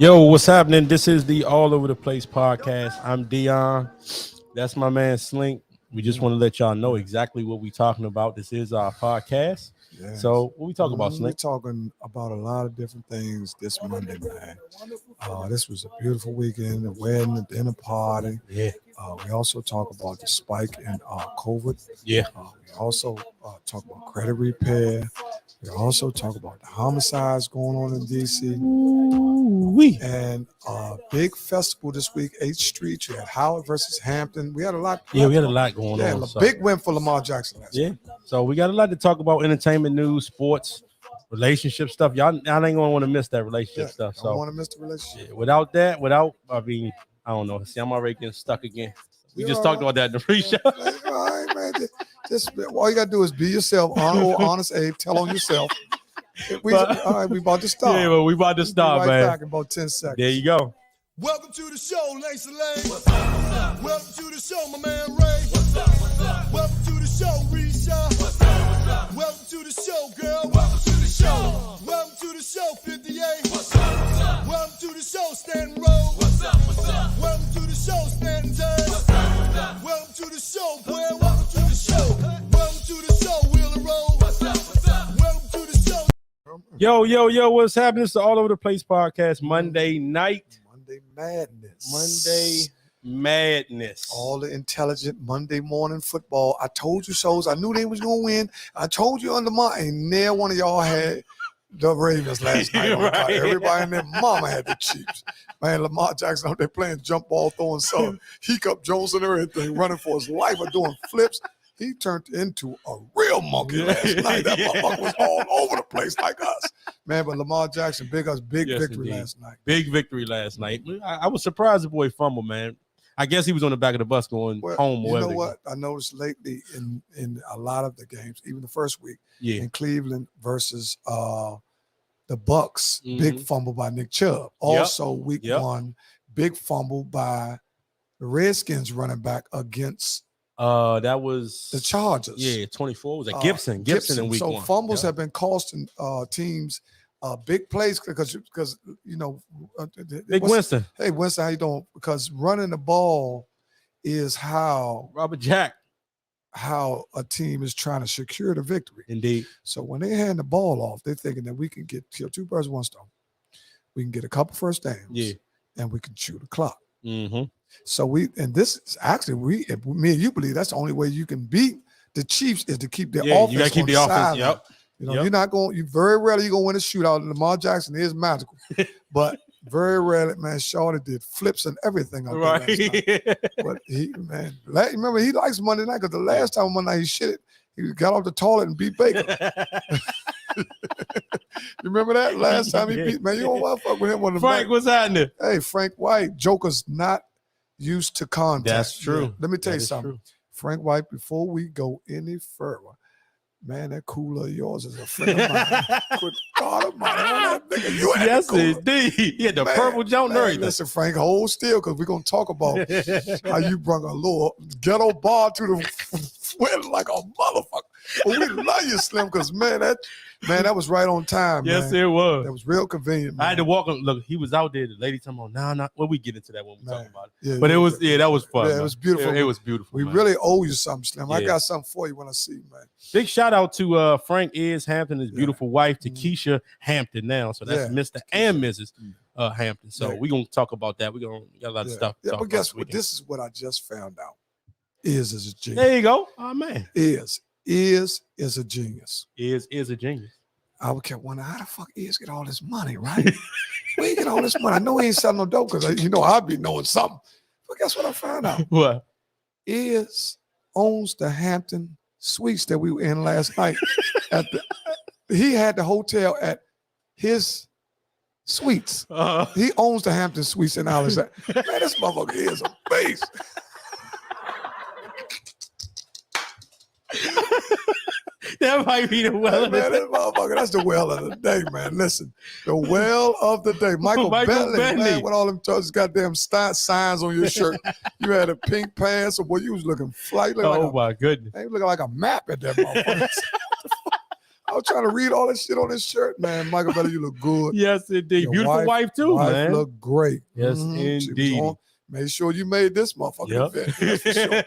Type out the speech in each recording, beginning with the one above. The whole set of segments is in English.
Yo, what's happening? This is the All Over the Place podcast. I'm Dion. That's my man Slink. We just want to let y'all know exactly what we're talking about. This is our podcast. Yes. So what we talk about, Slink? We're talking about a lot of different things this Monday, man. This was a beautiful weekend, a wedding, a dinner party. Yeah. We also talk about the spike in COVID. Yeah. We also talk about credit repair. We also talk about the homicides going on in D.C. Ooh-wee. And big festival this week, 8th Street. You had Howard versus Hampton. We had a lot. Yeah, we had a lot going Yeah, on. a big win for Lamar Jackson last night. So we got a lot to talk about: entertainment news, sports, relationship stuff. Y'all ain't gonna want to miss that relationship stuff. So I don't want to miss the relationship. yeah, I don't know. See, I'm already getting stuck again. We just talked about that in the pre-show. All right, man. Just all you gotta do is be yourself, honest Abe. Tell on yourself. All right, we about to start. Yeah, well, we about to start, man. man. Back in about 10 seconds. There you go. Welcome to the show, Lacey Lane. What's up? Welcome to the show, my man Ray. What's up? Welcome to the show, Risha. What's up? Welcome to the show, girl. Welcome to the show. Welcome to the show, 58. What's up? Welcome to the show, Stanton Road. What's up? Welcome to the show, Stanton Turn. What's up? Welcome to the show, boy. Welcome to the show. Welcome to the show, Wheeler Road. What's up? Welcome to the show. Yo, what's happening? It's the All Over the Place podcast, Monday night. Monday Madness. All the intelligent Monday morning football. I told you so. I knew they was going to win. I told you under my, ain't near one of y'all had the Ravens last night. Right. Everybody in their mama had the Chiefs. Man, Lamar Jackson out there playing jump ball, throwing some Hiccup Jones and everything, running for his life or doing flips. He turned into a real monkey last night. That motherfucker was all over the place like us. Man, but Lamar Jackson, big victory indeed. last night. Big victory last night. I was surprised the boy fumbled, man. I guess he was on the back of the bus going home. You know what? I noticed lately in a lot of the games, even the first week, in Cleveland versus the Bucks, big fumble by Nick Chubb. Also, week one, big fumble by the Redskins running back against that was the Chargers. Yeah, 24. Was it Gibson? Gibson in week one. So fumbles have been costing teams big plays because you know Big Winston. Hey Winston, how you doing? Because running the ball is how a team is trying to secure the victory. Indeed. So when they hand the ball off, they're thinking that we can kill two birds with one stone. We can get a couple first downs, and we can chew the clock. Mm-hmm. So this is actually me and you believe that's the only way you can beat the Chiefs is to keep their offense. You gotta keep the offense. Yep. You know, you're not going. You very rarely you're gonna win a shootout. Lamar Jackson is magical, but very rarely, man. Shorty did flips and everything. Last night. But remember he likes Monday night because the last time Monday night he shit it. He got off the toilet and beat Baker. You remember that last time he beat? Man, you don't want to fuck with him. Frank, what's happening? Hey, Frank White, Joker's not used to contact. That's true. Yeah. Let me tell you something. True. Frank White, before we go any further, man, that cooler of yours is a friend of mine. Good God Almighty, nigga, you had yes, the cooler. Indeed. He had the purple jump and everything. Listen, Frank, hold still because we're going to talk about how you brought a little ghetto bar to the sweat like a motherfucker. But we love you, Slim, because, man, that was right on time, Yes, man. it was. That was real convenient, man. I had to walk him. Look, he was out there. The lady told me, "No." Well, we get into that when we talk about it. Yeah, but it was, that was fun. Yeah, it was beautiful. It was beautiful. We really owe you something, Slim. I got something for you when I see you, man. Big shout out to Frank Hampton, his beautiful wife, to Keisha Hampton now. So that's Mr. and Mrs. Hampton. So we're going to talk about that. We got a lot of stuff. Yeah, but guess what? This is what I just found out. Is a genius. There you go. Oh, man. Is a genius. Is a genius. I would keep wondering how the fuck is get all this money, right? Where you get all this money? I know he ain't selling no dope because I'd be knowing something. But guess what I found out? What? Owns the Hampton Suites that we were in last night. He had the hotel at his suites. He owns the Hampton Suites in Alexandria. Man, this motherfucker is a beast. That might be the well of the day. Motherfucker, that's the well of the day, man. Listen, the well of the day. Michael Bentley, man, with all them goddamn signs on your shirt. You had a pink pants, so boy, you was looking flight. My goodness. They looking like a map at that motherfucker. I was trying to read all that shit on this shirt, man. Michael Bella, you look good. Yes, indeed. Your Beautiful wife too, wife man. look great. Yes, She was indeed. on. Made sure you made this motherfucker event. That's for sure.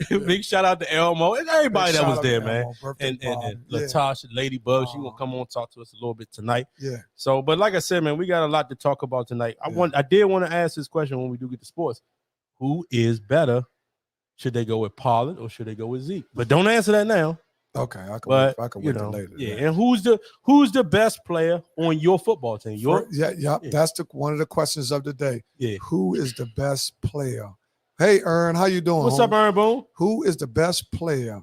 Yeah. Big shout out to Elmo and everybody that was there, man. Elmo, And party. Latasha, Ladybug, she gonna come on and talk to us a little bit tonight. Yeah. So, but like I said, man, we got a lot to talk about tonight. I did want to ask this question when we do get to sports. Who is better? Should they go with Pollard or should they go with Zeke? But don't answer that now. Okay, I can But wait till later. Yeah, and who's the best player on your football team? That's one of the questions of the day. Yeah. Who is the best player? Hey, Ern, how you doing? What's up, Ern Boone? Who is the best player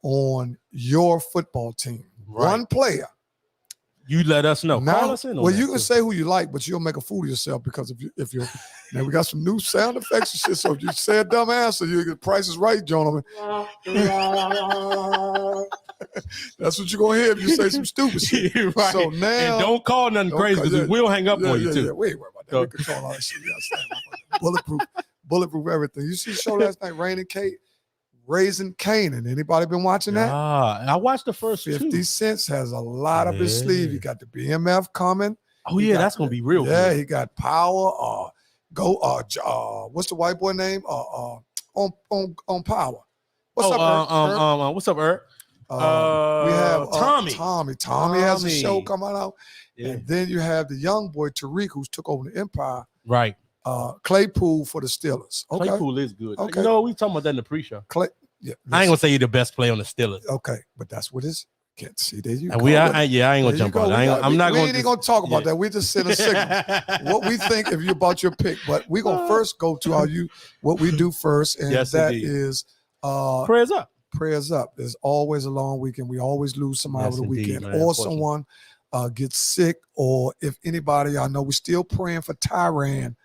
on your football team? Right. One player. You let us know. Now, Call us in on well, that, you can too. say who you like, but you'll make a fool of yourself because if you're now we got some new sound effects and shit. So if you say a dumb answer, you get Price is Right, gentlemen. That's what you're gonna hear if you say some stupid shit. Right. So now, and don't call nothing crazy because we'll hang up on you too. Yeah. We ain't worried about that. We control all that shit. Bulletproof everything. You see the show last night, Rain and Kate, Raising Canaan. Anybody been watching that? I watched the first 50 two. Cents has a lot up his sleeve. He got the BMF coming. Oh yeah, that's gonna be real. Yeah, good. he got Power. What's the white boy name? On Power. What's up, Ert? What's up, Ert? We have Tommy. Tommy has a show coming out. Yeah. And then you have the young boy Tariq, who's took over the Empire. Right. Claypool for the Steelers. Okay. Claypool is good. Okay. You know, we talking about that in the pre-show. Yeah, I ain't gonna say you're the best player on the Steelers. Okay, but that's what it's. Can't see there you And go. I ain't gonna jump on. I'm not we going. ain't gonna talk about that. We just send a signal what we think if you about your pick. But we gonna first go to what we do first, and Yes, that indeed. is Prayers up. prayers up. There's always a long weekend. We always lose somebody over the indeed, weekend, man, or someone gets sick, or if anybody, I know we're still praying for Tyran,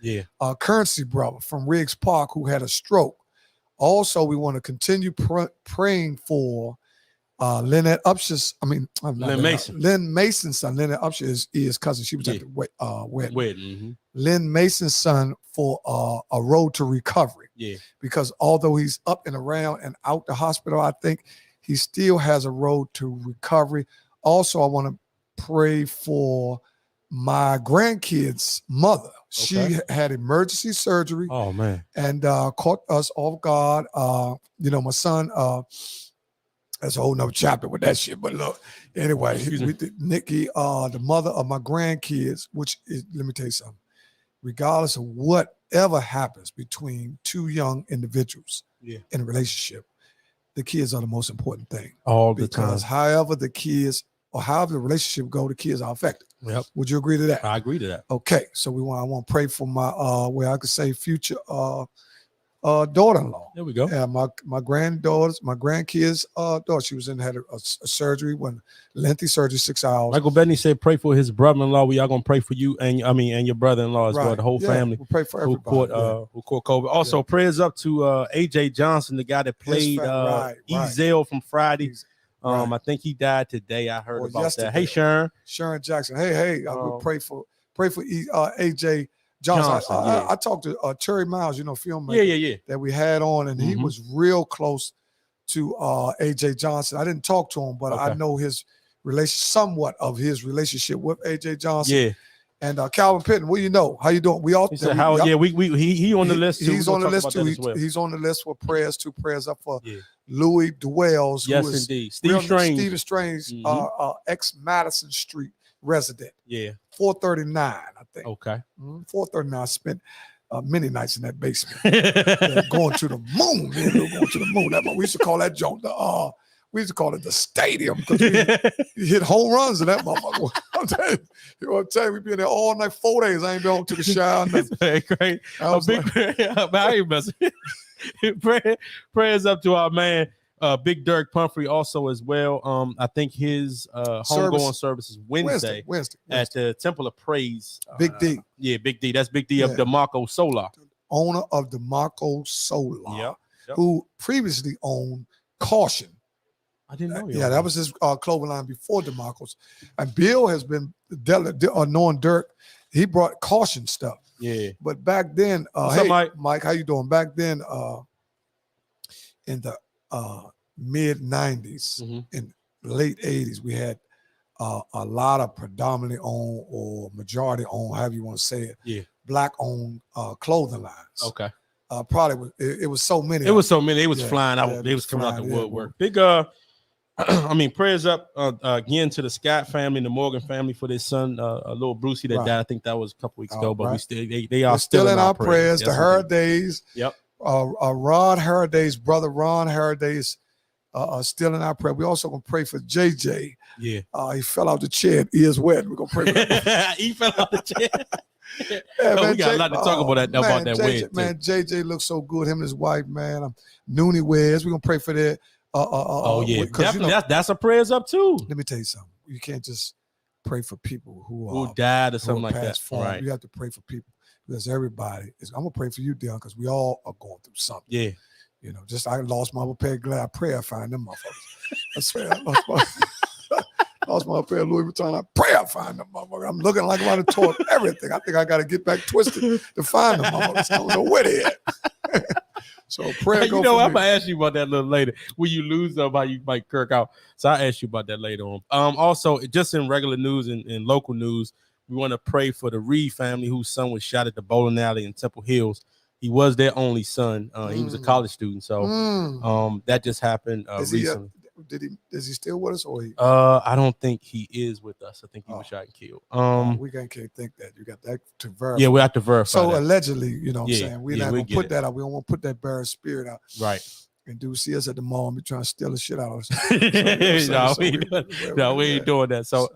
Currency brother from Riggs Park who had a stroke. Also, we want to continue praying for Lynette Upshur's, Lynn Mason. Lynn Mason's son. Lynette Upshur is cousin. She was at the wedding. Mm-hmm. Lynn Mason's son for a road to recovery. Yeah. Because although he's up and around and out the hospital, I think he still has a road to recovery. Also, I want to pray for my grandkid's mother. She had emergency surgery. Oh man. And caught us off guard. My son, that's a whole nother chapter with that shit. But look, anyway, Nikki, the mother of my grandkids, which is, let me tell you something, regardless of whatever happens between two young individuals in a relationship, the kids are the most important thing. All the time. Because however the kids or however the relationship go, the kids are affected. Yep. Would you agree to that? I agree to that. Okay. So I want to pray for my where I could say future daughter-in-law. There we go. Yeah, my grandkids' daughter. She was had a surgery, lengthy surgery, 6 hours. Michael Bettany said, "Pray for his brother-in-law. We are gonna pray for you and your brother-in-law as well. The whole family. We'll pray for everybody. Who caught COVID. Also, prayers up to AJ Johnson, the guy that played Ezel from Friday. I think he died today. I heard about yesterday. That. Hey, Sharon Jackson. Hey, I will pray for AJ Johnson. I talked to Terry Miles, filmmaker that we had on, and he was real close to AJ Johnson. I didn't talk to him, but I know somewhat of his relationship with AJ Johnson. Yeah. And Calvin Pitton, well, how you doing? We all he said how he on the list too. He's on the list too. He's on the list for prayers up for Louis Dwells, who is indeed Stephen Strange, ex-Madison Street resident. Yeah. 439, I think. Okay. 439. I spent many nights in that basement. Going to the moon, man. Going to the moon. We used to call that joint we used to call it the stadium because we hit home runs in that motherfucker. I'm telling you, we've been there all night, 4 days. I ain't been home to the shower. Great. I ain't messing. Prayers up to our man, Big Dirk Pumphrey, also as well. I think his homegoing service is Wednesday at the Temple of Praise. Big D. Yeah, Big D. That's Big D of DeMarco Solar. Owner of DeMarco Solar, who previously owned Caution. I didn't know. That was his clothing line before DeMarco's. And Bill has been knowing Dirk. He brought Caution stuff. Yeah. But back then, Mike, how you doing? Back then, in the mid 90s, and late 80s, we had a lot of predominantly owned or majority owned, however you want to say it, black owned clothing lines. Okay. Probably it was so many. It was so many. It was flying out. Yeah, They was coming out the woodwork. Yeah. Big I mean, prayers up again to the Scott family and the Morgan family for their son, a little Brucey that died. I think that was a couple weeks ago, but we still they are still in our prayers. The Haradays. Yep. Ron Haraday's brother, Ron Haraday's still in our prayer. We also gonna pray for JJ. Yeah. He fell out the chair. He is wet. We're gonna pray for him. He fell out the chair. Yeah, man, we got a lot to talk about about that JJ, man, JJ looks so good. Him and his wife, man. Newlyweds. We're gonna pray for that. Definitely. That's a prayers up too. Let me tell you something. You can't just pray for people who died or something like that. Right. You have to pray for people because everybody is. I'm gonna pray for you, Dion, because we all are going through something. Yeah. You know, just I lost my pair of glad. I pray I find them motherfuckers. I swear, I lost my pair of Louis Vuitton. I pray I find them motherfuckers. I'm looking like I'm out of torn everything. I think I got to get back twisted to find them motherfuckers. I don't know where they at. So prayer. You know, I'm gonna ask you about that a little later. When you lose them, how you might kirk out. So I'll ask you about that later on. Also, just in regular news and local news, we want to pray for the Reed family whose son was shot at the bowling alley in Temple Hills. He was their only son. He was a college student. So that just happened recently. Is he still with us or he? I don't think he is with us. I think he was shot and killed. We can't think that. You got that to verify. Yeah, we have to verify. So that. Allegedly, you know what I'm saying? We're not gonna put that out. We don't want to put that bad spirit out. Right. And dude see us at the mall and be trying to steal the shit out of us. No, we ain't doing that. So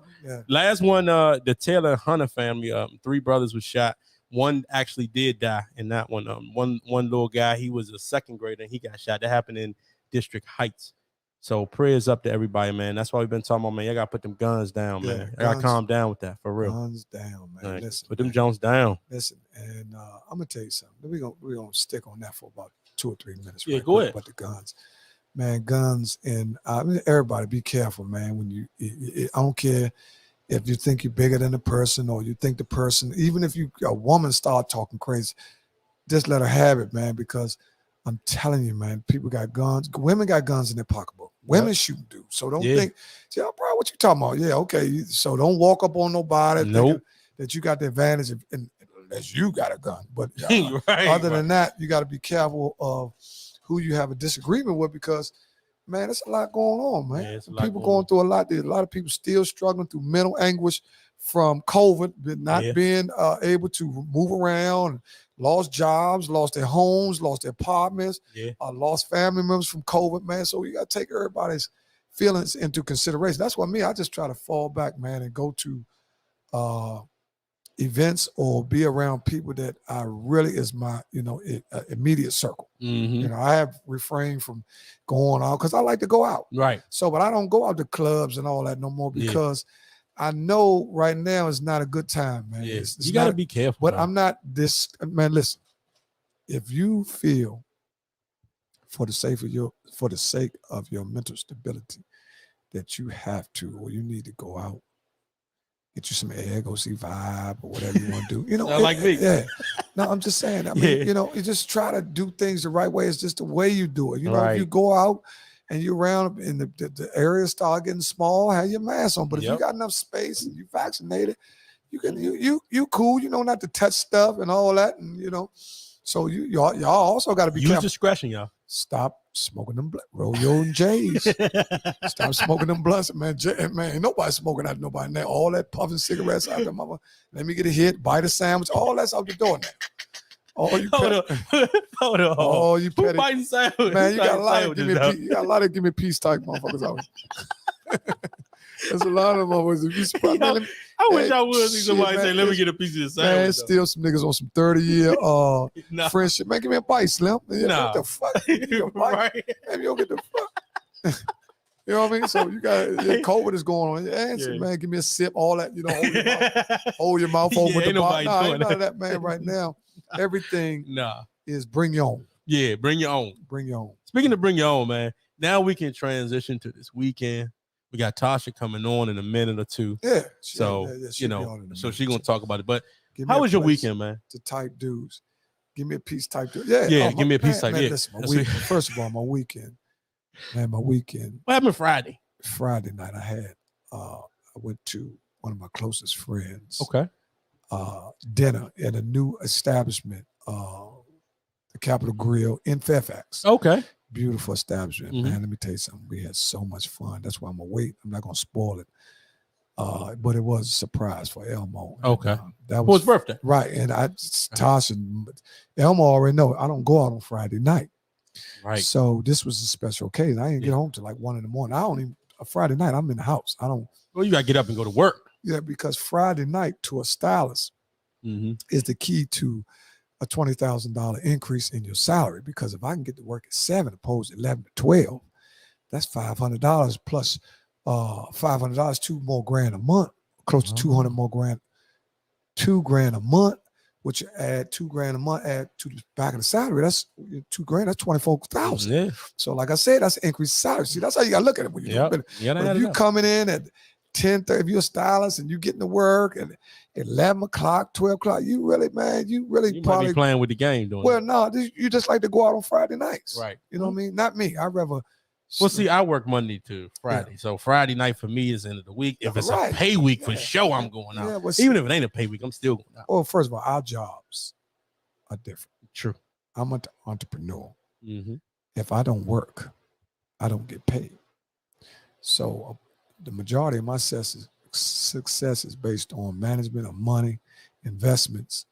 last one, the Taylor and Hunter family, 3 brothers were shot. One actually did die in that one. One little guy, he was a second grader and he got shot. That happened in District Heights. So prayers up to everybody, man. That's why we've been talking about, man. Y'all gotta put them guns down, man. I gotta calm down with that for real. Guns down, man. Right. Listen, put them Jones down. Listen, and I'm gonna tell you something. We're gonna stick on that for about 2 or 3 minutes. Yeah, go ahead. But the guns, man, guns, and everybody be careful, man. When you, I don't care if you think you're bigger than the person or you think the person, even if a woman start talking crazy, just let her have it, man. Because I'm telling you, man, people got guns. Women got guns in their pocketbook. Women shoot dudes. So don't think, say, oh, bro, what you talking about? Yeah, okay. So don't walk up on nobody that you got the advantage of, unless you got a gun. But other than that, you got to be careful of who you have a disagreement with because, man, there's a lot going on, man. Yeah, people going through a lot. There's a lot of people still struggling through mental anguish from COVID, not being able to move around, lost jobs, lost their homes, lost their apartments, lost family members from COVID, man. So you got to take everybody's feelings into consideration. That's why I just try to fall back, man, and go to events or be around people that I really is my, immediate circle. Mm-hmm. I have refrained from going out because I like to go out. Right. So, but I don't go out to clubs and all that no more because I know right now is not a good time, man. Yeah. You got to be careful. But I'm not this, man, listen, if you feel for the sake of your mental stability that you have to, or you need to go out, get you some air, go see Vibe or whatever you want to do. Like me. Yeah. No, I'm just saying. I mean, you just try to do things the right way. It's just the way you do it. If you go out and you're around and the area start getting small, have your mask on. But if you got enough space and you vaccinated, you can you cool, not to touch stuff and all that. And so y'all also got to be careful. Use discretion, y'all. Stop smoking them roll your own J's. Stop smoking them blunts, man. Man, ain't nobody smoking out nobody now. All that puffing cigarettes out there, mama. Let me get a hit, bite a sandwich. All that's out the door now. Hold on. Oh, you petty. Biting sandwich? Man, you got a lot of give me peace type motherfuckers out. There's a lot of motherfuckers. If you surprised, I wish I would see somebody say, "Let me get a piece of this sandwich." Man, still some niggas on some 30-year friendship. Man, give me a bite, Slim. What the fuck? Right. Man, you don't get the fuck. You know what I mean? So you got COVID is going on. Answer, man, give me a sip, all that. Hold your mouth open with the bottle. Ain't none of that, man. Right now, everything is bring your own. Yeah, bring your own. Bring your own. Speaking of bring your own, man, now we can transition to this weekend. We got Tasha coming on in a minute or two. Yeah. So so she's gonna talk about it. But how was your weekend, man? To type dudes. Give me a piece type dude. Yeah. Give me a piece type. Man, listen, first of all, my weekend. Man, my weekend. What happened Friday? Friday night, I went to one of my closest friends. Okay. Dinner at a new establishment, the Capitol Grill in Fairfax. Okay. Beautiful establishment, man. Let me tell you something. We had so much fun. That's why I'm gonna wait. I'm not gonna spoil it. But it was a surprise for Elmo. Okay. And, that was his birthday. Right. And Tosh and Elmo already know I don't go out on Friday night. Right. So this was a special occasion. I didn't get home till like 1 a.m. I don't even Friday night, I'm in the house. I don't. Well, you got to get up and go to work. Yeah, because Friday night to a stylist is the key to a $20,000 increase in your salary. Because if I can get to work at 7 opposed to 11 to 12, that's $500 plus $500, $2 more grand a month, close to 200 more grand, $2,000 a month, which you add $2,000 a month, add to the back of the salary. That's $2,000. That's 24,000. Yeah. So, like I said, that's increased salary. See, that's how you gotta look at it when you're doing it. If you coming in at 10:30, if you're a stylist and you getting to work at 11 o'clock, 12 o'clock, you really You probably might be playing with the game doing well, no, you just like to go out on Friday nights. Right. You know what I mean? Not me. I'd rather. Well, see, I work Monday to Friday. So Friday night for me is the end of the week. If it's a pay week for sure, I'm going out. Well, even if it ain't a pay week, I'm still going out. Well, first of all, our jobs are different. True. I'm an entrepreneur. If I don't work, I don't get paid. So the majority of my success is based on management of money, investments,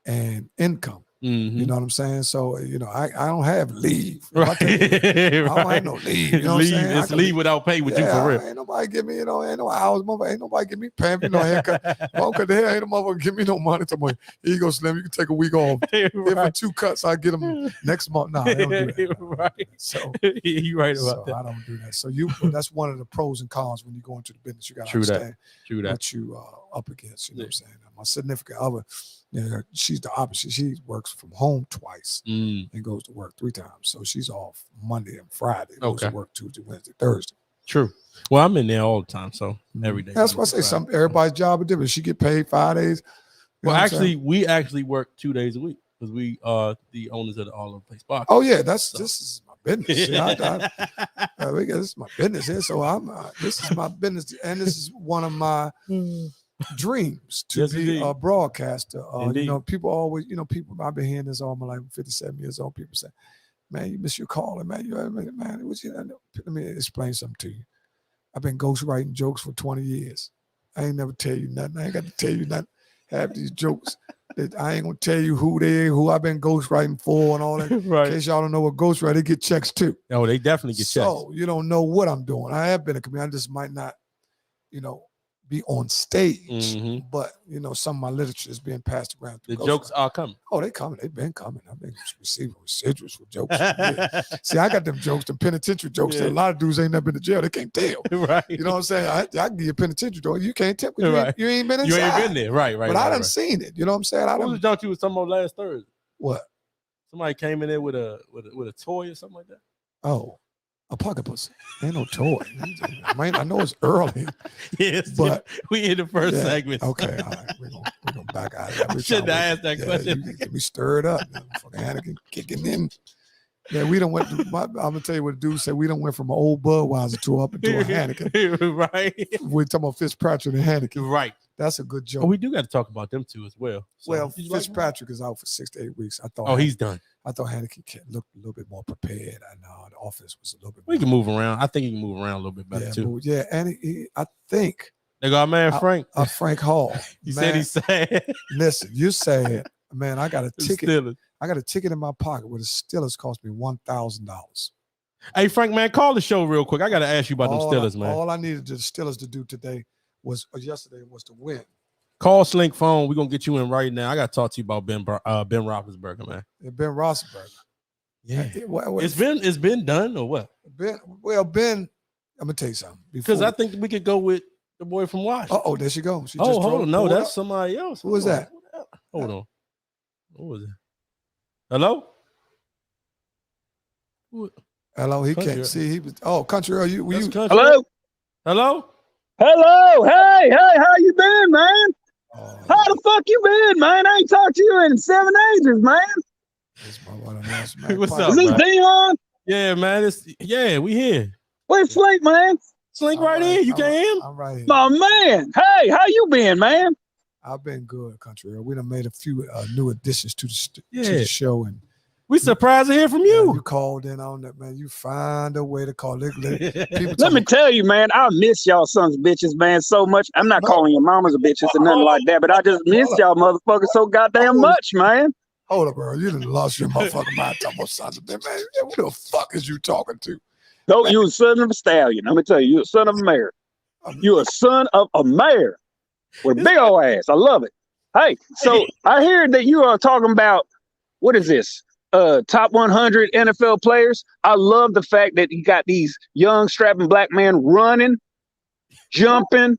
and income. You know what I'm saying? So, I don't have leave. I don't have no leave. You know what I'm saying? It's leave without pay with you for real. Ain't nobody give me, ain't no hours, ain't nobody give me paying me no haircut. Don't cut the hair, ain't no motherfucker give me no money. Here you go, Slim, you can take a week off. If for 2 cuts, I get them next month. Nah, I don't do that. Right. So you're right about that. I don't do that. So that's one of the pros and cons when you go into the business. You got to understand what you up against. You know what I'm saying? My significant other, she's the opposite. She works from home twice and goes to work 3 times. So she's off Monday and Friday. Goes to work Tuesday, Wednesday, Thursday. True. Well, I'm in there all the time, so every day. That's why I say everybody's job is different. She get paid 5 days. Well, actually, we actually work 2 days a week because we are the owners of the All Over the Place Box. Oh yeah, this is my business. This is my business here. So this is my business, and this is one of my dreams to be a broadcaster. People always, people. I've been hearing this all my life. I'm 57 years old. People say, "Man, you miss your calling, man. Let me explain something to you. I've been ghostwriting jokes for 20 years. I ain't never tell you nothing. I ain't got to tell you nothing. Have these jokes that I ain't gonna tell you who I've been ghostwriting for and all that. Right. In case y'all don't know what ghostwriter, they get checks too. Oh, they definitely get checks. So you don't know what I'm doing. I have been a comedian. I just might not, be on stage, but some of my literature is being passed around. The jokes are coming. Oh, they coming. They've been coming. I've been receiving residuals for jokes. See, I got them jokes, them penitentiary jokes that a lot of dudes ain't never been to jail. They can't tell. Right. You know what I'm saying? I can give you a penitentiary joke. You can't tell. You ain't been inside. You ain't been there. Right. But I done seen it. You know what I'm saying? What was the joke you was talking about last Thursday? What? Somebody came in there with a toy or something like that. Oh. A pocket pussy. Ain't no toy. I know it's early. Yes, but we in the first segment. Okay, all right. We're gonna back out of that. I shouldn't have asked that question. You get me stirred up. Fucking Anakin kicking in. Yeah, we don't went. I'm gonna tell you what the dude said. We don't went from an old Budweiser to up into a Hanneken. Right. We're talking about Fitzpatrick and Hanneken. Right. That's a good joke. Oh, we do got to talk about them too as well. So, Fitzpatrick is out for 6 to 8 weeks. I thought. Oh, he's done. I thought Hanneken looked a little bit more prepared. I know the offense was a little bit. We can move around. I think he can move around a little bit better too. Yeah, and I think they got man Frank. Frank Hall. He said he's sad. Listen, you said, man, I got a ticket. Steelers. I got a ticket in my pocket where the Steelers cost me $1,000. Hey Frank, man, call the show real quick. I got to ask you about them Steelers, man. All I needed the Steelers to do today yesterday was to win. Call Slink phone. We're gonna get you in right now. I gotta talk to you about Ben Roethlisberger, man. Ben Roethlisberger. Yeah. It's been done or what? Ben, I'm gonna tell you something. Because I think we could go with the boy from Washington. Oh, there she goes. Hold on. No, that's somebody else. Who was that? Hold on. Who was it? Hello? Hello, he can't see. He was Country Earl. You Hello? Hello? Hey, how you been, man? How the fuck you been, man? I ain't talked to you in 7 ages, man. What's up, Is this man? Dion? Yeah, man. We here. Where's Flake, man? Slink right in. You can. I'm right here. My man. Hey, how you been, man? I've been good, Country Earl. We done made a few new additions to the show, and we surprised to hear from you. You called in on that, man. You find a way to call. Let me tell you, man, I miss y'all sons of bitches, man, so much. I'm not calling your mamas a bitches or nothing like that, but I just miss y'all motherfuckers so goddamn much, man. Hold up, bro. You done lost your motherfucking mind talking about sons of bitches, man. What the fuck is you talking to? No, you a son of a stallion. Let me tell you, you're a son of a mayor. You're a son of a mayor with big old ass. I love it. Hey, so I hear that you are talking about, what is this? Top 100 NFL players. I love the fact that you got these young strapping black men running, jumping,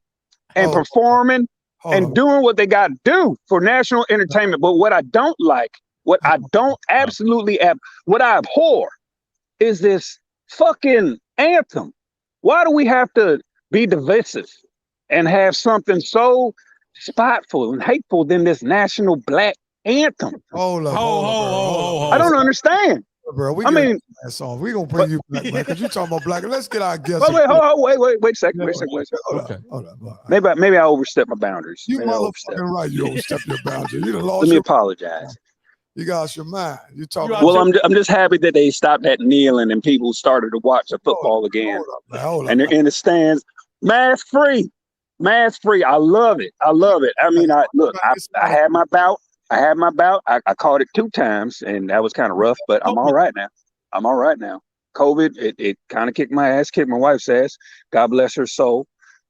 and performing and doing what they got to do for national entertainment. But what I don't like, what I abhor is this fucking anthem. Why do we have to be divisive and have something so spiteful and hateful than this national black anthem? Hold up. I don't understand. Bro, we gonna bring you back, man, because you talking about black. Let's get our guests. Wait a second. Hold up. Maybe I overstepped my boundaries. You motherfucking right. You overstepped your boundaries. You done lost. Let me apologize. You got your mind. You talking. Well, I'm just happy that they stopped that kneeling and people started to watch the football again. Hold up, and they're in the stands, mask free. I love it. I mean, I had my bout. I caught it 2 times, and that was kind of rough, but I'm all right now. COVID, it kind of kicked my ass, kicked my wife's ass. God bless her soul.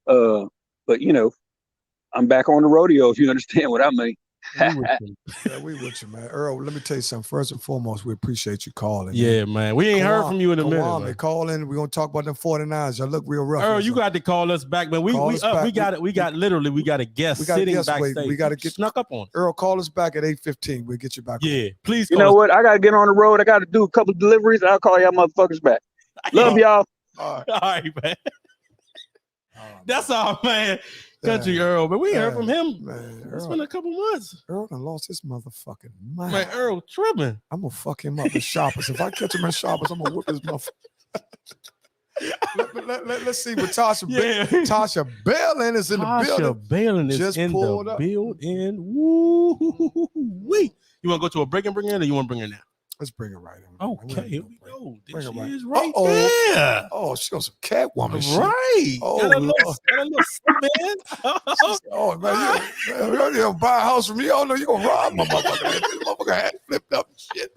But you know, I'm back on the rodeo, if you understand what I mean. We with you, man. Earl, let me tell you something. First and foremost, we appreciate you calling. Yeah, man. We ain't heard from you in a minute. They call in. We're gonna talk about them 49ers. Y'all look real rough. Earl, you got to call us back, man. We got a guest sitting backstage. We got to get snuck up on. Earl, call us back at 8:15. We'll get you back. Yeah, please. You know what? I gotta get on the road. I gotta do a couple of deliveries. I'll call y'all motherfuckers back. Love y'all. All right, man. That's all, man. Country Earl, but we heard from him. Man, it's been a couple months. Earl done lost his motherfucking mind. Man, Earl tripping. I'm gonna fuck him up in Shoppers. If I catch him in Shoppers, I'm gonna whip his motherfucker. Let's see what Tasha Bellin is in the building. Tasha Bellin is in the building. Woo-wee. You want to go to a break and bring her in, or you want to bring her now? Let's bring her right in. Okay, here we go. There she is right there. Oh, she got some Catwoman shit. Right. Oh, got a little man. Oh, man, you don't buy a house from me. Oh, no, you going to rob my motherfucker. This motherfucker had flipped up and shit.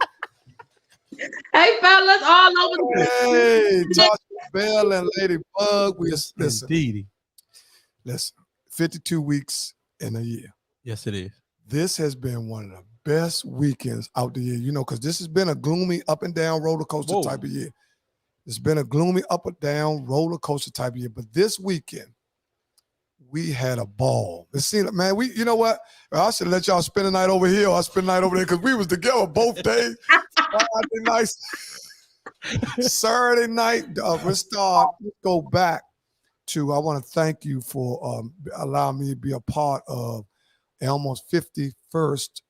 Hey, fellas, all over the Hey, Tasha Bell and Lady Bug. Listen, 52 weeks in a year. Yes, it is. This has been one of the best weekends out the year, you know, because this has been a gloomy up and down roller coaster type of year. It's been a gloomy up and down roller coaster type of year. But this weekend, we had a ball. It seemed, man, you know what? I should let y'all spend the night over here or I spend the night over there because we was together both days. Friday night, Saturday night, let's go back to, I want to thank you for allowing me to be a part of Elmo's 51st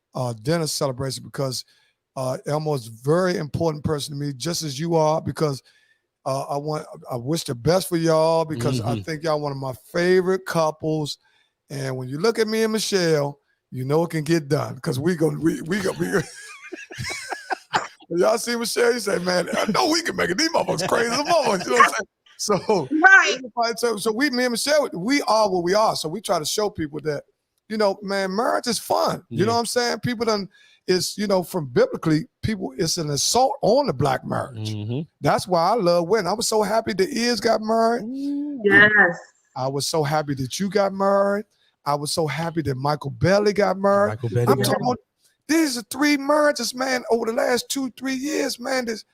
dinner celebration, because Elmo is a very important person to me, just as you are, because I wish the best for y'all, because I think y'all one of my favorite couples. And when you look at me and Michelle, you know it can get done, because we go. Y'all see Michelle, you say, man, I know we can make it. These motherfuckers crazy as motherfuckers. You know what I'm saying? So me and Michelle, we are what we are. So we try to show people that, you know, man, marriage is fun. You know what I'm saying? People it's, you know, from biblically, it's an assault on the black marriage. That's why I love wedding. I was so happy that Iz got married. Yes. I was so happy that you got married. I was so happy that Michael Belly got married. I'm talking about, these are 3 marriages, man, over the last 2-3 years, man. It's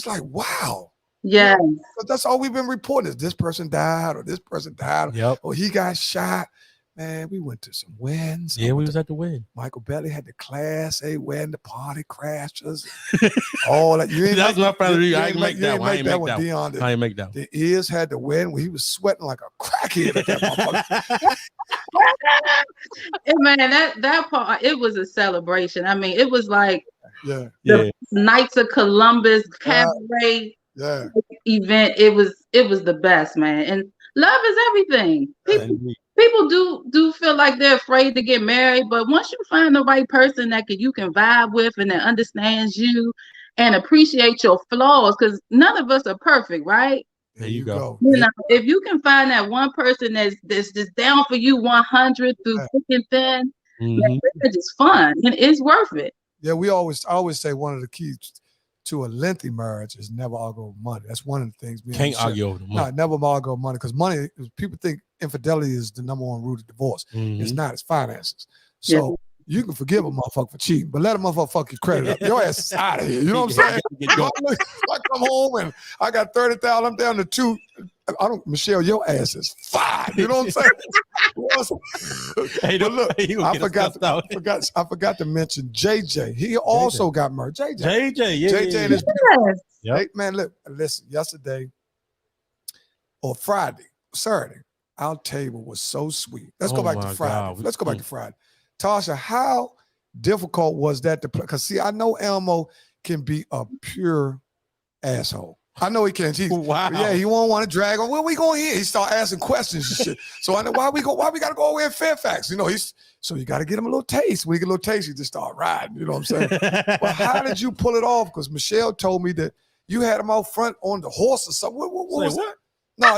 like, wow. Yeah. You know, that's all we've been reporting is this person died or this person died or he got shot. Man, we went to some weddings. Yeah, we was at the wedding. Michael Belly had the Class A wedding, the party crashers, all that. That's my family. I ain't make that one. I ain't make that one. The Iz had the wedding where he was sweating like a crackhead at that motherfucker. Man, that part, it was a celebration. I mean, it was like the Knights of Columbus cabaret event. It was the best, man. And love is everything. People do feel like they're afraid to get married, but once you find the right person that you can vibe with and that understands you and appreciate your flaws, because none of us are perfect, right? There you go. You know, if you can find that one person that's just down for you 100 through thick and thin, marriage is fun and it's worth it. Yeah, I always say one of the keys to a lengthy marriage is never argue over money. That's one of the things. Can't argue over the money. No, never argue over money, because money. People think infidelity is the #1 root of divorce. It's not. It's finances. So you can forgive a motherfucker for cheating, but let a motherfucker fuck your credit up. Your ass is out of here. You know what I'm saying? I come home and I got 30,000. I'm down to 2. Michelle, your ass is 5. You know what I'm saying? Hey, but look, I forgot to mention JJ. He also got married. JJ and his hey, man, look, listen, yesterday or Saturday, our table was so sweet. Let's go back to Friday. Let's go back to Friday. Tasha, how difficult was that to play? Because see, I know Elmo can be a pure asshole. I know he can. He won't want to drag on. Where we going here? He start asking questions and shit. So I know why we got to go away in Fairfax. You know, so you got to get him a little taste. When you get a little taste, you just start riding. You know what I'm saying? But how did you pull it off? Because Michelle told me that you had him out front on the horse or something. What was that? No,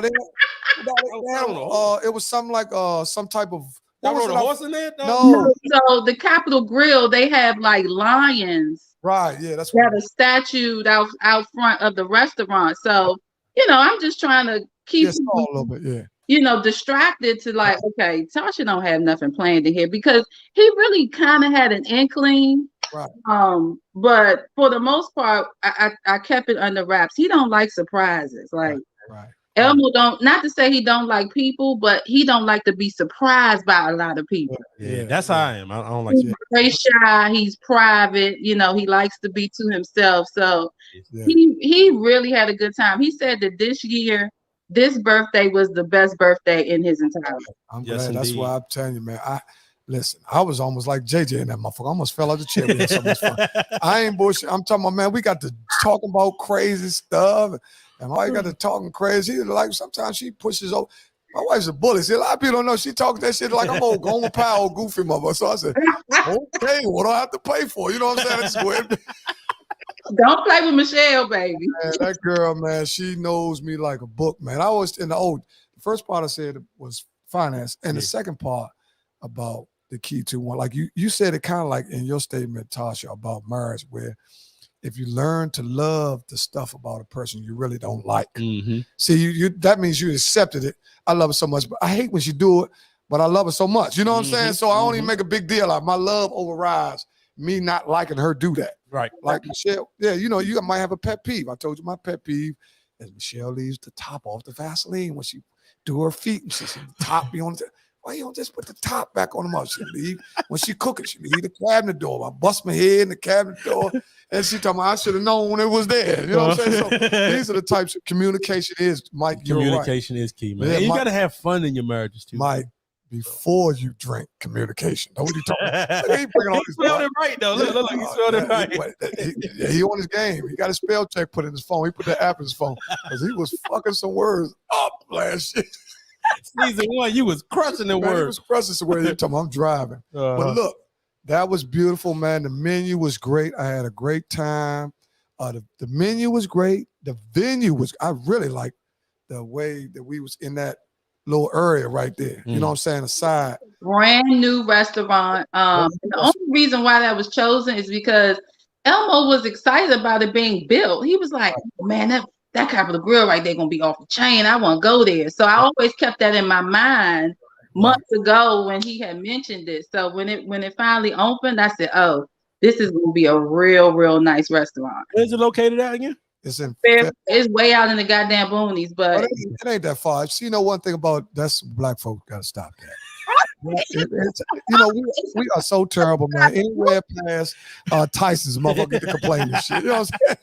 it was something like some type of. Y'all rode a horse in there? No. So the Capitol Grill, they have like lions. Right, yeah, that's what. They have a statue out front of the restaurant. So, you know, I'm just trying to keep a little bit, you know, distracted to like, okay, Tasha don't have nothing planned in here, because he really kind of had an inkling. Right. But for the most part, I kept it under wraps. He don't like surprises. Like right. Elmo don't, not to say he don't like people, but he don't like to be surprised by a lot of people. Yeah, that's how I am. I don't like. He's very shy. He's private. You know, he likes to be to himself. So he really had a good time. He said that this birthday was the best birthday in his entire life. I'm glad. That's why I'm telling you, man. Listen, I was almost like JJ in that motherfucker. I almost fell out the chair. We had so much fun. I ain't bullshit. I'm talking about, man, we got to talking about crazy stuff. And I got to talking crazy. Like sometimes she pushes over. My wife's a bully. See, a lot of people don't know she talks that shit like I'm old Gomer Powell, goofy mother. So I said, okay, what do I have to pay for? You know what I'm saying? Just go ahead. Don't play with Michelle, baby. Man, that girl, man, she knows me like a book, man. I was the first part I said was finance, and the second part about the key to one. Like you said it kind of like in your statement, Tasha, about marriage, where if you learn to love the stuff about a person you really don't like. See, you that means you accepted it. I love her so much, but I hate when she do it, but I love her so much. You know what I'm saying? So I don't even make a big deal out. My love overrides me not liking her do that. Right. Like Michelle, you know, you might have a pet peeve. I told you my pet peeve is Michelle leaves the top off the Vaseline when she do her feet. And she said, the top be on the why you don't just put the top back on the mouth? She leave when she cooking. She leave the cabinet door. I bust my head in the cabinet door, and she told me I should have known when it was there. You know what I'm saying? So these are the types of communication is, Mike. Communication is key, man. Yeah, you got to have fun in your marriages too, Mike. Before you drink, communication. Don't you talking about? He spelled it right though. Look, he spelled it right. He on his game. He got a spell check put in his phone. He put that app in his phone because he was fucking some words up last year. Season 1, you was crushing the words. He was crushing some words. You talking? I'm driving. But look, that was beautiful, man. The menu was great. I had a great time. The menu was great. The venue was. I really liked the way that we was in that little area right there. You know what I'm saying? Aside. Brand new restaurant. The only reason why that was chosen is because Elmo was excited about it being built. He was like, man, that Capitol Grill right there gonna be off the chain. I want to go there. So I always kept that in my mind months ago when he had mentioned it. So when it finally opened, I said, oh, this is gonna be a real nice restaurant. Where's it located at again? It's way out in the goddamn boonies, but it ain't that far. You know one thing about that's black folks gotta stop that. You know, we are so terrible, man. Anywhere past Tyson's motherfucker to complain and shit. You know what I'm saying?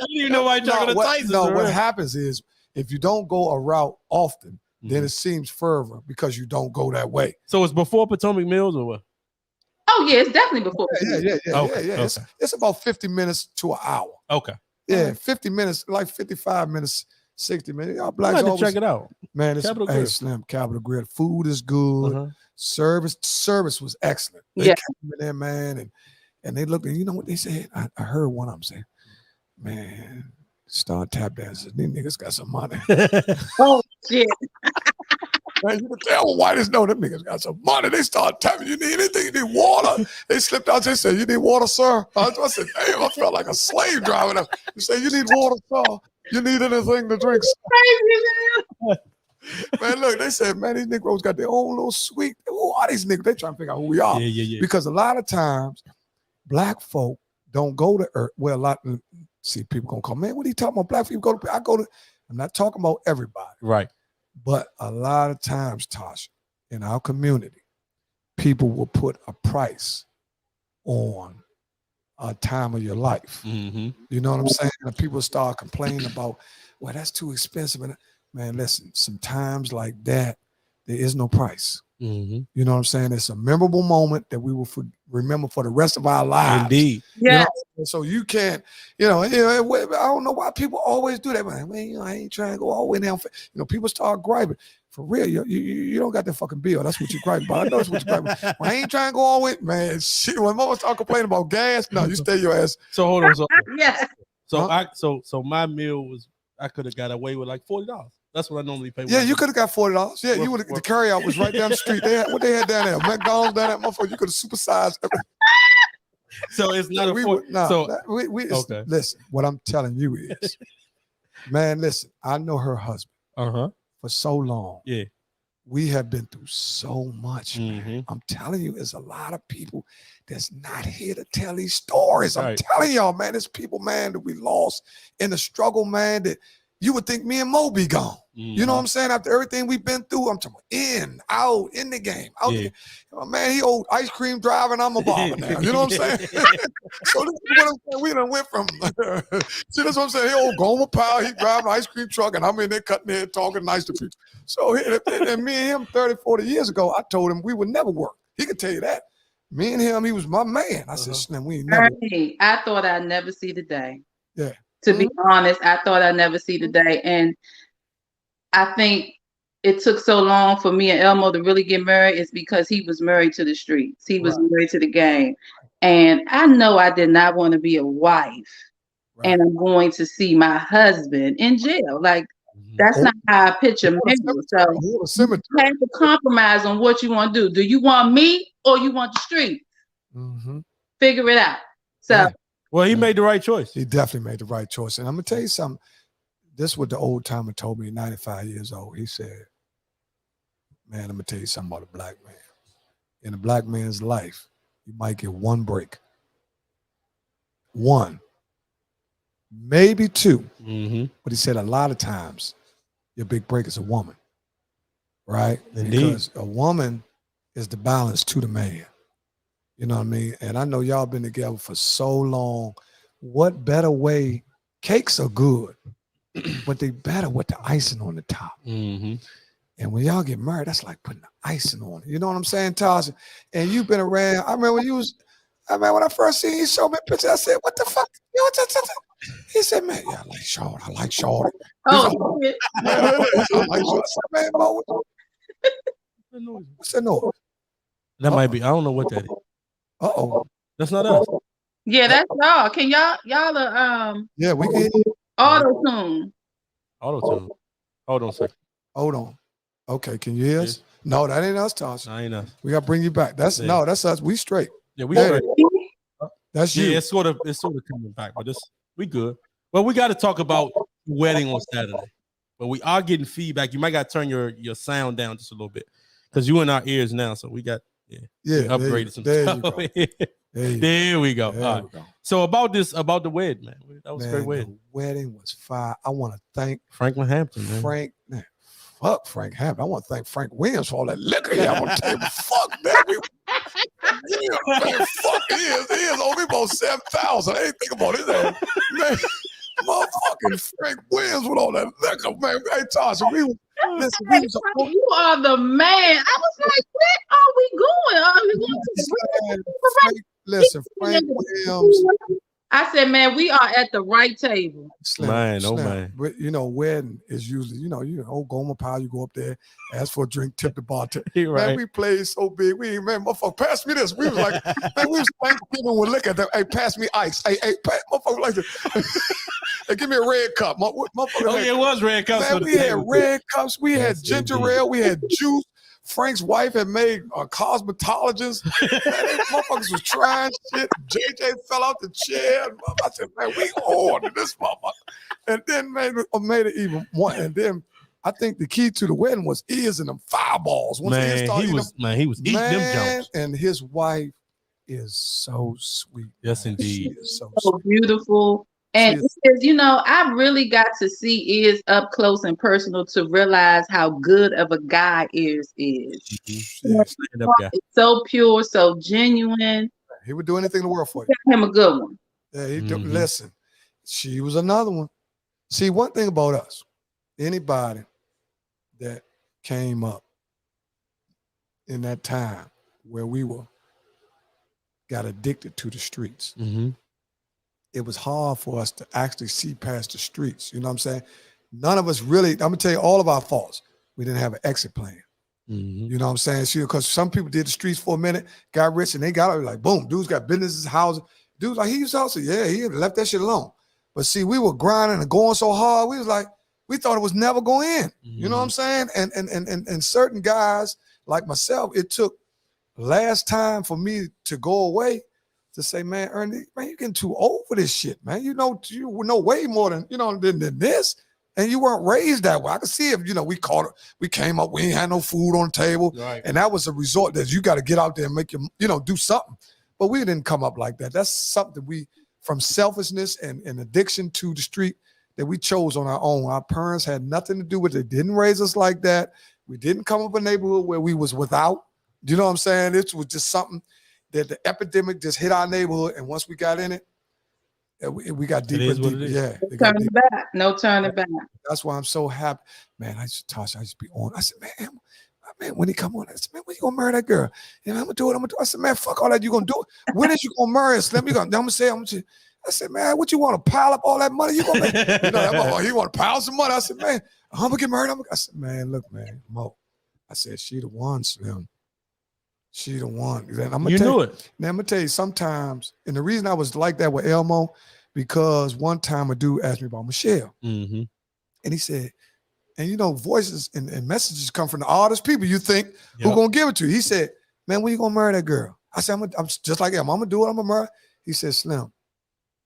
You didn't know why you're talking to Tyson. No, what happens is if you don't go a route often, then it seems further because you don't go that way. So it's before Potomac Mills or what? Oh yeah, it's definitely before. Yeah. It's about 50 minutes to an hour. Okay. Yeah, 50 minutes, like 55 minutes, 60 minutes. Y'all blacks to always check it out. Man, it's Capital hey, Grill. Slim, Capital Grill. Food is good. Service was excellent. They Yeah. came in there, man, and they looked, and you know what they said? I heard one of them say, man, star tap dancers, these niggas got some money. Oh shit. Man, you can tell whites know them niggas got some money. They start tapping. You need anything? You need water? They slipped out. They said, "You need water, sir?" I said, "Damn, I felt like a slave driving up." You say, "You need water, sir? You need anything to drink?" Man, look, they said, "Man, these Negroes got their own little suite." Who are these niggas? They trying to figure out who we are. Yeah. Because a lot of times, black folk don't go to Earth. Well, a lot. See, people gonna call, man, what are you talking about? Black people go to. I go to. I'm not talking about everybody. Right. But a lot of times, Tasha, in our community, people will put a price on a time of your life. Mm-hmm. You know what I'm saying? And people start complaining about, well, that's too expensive. And man, listen, sometimes like that, there is no price. Mm-hmm. You know what I'm saying? It's a memorable moment that we will remember for the rest of our lives. Indeed. Yeah. You know, so you can't, I don't know why people always do that. Man, I ain't trying to go all the way down. People start griping. For real, you don't got that fucking bill. That's what you griping about. I know that's what you griping about. Well, I ain't trying to go all the way. Man, shit, when mama start complaining about gas, no, you stay your ass. So hold on. Yeah. So my meal was, I could have got away with like $40. That's what I normally pay. Yeah, you could have got $40. Yeah, you would. The carry out was right down the street. What they had down there? McDonald's down there, motherfucker. You could have supersized. So it's not okay. Listen, what I'm telling you is, man, listen. I know her husband for so long. Yeah, we have been through so much. Mm-hmm. Man. I'm telling you, there's a lot of people that's not here to tell these stories. I'm Right. telling y'all, man, there's people, man, that we lost in the struggle, man, that you would think me and Mo be gone. You know what I'm saying? After everything we've been through, I'm talking about in, out, in the game. Out the game. Man, he old ice cream driving, I'm a barber now. You know what I'm saying? So this is what I'm saying. We done went from, see, that's what I'm saying. He old Gomer Powell, he driving an ice cream truck, and I'm in there cutting head, talking nice to people. So and me and him 30, 40 years ago, I told him we would never work. He could tell you that. Me and him, he was my man. I said, Slim, we ain't never work. I thought I'd never see the day. Yeah. To be honest, I thought I'd never see the day. And I think it took so long for me and Elmo to really get married is because he was married to the streets. He was married to the game. And I know I did not want to be a wife and I'm going to see my husband in jail. Like, that's not how I picture marriage. So you have to compromise on what you want to do. Do you want me or you want the street? Figure it out. So, well, he made the right choice. He definitely made the right choice. And I'm going to tell you something. This is what the old timer told me, 95 years old. He said, man, I'm going to tell you something about a black man. In a black man's life, you might get one break. One. Maybe two. But he said a lot of times, your big break is a woman. Right? Indeed. Because a woman is the balance to the man. You know what I mean? And I know y'all been together for so long. What better way? Cakes are good, but they better with the icing on the top. And when y'all get married, that's like putting the icing on it. You know what I'm saying, Tasha? And you've been around. I remember when I first seen you show me a picture, I said, what the fuck? He said, man, yeah, I like Shorty. oh, shit. I like Shorty. I said, man, Mo, what's that noise? That might be. I don't know what that is. Uh-oh. That's not us. Yeah, that's y'all. Can y'all are Yeah, we can. auto-tune. Auto-tune. Hold on a second. Hold on. Okay, can you hear us? No, that ain't us, Tasha. No, ain't us. We gotta bring you back. That's us. We straight. Yeah, we straight. That's you. Yeah, it's sort of coming back, but we good. Well, we got to talk about the wedding on Saturday. But we are getting feedback. You might got to turn your sound down just a little bit because you in our ears now. So we got upgraded some stuff. There we go. All right. So about the wedding, man. That was a great wedding. The wedding was fire. I want to thank Franklin Hampton, man. Fuck Frank Hampton. I want to thank Frank Williams for all that liquor. I'm gonna tell you, fuck that. Man, fuck he is only about 7,000. I ain't think about his ass. Man, motherfucking Frank Williams with all that liquor, man. Hey, Tasha, you are the man. I was like, where are we going? Are we going to Frank Williams I said, man, we are at the right table. Slim, Man, Slim. man. But wedding is usually, Goma Pile, you go up there, ask for a drink, tip the bartender. Right. Man, we played so big. We ain't, man, motherfucker, pass me this. We was like, man, we was Thanksgiving with liquor. Hey, pass me ice. Hey, motherfucker, like this. Hey, give me a red cup. Motherfucker, It was red cups. man, we had red cups. We had ginger ale. We had juice. Frank's wife had made a cosmetologist. Man, motherfuckers was trying shit. JJ fell out the chair. I said, man, we ordered this motherfucker. And then made it even more. And then I think the key to the wedding was ears and them fireballs. Once he was eating them jumps. And his wife is so sweet. Yes, man. indeed. She is so So sweet. beautiful. And it says, I really got to see Iz up close and personal to realize how good of a guy Iz is. Yeah. It's so pure, so genuine. He would do anything in the world for you. Got him a good one. Yeah, listen, she was another one. See, one thing about us, anybody that came up in that time where we got addicted to the streets, it was hard for us to actually see past the streets. You know what I'm saying? None of us really, I'm going to tell you all of our faults. We didn't have an exit plan. You know what I'm saying? Because some people did the streets for a minute, got rich, and they got it like, boom, dudes got businesses, houses. Dudes like, he used to hustle. Yeah, he had left that shit alone. But see, we were grinding and going so hard, we was like, we thought it was never going in. You know what I'm saying? And certain guys like myself, it took last time for me to go away to say, man, Ernie, man, you're getting too old for this shit, man. You know way more than, than this. And you weren't raised that way. I could see if, we came up, we ain't had no food on the table. Right. And that was a resort that you got to get out there and make do something. But we didn't come up like that. That's something from selfishness and addiction to the street, that we chose on our own. Our parents had nothing to do with it. They didn't raise us like that. We didn't come up in a neighborhood where we was without. Do you know what I'm saying? It was just something that the epidemic just hit our neighborhood, and once we got in it, we got deeper and deeper. Yeah. No turning back. That's why I'm so happy. Man, I used to be on. I said, man, when he come on, I said, man, when you gonna marry that girl? I'm gonna do it. I said, man, fuck all that. You gonna do it? When is you gonna marry us? I'm gonna say, I said, man, what you want to pile up all that money? You gonna make? He want to pile some money. I said, man, I'm gonna get married. I said, man, look, man, Mo. I said, she the one, Slim. She the one. Then I'm gonna tell you sometimes, and the reason I was like that with Elmo, because one time a dude asked me about Michelle, and he said, and voices and messages come from the oddest people you think who gonna give it to you. He said, man, when you gonna marry that girl? I said, I'm just like him. I'm gonna do it. I'm gonna marry. He said, Slim,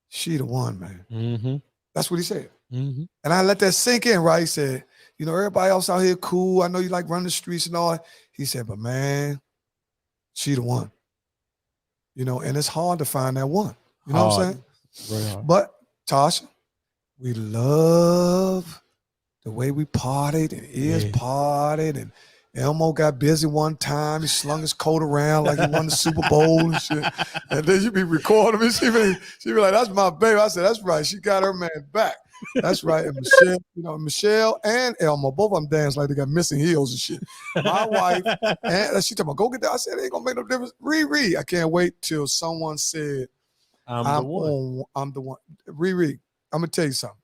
she the one, man. That's what he said. And I let that sink in, right? He said, everybody else out here cool. I know you like running the streets and all. He said, but man, she the one. And it's hard to find that one. You know what I'm saying? Very hard. But Tasha, we love the way we partied and partied, and Elmo got busy one time. He slung his coat around like he won the Super Bowl and shit. And then you be recording me. She be like, that's my baby. I said, that's right. She got her man back. That's right. And Michelle and Elmo, both of them dance like they got missing heels and shit. My wife, and she told me, go get that. I said, it ain't gonna make no difference. Riri, I can't wait till someone said, I'm the one. Riri, I'm gonna tell you something.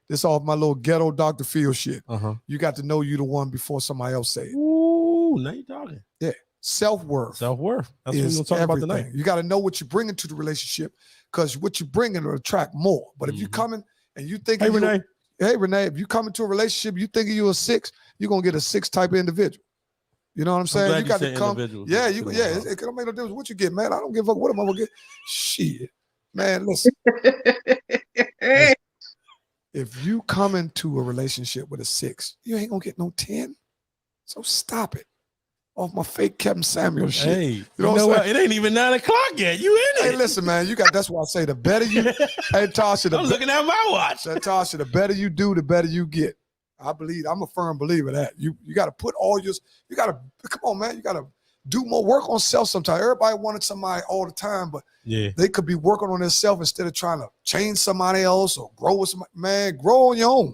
This off my little ghetto Dr. Phil shit. You got to know you the one before somebody else say it. Ooh, now you talking. Yeah. Self-worth. Self-worth. That's what we're gonna talk about tonight. You got to know what you're bringing to the relationship, because what you're bringing will attract more. But if you coming and you think, hey Renee, if you come into a relationship, you thinking you're a 6, you're gonna get a 6 type of individual. You know what I'm saying? You got to come. Yeah, it don't make no difference what you get, man. I don't give a fuck what I'm gonna get. Shit. Man, listen. If you come into a relationship with a 6, you ain't gonna get no 10. So stop it. Off my fake Kevin Samuel shit. Hey, you know what? It ain't even 9 o'clock yet. You in it? Hey, listen, man. That's why I say the better you. Hey, Tasha, I'm looking at my watch. Tasha, the better you do, the better you get. I'm a firm believer of that. You got to put all your. You got to come on, man. You got to do more work on self. Sometimes everybody wanted somebody all the time, but they could be working on themselves instead of trying to change somebody else or grow with somebody. Man, grow on your own.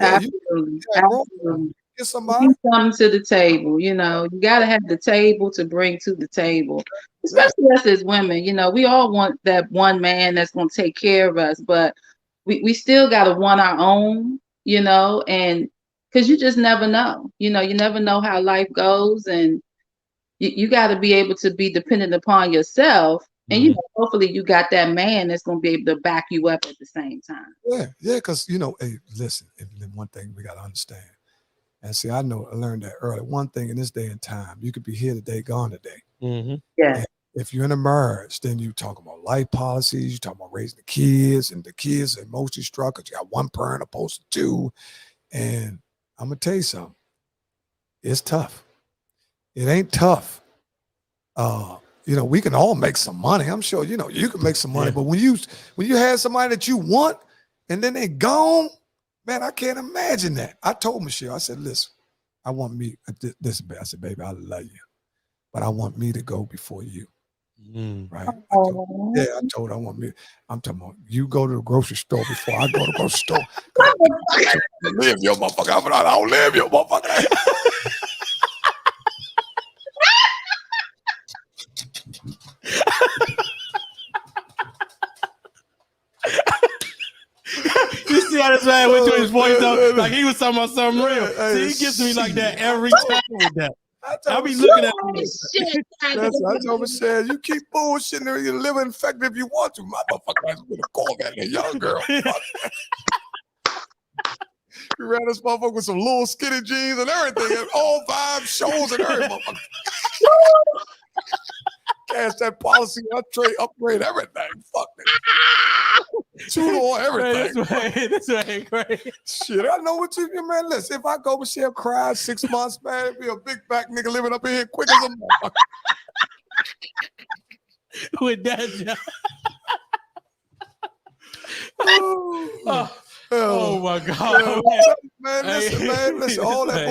Absolutely. Get somebody. Bring something to the table. You know, you got to have the table to bring to the table, especially us as women. You know, we all want that one man that's going to take care of us, but we still got to want our own, you know, and because you just never know. You know, you never know how life goes, and you got to be able to be dependent upon yourself. And, you know, hopefully you got that man that's going to be able to back you up at the same time. Yeah, because, you know, hey, listen, one thing we got to understand. And see, I learned that early. One thing in this day and time, you could be here today, gone today. Yeah. And if you're in a marriage, then you talk about life policies, you talk about raising the kids, and the kids are emotionally struck because you got one parent opposed to two. And I'm going to tell you something. It's tough. It ain't tough. You know, we can all make some money. I'm sure, you know, you can make some money, but when you have somebody that you want and then they gone, man, I can't imagine that. I told Michelle, I said, listen, I want me, listen, I said, baby, I love you, but I want me to go before you. Right? I told her I want me. I'm talking about you go to the grocery store before I go to the grocery store. I don't live your motherfucker. I don't live your motherfucker. You see how this man went to his voice though? Like he was talking about something real. See, he gets me like that every time with that. I'll be looking at him. I told Michelle, you keep bullshitting her, you live infected if you want to. My motherfucker is gonna call that young girl. You ran this motherfucker with some little skinny jeans and everything, and all 5 shows and everything. Cash that policy, upgrade everything. Fuck it. Tune on everything. This way, great. Shit, I know what you man. Listen, if I go Michelle cry 6 months, man, it'd be a big back nigga living up in here quick as a motherfucker. With that job. Oh my God. Man, listen, all that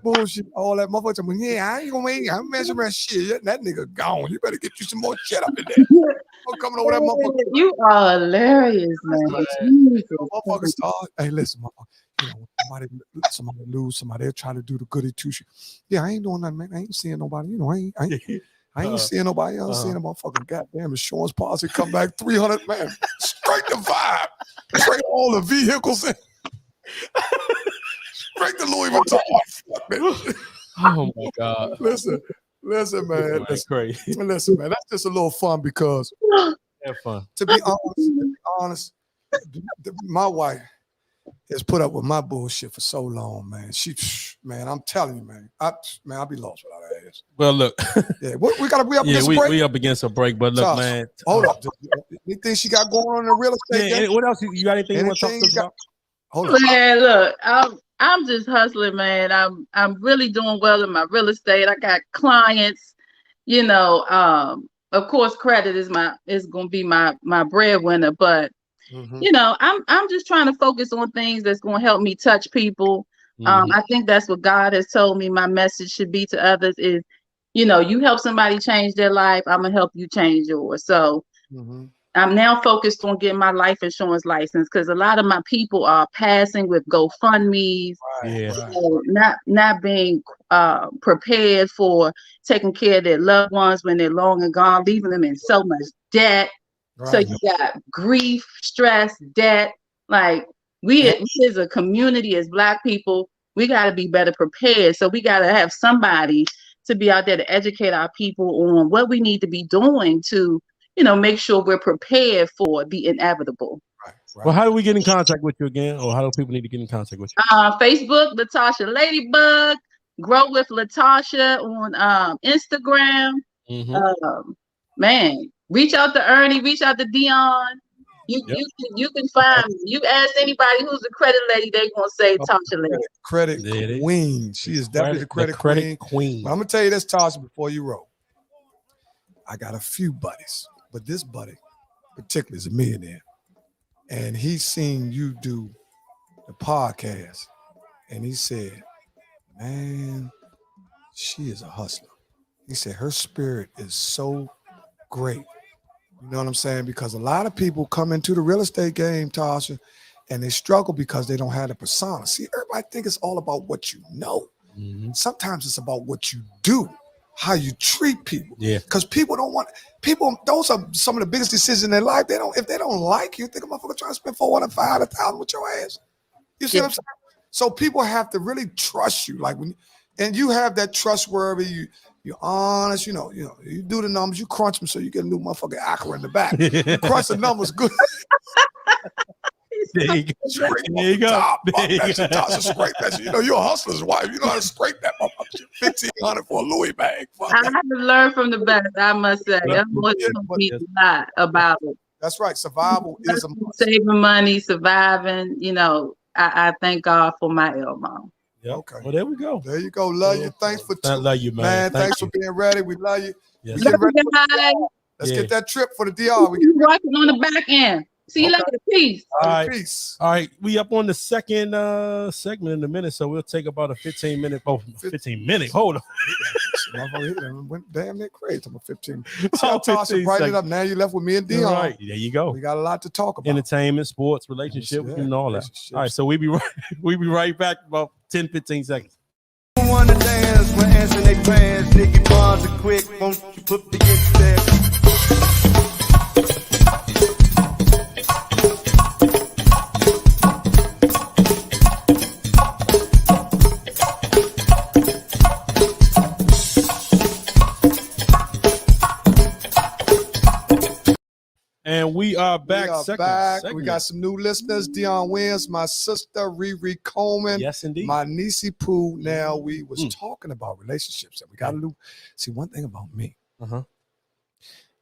bullshit, all that motherfucker. Yeah, I ain't gonna make it. I'm messing around shit. That nigga gone. You better get you some more shit up in there. I'm coming over that motherfucker. You are hilarious, man. Motherfucker start. Hey, listen, motherfucker. You know, somebody lose, somebody they try to do the goody two shit. Yeah, I ain't doing nothing, man. I ain't seeing nobody. You know, I ain't seeing nobody. I ain't seeing a motherfucking goddamn insurance policy come back 300, man. Straight to 5. Straight all the vehicles in. Straight to Louis Vuitton. Fuck, man. Oh my God. Listen, man. That's crazy. Listen, man. That's just a little fun because have fun. To be honest, my wife has put up with my bullshit for so long, man. Man, I'm telling you, man. I'll be lost without her ass. Well, look. Yeah, we up against a break. We up against a break, but look, man. Hold up. Anything she got going on in the real estate? What else? You got anything you want to talk to us about? Hold on. Man, look, I'm just hustling, man. I'm really doing well in my real estate. I got clients, you know. Of course, credit is going to be my breadwinner, but you know, I'm just trying to focus on things that's going to help me touch people. I think that's what God has told me my message should be to others is, you know, you help somebody change their life, I'm gonna help you change yours. So I'm now focused on getting my life insurance license because a lot of my people are passing with GoFundMe's, not being prepared for taking care of their loved ones when they're long and gone, leaving them in so much debt. So you got grief, stress, debt. Like we as a community, as Black people, we got to be better prepared. So we got to have somebody to be out there to educate our people on what we need to be doing to, you know, make sure we're prepared for the inevitable. Right. Well, how do we get in contact with you again? Or how do people need to get in contact with you? Facebook, Latasha Ladybug, Grow with Latasha on Instagram. Man, reach out to Ernie, reach out to Dion. You can find me. You ask anybody who's a credit lady, they gonna say Tasha Lady. Credit queen. She is definitely the credit queen. But I'm gonna tell you this, Tasha, before you roll. I got a few buddies, but this buddy particularly is a millionaire. And he's seen you do the podcast. And he said, man, she is a hustler. He said her spirit is so great. You know what I'm saying? Because a lot of people come into the real estate game, Tasha, and they struggle because they don't have the persona. See, everybody think it's all about what you know. Sometimes it's about what you do, how you treat people. Yeah. Because people don't want people. Those are some of the biggest decisions in their life. They don't. If they don't like you, think a motherfucker trying to spend $400, $500,000 with your ass. You see what I'm saying? So people have to really trust you. Like and you have that trust wherever you're honest. You do the numbers. You crunch them so you get a new motherfucking acra in the back. You crunch the numbers good. There you go. There you go. You're a hustler's wife. You know how to scrape that motherfucker. $1,500 for a Louis bag. I have to learn from the best, I must say. That's what me a lot about it. That's right. Survival is saving money, surviving. I thank God for my Elmo. Yep. Okay. Well, there we go. There you go. Love you. Thanks for love you, man. Thanks for being ready. We love you. Yes. Let's get that trip for the DR. We're working on the back end. See you later. Peace. All right. Peace. All right. We up on the second segment in a minute, so we'll take about a 15-minute. Oh, 15 minute. Hold on. Went damn near crazy. I'm 15. Tasha brighten it up. Now you left with me and Dion. All right. There you go. We got a lot to talk about. Entertainment, sports, relationship, and all that. All right. So we be right back about 10, 15 seconds. Wanna dance when answering they plans. Nigga bars are quick. Won't you put the get there? And we are back. Back. We got some new listeners. Dion Williams, my sister Rodney Coleman. Yes, indeed. My niecey Pooh. Now we was talking about relationships, and we got to see one thing about me.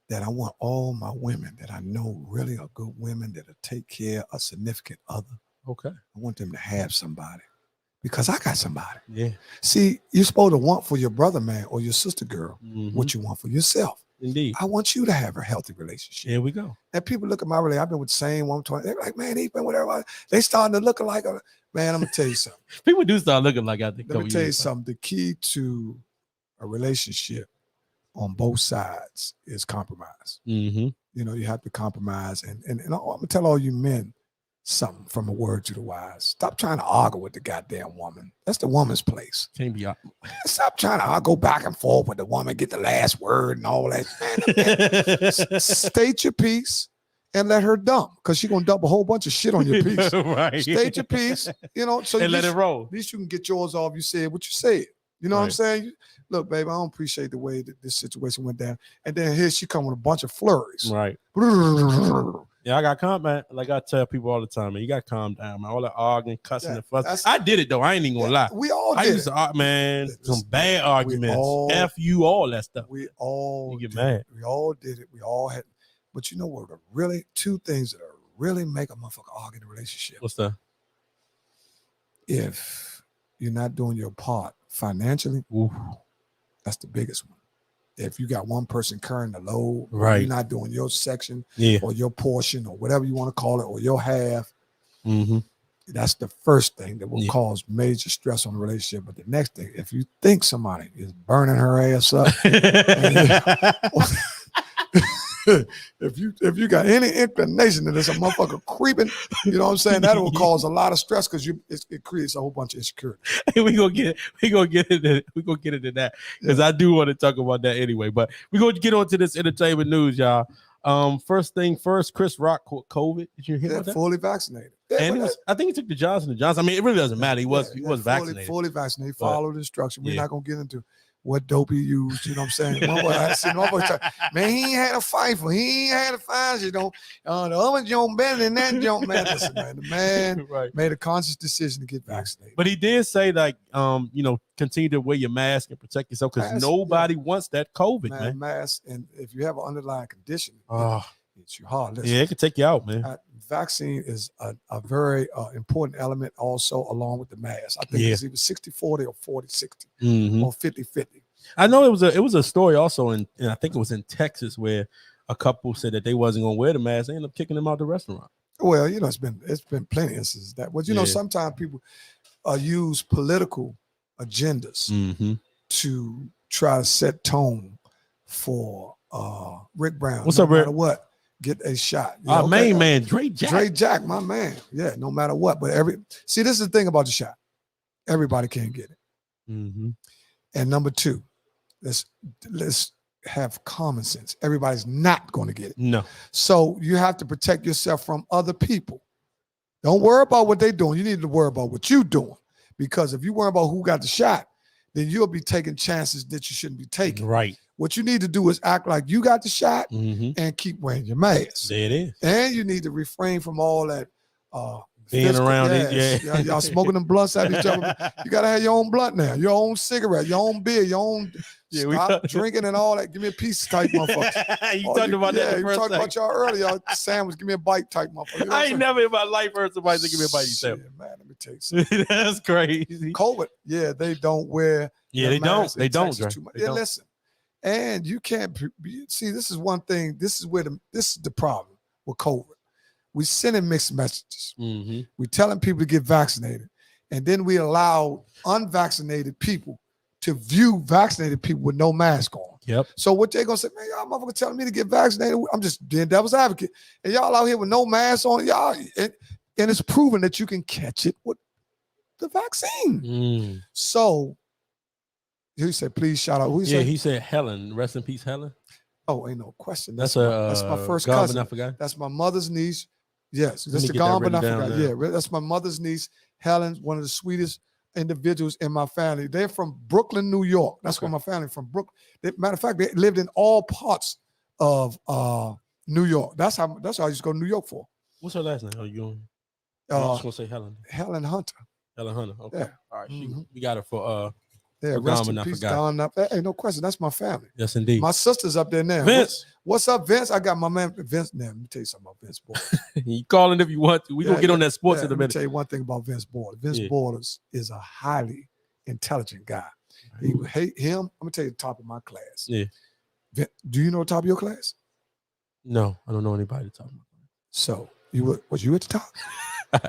That I want all my women that I know really are good women that'll take care of a significant other. Okay. I want them to have somebody because I got somebody. Yeah. See, you're supposed to want for your brother, man, or your sister girl, what you want for yourself. Indeed. I want you to have a healthy relationship. Here we go. And people look at my relationship. I've been with the same woman. They're like, man, he's been with everybody. They starting to look like a man. I'm gonna tell you something. People do start looking like I think. Let me tell you something. The key to a relationship on both sides is compromise. You have to compromise. And I'm gonna tell all you men something from a word to the wise. Stop trying to argue with the goddamn woman. That's the woman's place. Can't be. Stop trying to go back and forth with the woman, get the last word and all that. Man, state your piece and let her dump, because she's gonna dump a whole bunch of shit on your piece. Right. State your piece, so and let it roll. At least you can get yours off. You said what you said. You know what I'm saying? Look, baby, I don't appreciate the way that this situation went down. And then here she come with a bunch of flurries. Right. Yeah, I got calm, man. Like I tell people all the time, man, you got to calm down, man. All that arguing, cussing, and fuss. I did it, though. I ain't even going to lie. We all did. I used to, man, some bad arguments. F you, all that stuff. We all get mad. We all did it. We all had. But you know what? Really, two things that are really make a motherfucker argue in a relationship. What's that? If you're not doing your part financially, that's the biggest one. If you got one person carrying the load, right, you're not doing your section or your portion or whatever you want to call it, or your half, that's the first thing that will cause major stress on the relationship. But the next thing, if you think somebody is burning her ass up, if you got any inclination that there's a motherfucker creeping, you know what I'm saying, that will cause a lot of stress because it creates a whole bunch of insecurity. Hey, we gonna get into that because I do want to talk about that anyway. But we're gonna get on to this entertainment news, y'all. First thing first, Chris Rock caught COVID. Did you hear about that? Fully vaccinated. And I think he took the Johnson & Johnson. I mean, it really doesn't matter. He was vaccinated. Fully vaccinated. He followed instructions. We're not gonna get into what dope he used, you know what I'm saying? Man, he ain't had a fifer. He ain't had a fight, the other joint better than that joint, man. Listen, man, the man made a conscious decision to get vaccinated. But he did say, like, continue to wear your mask and protect yourself because nobody wants that COVID, man. Mask, and if you have an underlying condition, it's your heart. Listen, it could take you out, man. Vaccine is a very important element also along with the mask. I think it's either 60-40 or 40-60 or 50-50. I know it was a story also and I think it was in Texas where a couple said that they wasn't going to wear the mask. They ended up kicking them out the restaurant. Well, it's been plenty of instances that. But sometimes people use political agendas to try to set tone for Rick Brown. What's up, Rick? What? get a shot. Yeah, Our main man, Dre Jack. Dre Jack, my man. Yeah, no matter what. But this is the thing about the shot. Everybody can't get it. Mm-hmm. And number two, let's have common sense. Everybody's not going to get it. No. So you have to protect yourself from other people. Don't worry about what they're doing. You need to worry about what you're doing. Because if you worry about who got the shot, then you'll be taking chances that you shouldn't be taking. Right. What you need to do is act like you got the shot and keep wearing your mask. There it is. And you need to refrain from all that being around it. Yeah. Y'all smoking them blunts at each other. You got to have your own blunt now, your own cigarette, your own beer, your own stop drinking and all that. Give me a piece type motherfucker. You talked about that. Yeah, you talked about y'all earlier. Sandwich, give me a bite type motherfucker. You know I ain't never in my life heard somebody say, give me a bite. Shit, man, let me tell you something. That's crazy. COVID, they don't wear. Yeah, they don't. They don't. Yeah, listen. And you can't see. This is one thing. This is the problem with COVID. We sending mixed messages. Mm-hmm. We telling people to get vaccinated, and then we allow unvaccinated people to view vaccinated people with no mask on. Yep. So what they gonna say, man, y'all motherfuckers telling me to get vaccinated? I'm just being devil's advocate, and y'all out here with no mask on, y'all, and it's proven that you can catch it with the vaccine. So he said, please shout out. Who he said Helen. Rest in peace, Helen. Oh, ain't no question. That's my first cousin. That's my mother's niece. Yes, that's the Gombanafka. Yeah, that's my mother's niece, Helen, one of the sweetest individuals in my family. They're from Brooklyn, New York. That's where my family from. Brooklyn. Matter of fact, they lived in all parts of New York. That's how I used to go to New York for. What's her last name? Oh, you I was just gonna say Helen. Helen Hunter. Helen Hunter. Okay. Yeah. All right. We got her for rest in peace, hey, no question. That's my family. Yes, indeed. My sister's up there now. Vince. What's up, Vince? I got my man Vince now. Let me tell you something about Vince Borders. You call in if you want to. We're gonna get on that sports in a minute. Let me tell you one thing about Vince Borders. Vince Borders is a highly intelligent guy. Him, I'm gonna tell you the top of my class. Yeah. Do you know the top of your class? No, I don't know anybody at the top of my class. So was you at the top?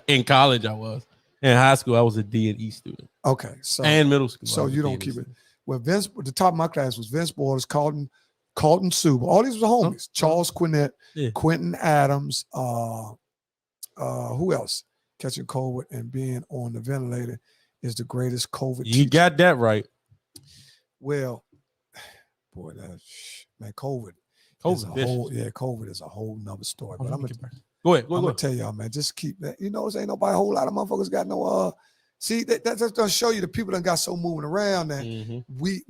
In college, I was. In high school, I was a D and E student. Okay, so and middle school. So you don't keep it. Well, Vince, the top of my class was Vince Borders, Carlton Suba. All these were homies. Charles Quinnett, Quentin Adams. Who else? Catching COVID and being on the ventilator is the greatest COVID. You got that right. Well, boy, COVID. COVID is a whole nother story. But I'm gonna tell y'all, man, just keep that. You know, there ain't nobody, a whole lot of motherfuckers got no see, that's gonna show you the people that got so moving around that we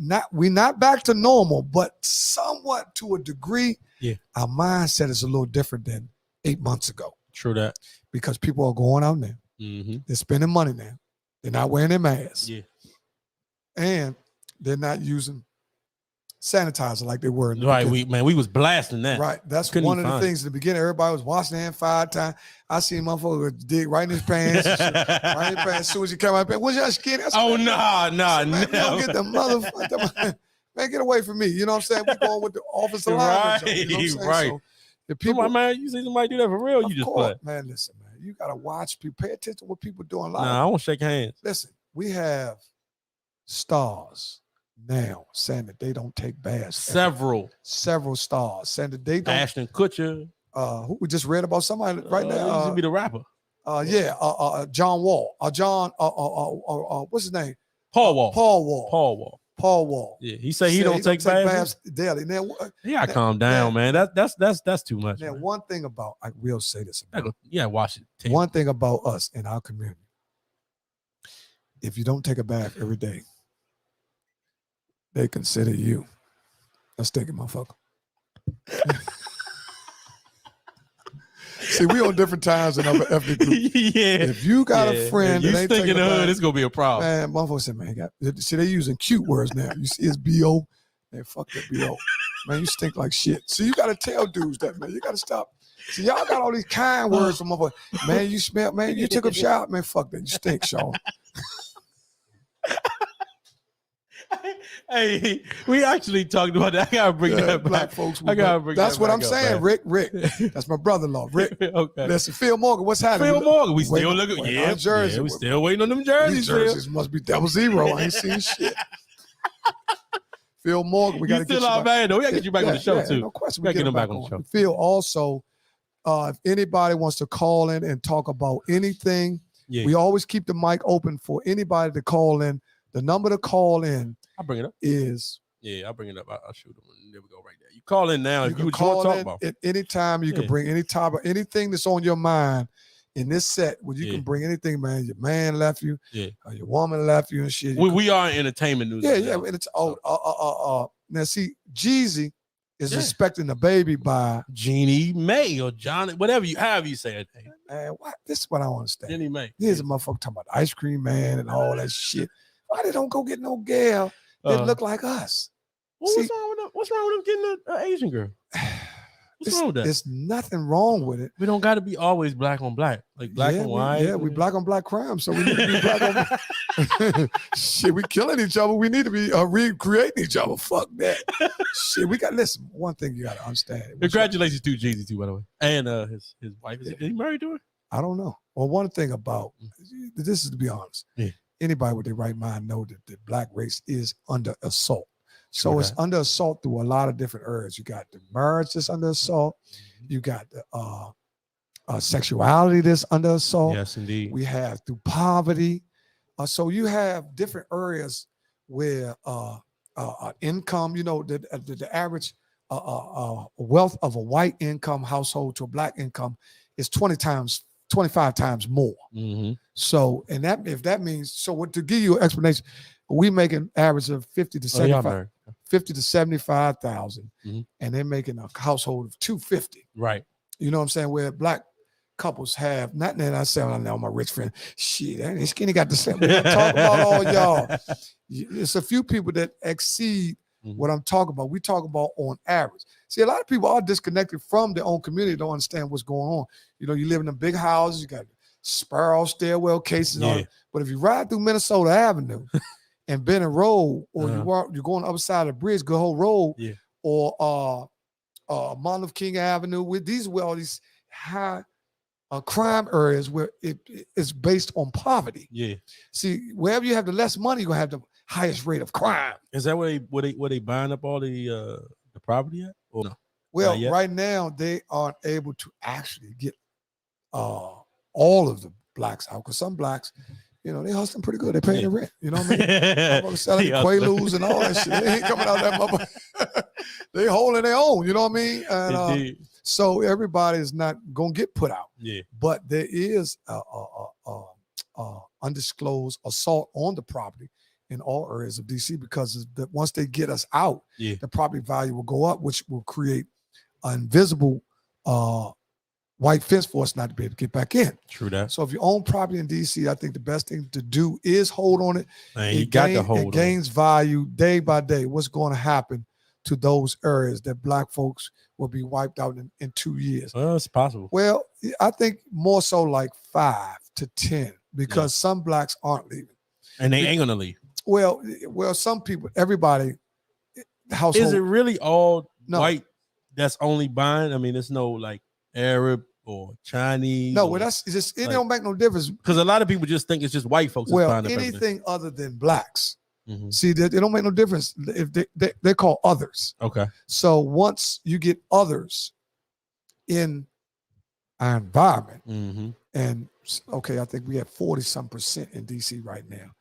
not back to normal, but somewhat to a degree. Yeah. Our mindset is a little different than 8 months ago. True that. Because people are going out now. They're spending money now. They're not wearing their masks. Yeah. And they're not using sanitizer like they were. Right, we was blasting that. Right, that's one of the things in the beginning. Everybody was washing their hand 5 times. I seen motherfucker dig right in his pants. Right in his pants. As soon as he came out, what's your skin? Oh no. Get the motherfucker. Man, get away from me. You know what I'm saying? We going with the office alignment. Right, you know what I'm saying? right. So the people, man, you see somebody do that for real? You just play. Man, listen, man. You gotta watch people. Pay attention to what people doing live. Nah, I won't shake hands. Listen, we have stars now saying that they don't take baths. Several stars saying that they don't. Ashton Kutcher. Who we just read about somebody right now. He used to be the rapper. John Wall. What's his name? Paul Wall. Yeah, he said he don't take baths daily. Now, calm down, man. That's too much. Now, one thing about I will say this. Watch it. One thing about us in our community. If you don't take a bath every day, they consider you a stinking motherfucker. See, we on different times in other ethnic groups. Yeah. If you got a friend that ain't taking the hood, it's gonna be a problem. Man, motherfucker said, man, see, they using cute words now. You see, it's B.O. Man, fuck that B.O. Man, you stink like shit. So you gotta tell dudes that, man. You gotta stop. See, y'all got all these kind words from motherfucker. Man, you smell, man, you took a shower. Man, fuck that. You stink, Sean. Hey, we actually talked about that. I gotta bring that back. Black folks. That's what I'm saying, man. Rick. That's my brother-in-law, Rick. Okay. Listen, Phil Morgan, what's happening? Phil Morgan, we still looking. Yeah, Jersey. Yeah, we still waiting on them jerseys. These jerseys must be 00. I ain't seen shit. Phil Morgan, we got to get you back. We got to get you back on the show too. No question. We got to get him back on the show. Phil also if anybody wants to call in and talk about anything, Yeah. we always keep the mic open for anybody to call in. The number to call in I'll bring it up. is. Yeah, I'll bring it up. I'll shoot them. There we go, right there. You call in now if you want to call talk in about. at any time. You can bring any topic, anything that's on your mind in this set. Where you can bring anything, man. Your man left you, or your woman left you, and shit. We are entertainment news. Yeah. And it's now see, Jeezy is expecting a baby by Jeannie May or Johnny, however you say it. Man, what? This is what I want to understand. Jeannie May. Here's a motherfucker talking about ice cream man and all that shit. Why they don't go get no gal that look like us? What's wrong with them getting an Asian girl? What's wrong with that? There's nothing wrong with it. We don't got to be always black on black, like black and white. We black on black crime, so we need to be black on. Shit, we killing each other. We need to be recreating each other. Fuck that. Shit, we got. Listen, one thing you got to understand. Congratulations to Jeezy too, by the way, and his wife. Is he married to her? I don't know. Well, one thing about this is to be honest. Yeah. Anybody with their right mind know that the black race is under assault. So it's under assault through a lot of different areas. You got the marriage that's under assault. You got the sexuality that's under assault. Yes, indeed. We have through poverty. So you have different areas where income, the average wealth of a white income household to a black income is 25 times more. Mm-hmm. So, and that if that means, so what, to give you an explanation, we make an average of 50 to 75,000, and they're making a household of 250. Right. You know what I'm saying? Where black couples have, not that I say, I know my rich friend, shit, that skinny got the same. We're not talking about all y'all. It's a few people that exceed what I'm talking about. We talk about on average. See, a lot of people are disconnected from their own community, don't understand what's going on. You know, you live in them big houses, you got spiral stairwell cases on it. But if you ride through Minnesota Avenue and Benning Road, or you're going up the side of the bridge, Good Hope Road, or Martin Luther King Avenue, with these all these high crime areas where it is based on poverty. Yeah. See, wherever you have the less money, you're gonna have the highest rate of crime. Is that where they buying up all the property at? Or no? Well, right now they aren't able to actually get all of the blacks out, because some blacks, you know, they hustling pretty good. They paying the rent. You know what I mean? Selling Quaaludes and all that shit. They ain't coming out that motherfucker. They holding their own. You know what I mean? And, so everybody is not gonna get put out. Yeah. But there is undisclosed assault on the property in all areas of DC, because once they get us out, the property value will go up, which will create an invisible white fence for us not to be able to get back in. True that. So if you own property in DC, I think the best thing to do is hold on it. Man, you got to hold on. It gains value day by day. What's going to happen to those areas that black folks will be wiped out in 2 years? Well, it's possible. Well, I think more so like 5 to 10, because some blacks aren't leaving. And they ain't going to leave. Well, some people, everybody, household. Is it really all white that's only buying? I mean, there's no like Arab or Chinese. No, well, that's just, it don't make no difference. Because a lot of people just think it's just white folks. Well, buying anything other than blacks. See, they don't make no difference if they're called others. Okay. So once you get others in our environment, and okay, I think we have 40-some% in DC right now.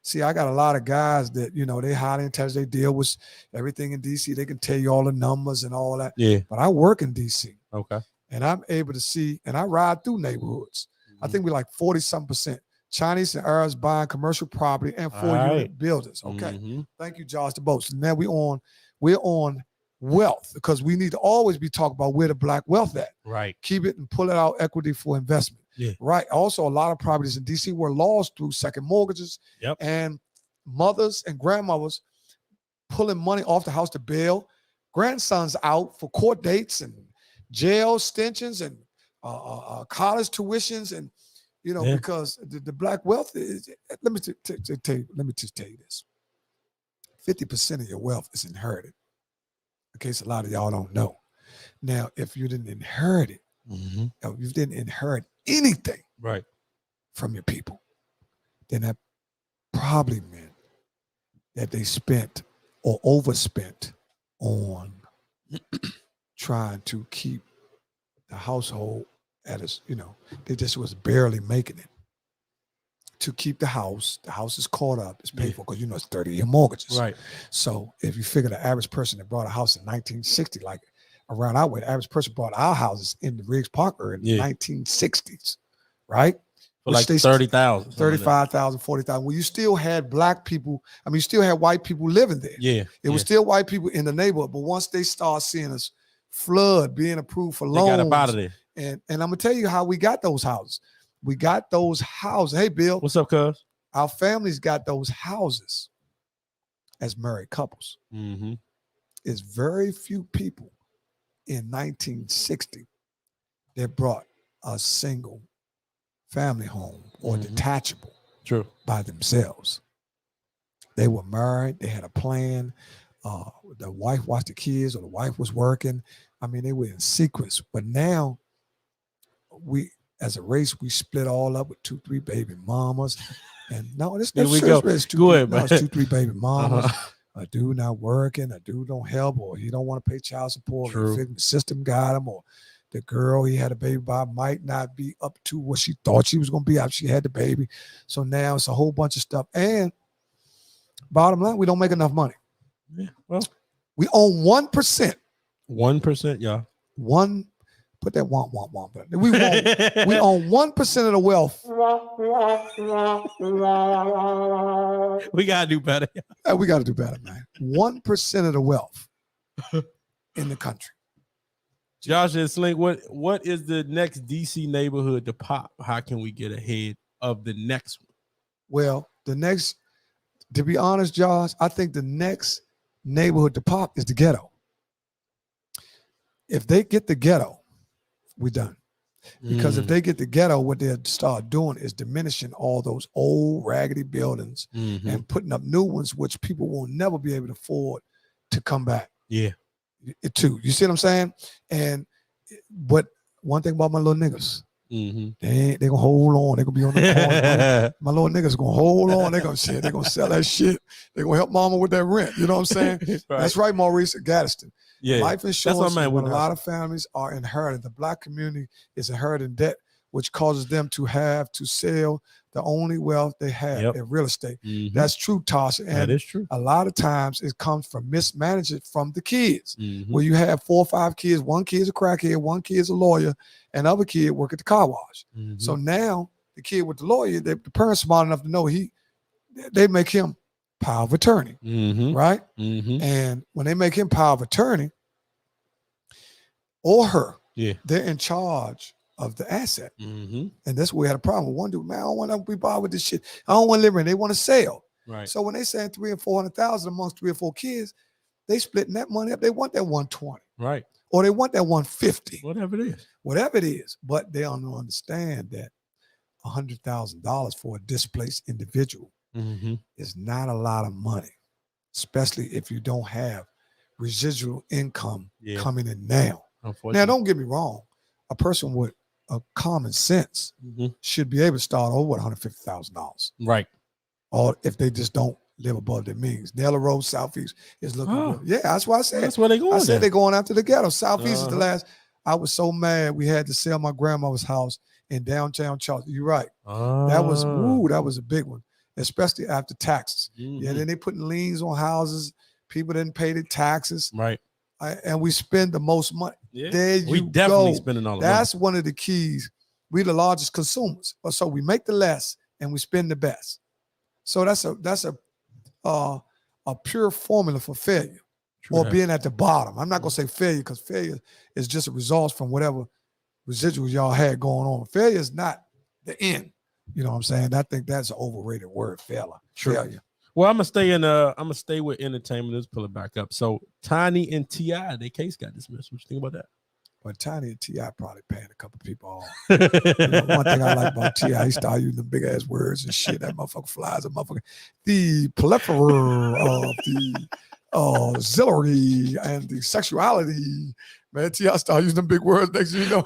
See, I got a lot of guys that, you know, they highly intelligent, they deal with everything in DC. They can tell you all the numbers and all that. Yeah. But I work in DC. Okay. And I'm able to see, and I ride through neighborhoods. I think we're like 40-some% Chinese and Arabs buying commercial property and 4-unit buildings. Okay. Thank you, Josh the Boats. Now we're on wealth, because we need to always be talking about where the black wealth at. Right. Keep it and pull it out equity for investment. Yeah. Right. Also, a lot of properties in DC were lost through second mortgages and mothers and grandmothers pulling money off the house to bail grandsons out for court dates and jail extensions and college tuitions, and you know, because the black wealth is. Let me just tell you this: 50% of your wealth is inherited. In case a lot of y'all don't know. Now, if you didn't inherit it, if you didn't inherit anything from your people, then that probably meant that they spent or overspent on trying to keep the household at its, they just was barely making it to keep the house. The house is caught up, it's paid for because it's 30-year mortgages. Right. So if you figure the average person that bought a house in 1960, like around our way, the average person bought our houses in the Riggs Park area in the 1960s, right? For like 30,000, 35,000, 40,000. Well, you still had black people. I mean, you still had white people living there. Yeah. It was still white people in the neighborhood. But once they start seeing us flood being approved for loans, they got up out of there. And I'm gonna tell you how we got those houses. We got those houses. Hey, Bill. What's up, cuz? Our families got those houses as married couples. Mm-hmm. It's very few people in 1960 that brought a single family home or detachable by themselves. They were married. They had a plan. The wife watched the kids or the wife was working. I mean, they were in sequence. But now we, as a race, we split all up with 2-3 baby mamas. And no, this Here we go. It's 2-3 baby mamas. A dude not working, a dude don't help, or he don't want to pay child support. The system got him, or the girl he had a baby by might not be up to what she thought she was going to be after she had the baby. So now it's a whole bunch of stuff. And bottom line, we don't make enough money. Yeah, well, we own 1%. 1%, y'all. Put that want. But we own 1% of the wealth. We gotta do better. We gotta do better, man. 1% of the wealth in the country. Josh and Slink, what is the next DC neighborhood to pop? How can we get ahead of the next one? Well, to be honest, Josh, I think the next neighborhood to pop is the ghetto. If they get the ghetto, we're done. Because if they get the ghetto, what they'll start doing is diminishing all those old raggedy buildings and putting up new ones, which people will never be able to afford to come back. Yeah. You see what I'm saying? But one thing about my little niggas, they gonna hold on. They gonna be on the corner. My little niggas gonna hold on. They gonna sell that shit. They gonna help mama with that rent. You know what I'm saying? Right. That's right, Maurice Gadsden. Yeah, life insurance. When a lot of families are inherited, the black community is inheriting debt, which causes them to have to sell the only wealth they have in real estate. That's true, Tasha. And that is true. A lot of times it comes from mismanagement from the kids, where you have 4 or 5 kids. One kid's a crackhead, one kid's a lawyer, and other kid work at the car wash. So now the kid with the lawyer, the parents smart enough to know they make him power of attorney, right? And when they make him power of attorney or her, they're in charge of the asset. And that's where we had a problem. One dude, man, I don't want to be bothered with this shit. I don't want to live in. They want to sell. Right. So when they saying 300,000 and 400,000 amongst 3 or 4 kids, they splitting that money up. They want that 120. Right. Or they want that 150. Whatever it is. But they don't understand that $100,000 for a displaced individual is not a lot of money, especially if you don't have residual income coming in now. Now, don't get me wrong. A person with a common sense should be able to start over with $150,000. Right. Or if they just don't live above their means. Nella Road, Southeast is looking good. Yeah, that's what I said. That's where they going. I said they're going after the ghetto. Southeast is the last. I was so mad we had to sell my grandmother's house in downtown Charleston. You're right. That was a big one, especially after taxes. Yeah, then they putting liens on houses. People didn't pay the taxes. Right. And we spend the most money. Yeah. There we definitely spending all the money. That's one of the keys. We're the largest consumers. So we make the less and we spend the best. So that's a pure formula for failure. Or being at the bottom. I'm not gonna say failure because failure is just a result from whatever residuals y'all had going on. Failure is not the end. You know what I'm saying? I think that's an overrated word, failure. Well, I'm gonna stay with entertainment. Let's pull it back up. So Tiny and T.I., their case got dismissed. What you think about that? Well, Tiny and T.I. probably paying a couple people off. One thing I like about T.I., he started using the big ass words and shit. That motherfucker flies a motherfucker. The plethora of the auxiliary and the sexuality. Man, T.I. started using them big words. Next thing you know,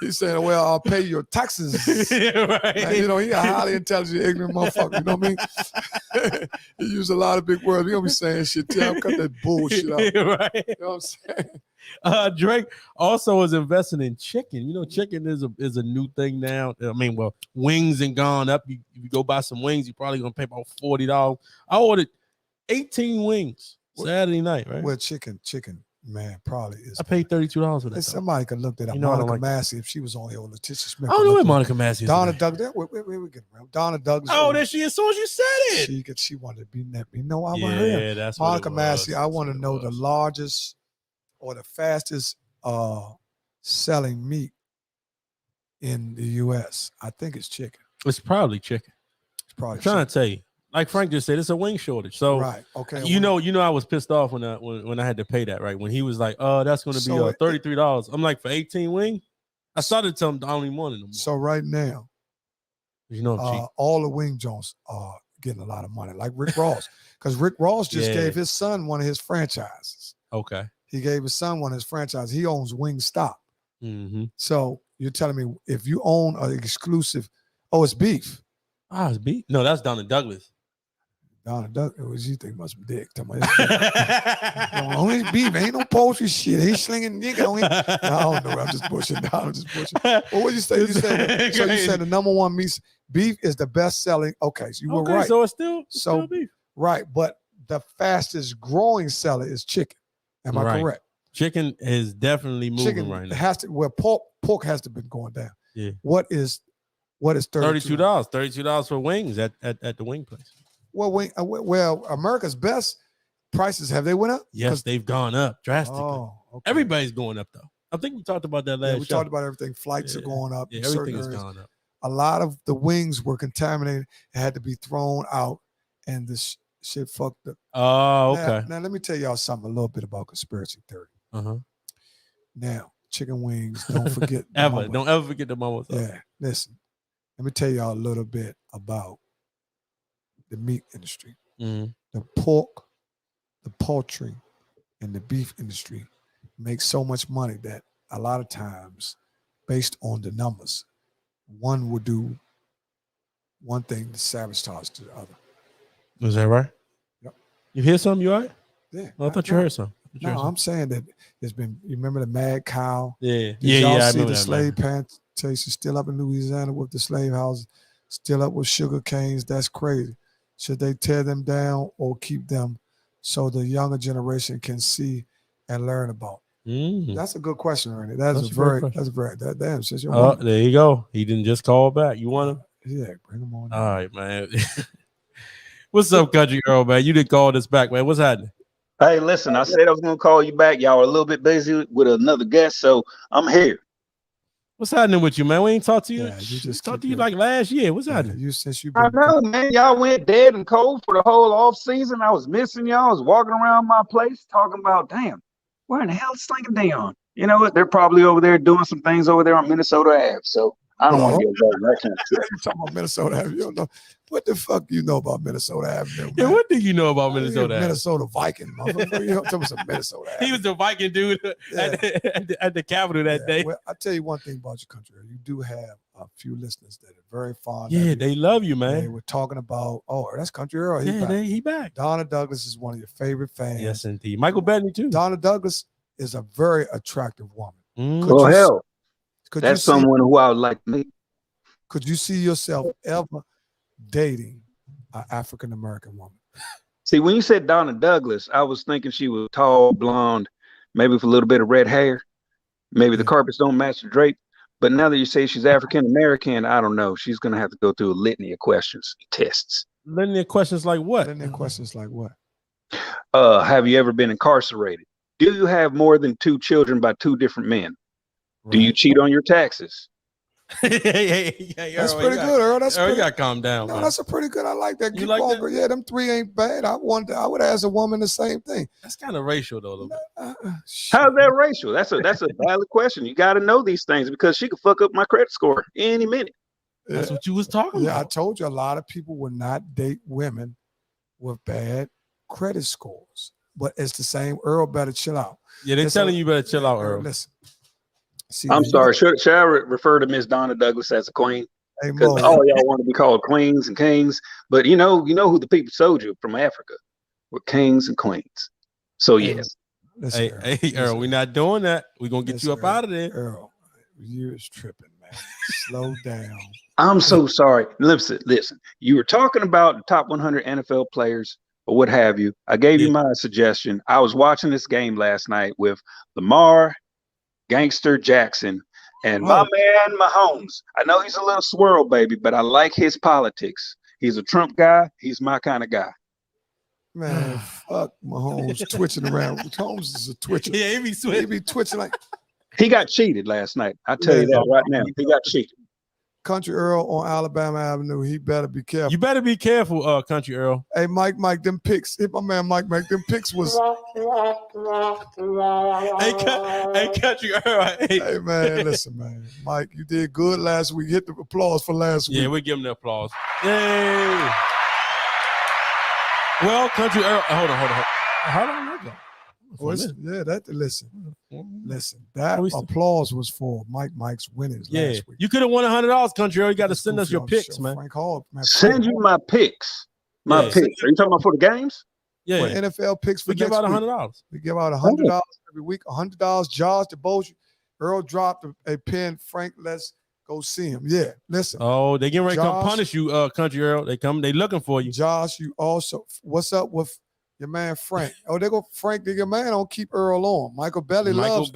he's saying, well, I'll pay your taxes. Right. And, you know, he a highly intelligent, ignorant motherfucker. You know what I mean? He used a lot of big words. We don't be saying shit. T.I. cut that bullshit out. Right. You know what I'm saying? Drake also is investing in chicken. You know, chicken is a new thing now. I mean, well, wings and gone up. You go buy some wings, you're probably gonna pay about $40. I ordered 18 wings Saturday night, right? Well, chicken, man, probably is. I paid $32 for that. Somebody could look that up. You know, Monica Massey, if she was on here, or Letitia Smith. I don't know where Monica Massey is. Donna Douglas. Where we get around? Donna Douglas. Oh, there she is. As soon as you said it, she wanted to be nappy. No, I want yeah, her. That's Monica Massey. I want to know the largest or the fastest selling meat in the U.S. I think it's chicken. It's probably chicken. I'm trying to tell you. Like Frank just said, it's a wing shortage. So right, okay. You know, I was pissed off when I had to pay that, right? When he was like, "Oh, that's going to be $33." I'm like, for 18 wings. I started telling him I only wanted them. So right now, you know, all the wing joints are getting a lot of money, like Rick Ross, because Rick Ross just gave his son one of his franchises. Okay, he gave his son one of his franchises. He owns Wingstop. Mm-hmm. So you're telling me if you own an exclusive, it's beef. It's beef. No, that's Donna Douglas. Donna Douglas, you think must be dick. Only beef, ain't no poultry shit. Ain't slinging nigga. I don't know. I'm just pushing. Well, what you say? You said the number one meat beef is the best selling. Okay, so you were right. So it's still beef. Right, but the fastest growing seller is chicken. Am I correct? Chicken is definitely moving right now. Has to. Well, pork has to be going down. Yeah. What is $32? $32 for wings at the wing place. Well, America's best prices, have they went up? Yes, they've gone up drastically. Okay. Everybody's going up though. I think we talked about that last. We talked about everything. Flights are going up. Yeah, everything has gone up. A lot of the wings were contaminated and had to be thrown out, and this shit fucked up. Oh, okay. Now let me tell y'all something a little bit about conspiracy theory. Now, chicken wings. Don't forget. Don't ever forget the moment. Yeah. Listen, let me tell y'all a little bit about the meat industry. Mm-hmm. The pork, the poultry, and the beef industry make so much money that a lot of times, based on the numbers, one will do one thing to sabotage to the other. Is that right? Yep. You hear something? You all right? Yeah. I thought you heard something. No, I'm saying that there's been. You remember the mad cow? Yeah. Y'all I see the that, slave plantation still up in Louisiana with the slave houses, still up with sugar canes. That's crazy. Should they tear them down or keep them so the younger generation can see and learn about? Mm-hmm. That's a good question, Ernie. That's very damn. Since there you go. He didn't just call back. You want him? Yeah, bring him on. All right, man. What's up, country girl, man? You didn't call this back, man. What's happening? Hey, listen, I said I was going to call you back. Y'all are a little bit busy with another guest, so I'm here. What's happening with you, man? We ain't talked to you. Yeah, you just talked to you like last year. What's happening? I know, man. Y'all went dead and cold for the whole off season. I was missing y'all. I was walking around my place talking about, damn, where in the hell is Slinking Dion? You know what? They're probably over there doing some things over there on Minnesota Ave. So I don't want to get involved in that kind of shit. You're talking about Minnesota Ave. You don't know what the fuck you know about Minnesota Avenue. Yeah, what do you know about Minnesota Ave? Minnesota Viking, motherfucker. You know, talking about Minnesota Ave. He was the Viking dude at the Capitol that day. Well, I tell you one thing about your country. You do have a few listeners that are very fond. Yeah, they love you, man. They were talking about, that's Country Earl. He back. Donna Douglas is one of your favorite fans. Yes, indeed. Michael Bettany too. Donna Douglas is a very attractive woman. Oh hell, that's someone who I would like to meet. Could you see yourself ever dating an African American woman? See, when you said Donna Douglas, I was thinking she was tall, blonde, maybe with a little bit of red hair. Maybe the carpets don't match the drape. But now that you say she's African American, I don't know. She's gonna have to go through a litany of questions, tests. Litany of questions like what? Have you ever been incarcerated? Do you have more than 2 children by 2 different men? Right. Do you cheat on your taxes? That's pretty good, Earl. That's Earl, you gotta calm down. No, man. that's a pretty good. I like that. You like that? Yeah, them 3 ain't bad. I would ask a woman the same thing. That's kind of racial though. How's that racial? That's a valid question. You got to know these things because she could fuck up my credit score any minute. That's what you was talking about. Yeah, I told you a lot of people would not date women with bad credit scores. But it's the same. Earl better chill out. Yeah, they're telling you better chill out, Earl. Listen. See, I'm sorry. Should I refer to Miss Donna Douglas as a queen? Because all y'all want to be called queens and kings, but you know who the people sold you from Africa were kings and queens. So yes, Listen, Hey, Earl, we're not doing that. We're gonna get you up out of there. Earl, you is tripping, man. Slow down. I'm so sorry. Listen. You were talking about the top 100 NFL players or what have you. I gave you my suggestion. I was watching this game last night with Lamar, Gangster Jackson, and my man Mahomes. I know he's a little swirl baby, but I like his politics. He's a Trump guy. He's my kind of guy. Man, fuck Mahomes twitching around. Mahomes is a twitcher. Yeah, he be twitching like. He got cheated last night. I tell you that right now. He got cheated. Country Earl on Alabama Avenue. He better be careful. You better be careful, Country Earl. Hey, Mike, them picks. Hit my man Mike, them picks was. Hey, Country Earl. Hey, man, listen, man. Mike, you did good last week. Hit the applause for last week. Yeah, we give him the applause. Yay. Well, Country Earl, hold on. How long ago? Listen. That applause was for Mike's winnings last week. You could have won $100, Country Earl. You got to send us your picks, man. Frank Hall, man. Send you my picks. My picks. Are you talking about for the games? Yeah. For NFL picks for we give out $100. We give out $100 every week. $100. Josh DeBosch. Earl dropped a pen. Frank, let's go see him. Yeah, listen. Oh, they getting ready to come punish you, Country Earl. They looking for you. Josh, you also. What's up with your man Frank? Oh, they go Frank. Your man don't keep Earl on. Michael Belly loves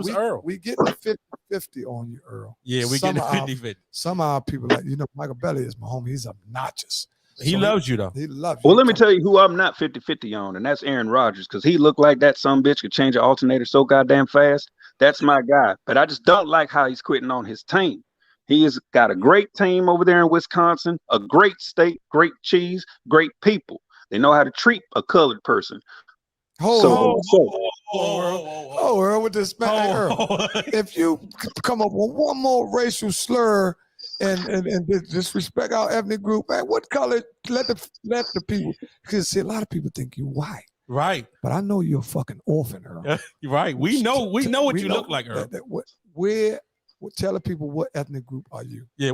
Earl. We getting the 50-50 on you, Earl. Yeah, we getting the 50-50. Somehow people like, Michael Belly is my homie. He's obnoxious. He loves you, though. He loves you. Well, let me tell you who I'm not 50-50 on, and that's Aaron Rodgers, because he looked like that some bitch could change an alternator so goddamn fast. That's my guy. But I just don't like how he's quitting on his team. He has got a great team over there in Wisconsin, a great state, great cheese, great people. They know how to treat a colored person. Earl, with this man, Earl. If you come up with one more racial slur and disrespect our ethnic group, man, what color? Let the people, because see, a lot of people think you're white. Right. But I know you're a fucking orphan, Earl. Right. We know what you look like, Earl. Tell the people what ethnic group are you? Yeah.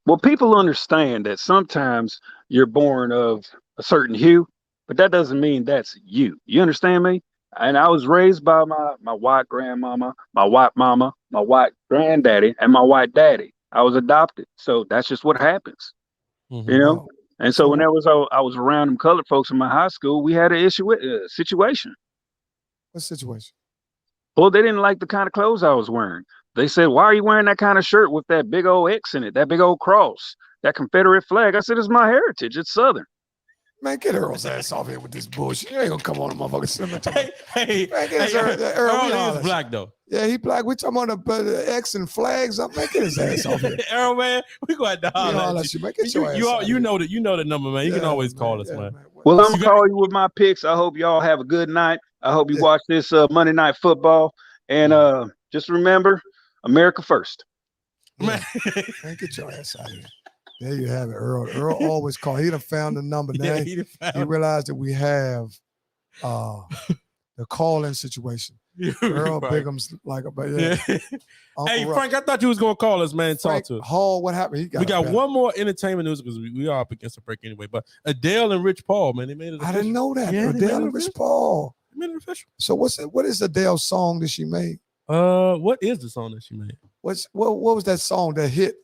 Well, people understand that sometimes you're born of a certain hue, but that doesn't mean that's you. You understand me? And I was raised by my white grandmama, my white mama, my white granddaddy, and my white daddy. I was adopted. So that's just what happens, you know? And so whenever I was around them colored folks in my high school, we had an issue with situation. What situation? Well, they didn't like the kind of clothes I was wearing. They said, why are you wearing that kind of shirt with that big old X in it, that big old cross, that Confederate flag? I said, it's my heritage. It's Southern. Man, get Earl's ass off here with this bullshit. You ain't gonna come on the motherfucking cemetery. Hey, Earl is black, though. Yeah, he black. We talking about the X and flags. I'm making his ass off here. Earl, man, we go ahead to holler. You know the number, man. You can always call us, man. Well, I'm gonna call you with my picks. I hope y'all have a good night. I hope you watch this Monday Night Football. And just remember, America first. Man, get your ass out of here. There you have it, Earl. Earl always call. He done found the number. Now he realized that we have the call-in situation. Earl Bigham's like, but Hey, Frank, I thought you was gonna call us, man. Talk to us. Hall, what happened? We got one more entertainment news because we are up against a break anyway. But Adele and Rich Paul, man, they made it official. I didn't know that. Yeah, Adele and Rich Paul. They made it official. So what is Adele's song that she made? What is the song that she made? What was that song that hit?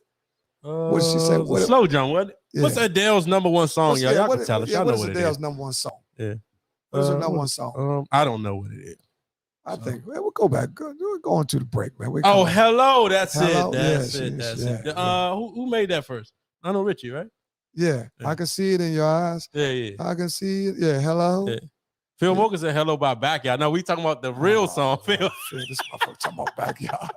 What did she say? Slow John. What? Yeah. What's Adele's number one song? Y'all can tell us. Y'all know what it is. Adele's number one song? Yeah. What's her number one song? I don't know what it is. I think we'll go back. We're going to the break, man. Hello. That's it. That's it. Who made that first? I know Richie, right? Yeah. I can see it in your eyes. Yeah. I can see it. Yeah. Hello. Yeah. Phil Mocha said hello by Backyard. No, we talking about the real song, Phil. This motherfucker talking about Backyard.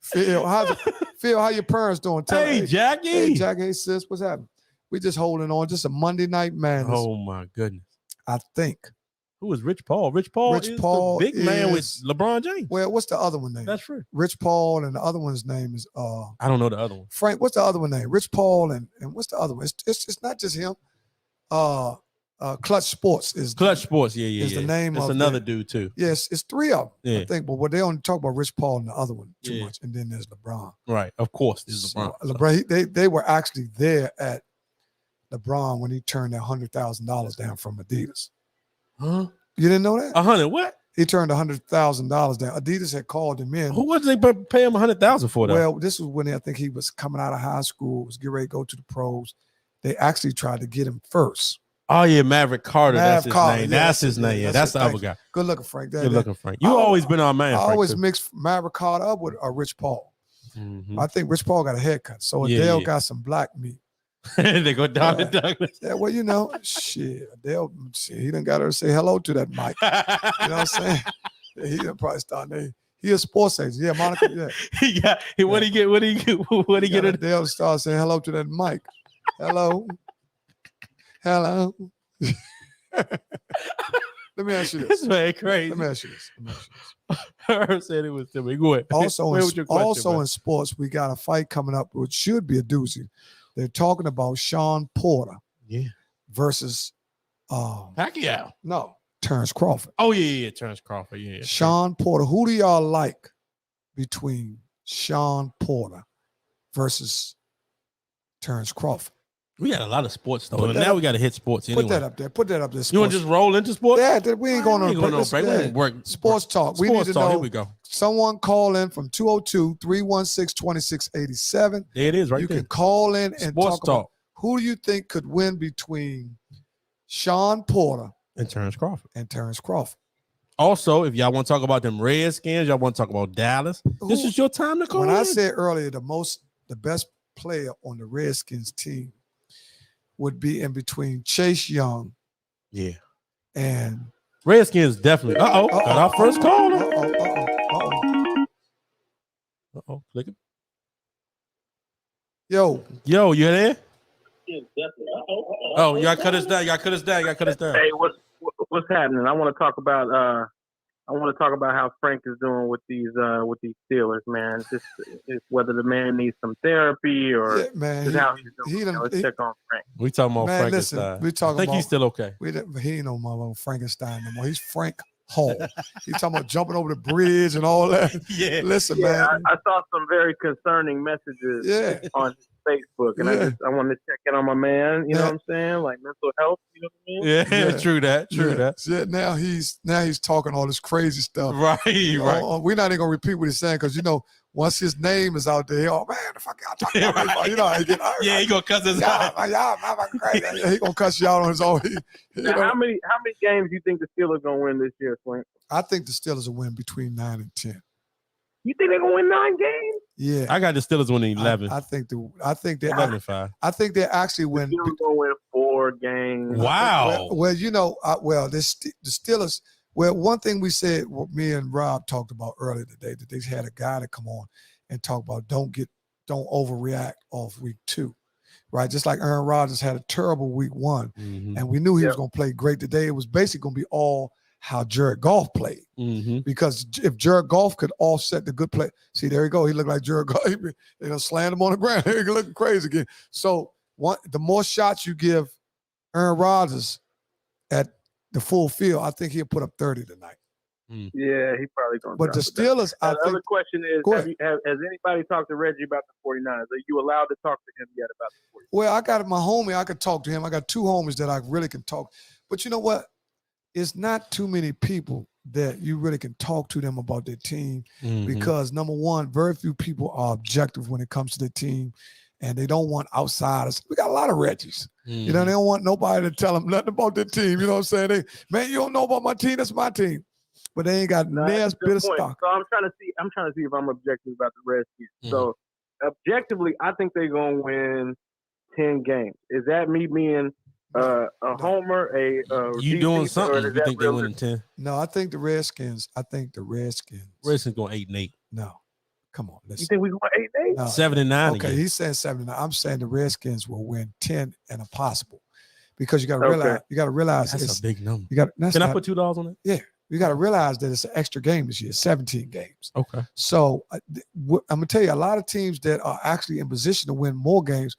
Phil, how your parents doing? Jackie. Hey, Jackie. Hey, sis, what's happening? We just holding on. Just a Monday night madness. Oh my goodness. I think. Who is Rich Paul? Rich Paul is the big man with LeBron James. Well, what's the other one name? That's true. Rich Paul, and the other one's name is I don't know the other one. Frank, what's the other one name? Rich Paul and what's the other one? It's not just him. Clutch Sports is the name. It's another dude too. Yes, it's three of them, I think. But what they only talk about Rich Paul and the other one too much, and then there's LeBron. Right, of course, there's LeBron. LeBron, they were actually there at LeBron when he turned that $100,000 down from Adidas. Huh? You didn't know that? 100 what? He turned $100,000 down. Adidas had called him in. Who was they pay him 100,000 for? Though? Well, this was when I think he was coming out of high school, was getting ready to go to the pros. They actually tried to get him first. Oh yeah, Maverick Carter. That's his name. Yeah, that's his name. Yeah, that's the other guy. Good looking, Frank. Good looking, Frank. You always been our man. I Frank, always too. mix Maverick Carter up with Rich Paul. Mm-hmm. I think Rich Paul got a haircut, so Adele got some black meat. They go down to Douglas. Yeah, well, you know, shit, Adele, shit, he done got her to say hello to that mic. You know what I'm saying? Yeah, he done probably start there. He a sports agent. Yeah, Monica. Yeah. What he get? What he get? Adele to start saying hello to that mic. Hello. Hello. Let me ask you this. This man crazy. Let me ask you this. Herb said it was Timmy. Go ahead. Also, in sports, we got a fight coming up, which should be a doozy. They're talking about Sean Porter, versus Pacquiao. No, Terrence Crawford. Oh yeah, Terrence Crawford. Yeah. Sean Porter. Who do y'all like between Sean Porter versus Terrence Crawford? We got a lot of sports though, and now we got to hit sports anyway. Put that up there. Put that up there. You want to just roll into sports? Yeah, we ain't going on no break. We work. Sports talk. We need to know. Here we go. Someone call in from 202-316-2687. There it is, right there. there. You can call in and sports talk about who do you think could win between Sean Porter and Terrence Crawford. Also, if y'all want to talk about them Redskins, y'all want to talk about Dallas, this is your time to call in. When I said earlier, the best player on the Redskins team would be in between Chase Young. Yeah. And Redskins definitely. Got our first call. Click it. Yo, you there? Yeah, definitely. Oh, y'all cut us down. Hey, what's happening? I want to talk about how Frank is doing with these Steelers, man. Just whether the man needs some therapy or just how he's doing. Let's check on Frank. We talking about Frankenstein. Listen, I think he's still okay. He ain't no motherfucker Frankenstein no more. He's Frank Hall. He's talking about jumping over the bridge and all that. Yeah. Listen, man. I saw some very concerning messages on Facebook, and I wanted to check in on my man. You know what I'm saying? Like mental health. You know what I mean? Yeah. True that. Yeah, now he's talking all this crazy stuff. Right. We're not even gonna repeat what he's saying because once his name is out there, oh man, the fuck y'all talking about? You know, he get he gonna cuss us out. Y'all crazy. He gonna cuss you out on his own. How many games do you think the Steelers gonna win this year, Frank? I think the Steelers will win between 9 and 10. You think they're gonna win 9 games? Yeah, I got the Steelers winning 11. I think they're 11-5. I think they actually win. They're gonna win 4 games. Wow. Well, the Steelers. Well, one thing we said, me and Rob talked about earlier today, that they had a guy to come on and talk about don't overreact off week 2, right? Just like Aaron Rodgers had a terrible week 1, and we knew he was going to play great today. It was basically going to be all how Jared Goff played, because if Jared Goff could offset the good play, see, there you go. He looked like Jared Goff. They slammed him on the ground. He looking crazy again. So the more shots you give Aaron Rodgers at the full field, I think he'll put up 30 tonight. Yeah, he probably going to. But the Steelers, the other question is, has anybody talked to Reggie about the 49ers? Are you allowed to talk to him yet about the 49ers? Well, I got my homie. I could talk to him. I got 2 homies that I really can talk. But you know what? It's not too many people that you really can talk to them about their team because, number one, very few people are objective when it comes to their team, and they don't want outsiders. We got a lot of Reggies. You know, they don't want nobody to tell them nothing about their team. You know what I'm saying? Man, you don't know about my team. That's my team. But they ain't got near bit of stock. So I'm trying to see if I'm objective about the Redskins. So objectively, I think they're gonna win 10 games. Is that me being a homer? You doing something? You think they win 10? No, I think the Redskins. Redskins going 8-8. No, come on. Listen. You think we going 8-8? No. 7-9. Okay, again. he said 7-9. I'm saying the Redskins will win 10 and a possible, because you got to realize. You got to realize that's a big number. Can I put $2 on it? Yeah. You got to realize that it's an extra game this year, 17 games. Okay. So I'm going to tell you, a lot of teams that are actually in position to win more games,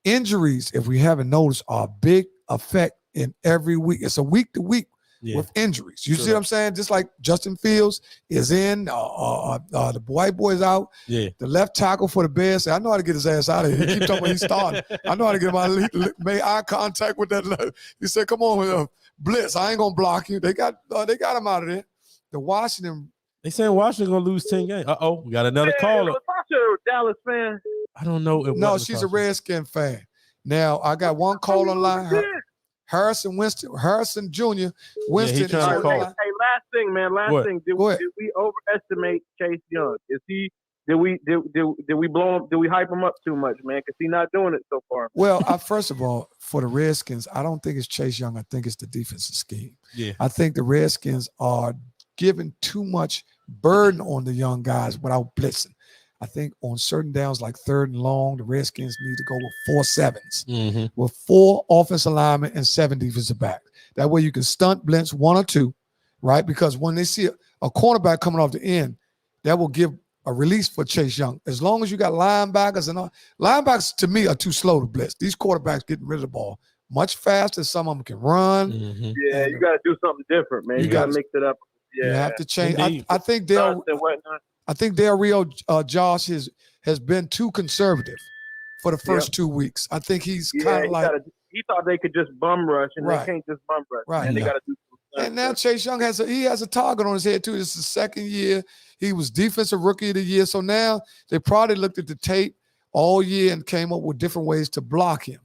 injuries, if we haven't noticed, are a big effect in every week. It's a week to week with injuries. You see what I'm saying? Just like Justin Fields is in, the white boy's out. Yeah. The left tackle for the Bears said, I know how to get his ass out of here. He keep talking about he's starting. I know how to get him out. Made eye contact with that left. He said, come on, blitz. I ain't gonna block you. They got him out of there. The Washington. They saying Washington gonna lose 10 games. We got another caller. Latasha a Dallas fan. I don't know. No, she's a Redskin fan. Now I got one call online. Harrison Jr. Winston is on the line. Hey, last thing, man. Last thing. Did we overestimate Chase Young? Is he? Did we blow him? Did we hype him up too much, man? Because he's not doing it so far. Well, first of all, for the Redskins, I don't think it's Chase Young. I think it's the defensive scheme. Yeah. I think the Redskins are giving too much burden on the young guys without blitzing. I think on certain downs like 3rd and long, the Redskins need to go with 4 7s, with 4 offensive linemen and 7 defensive backs. That way you can stunt blitz 1 or 2, right? Because when they see a cornerback coming off the end, that will give a release for Chase Young. As long as you got linebackers and all, linebackers to me are too slow to blitz. These quarterbacks getting rid of the ball much faster. Some of them can run. Yeah, you got to do something different, man. You got to mix it up. Yeah, you have to change. I think Del Rio Josh has been too conservative for the first 2 weeks. I think he's kind of like he thought they could just bum rush, and they can't just bum rush. Right, and they got to do. And now Chase Young has a target on his head too. This is the 2nd year. He was defensive rookie of the year. So now they probably looked at the tape all year and came up with different ways to block him.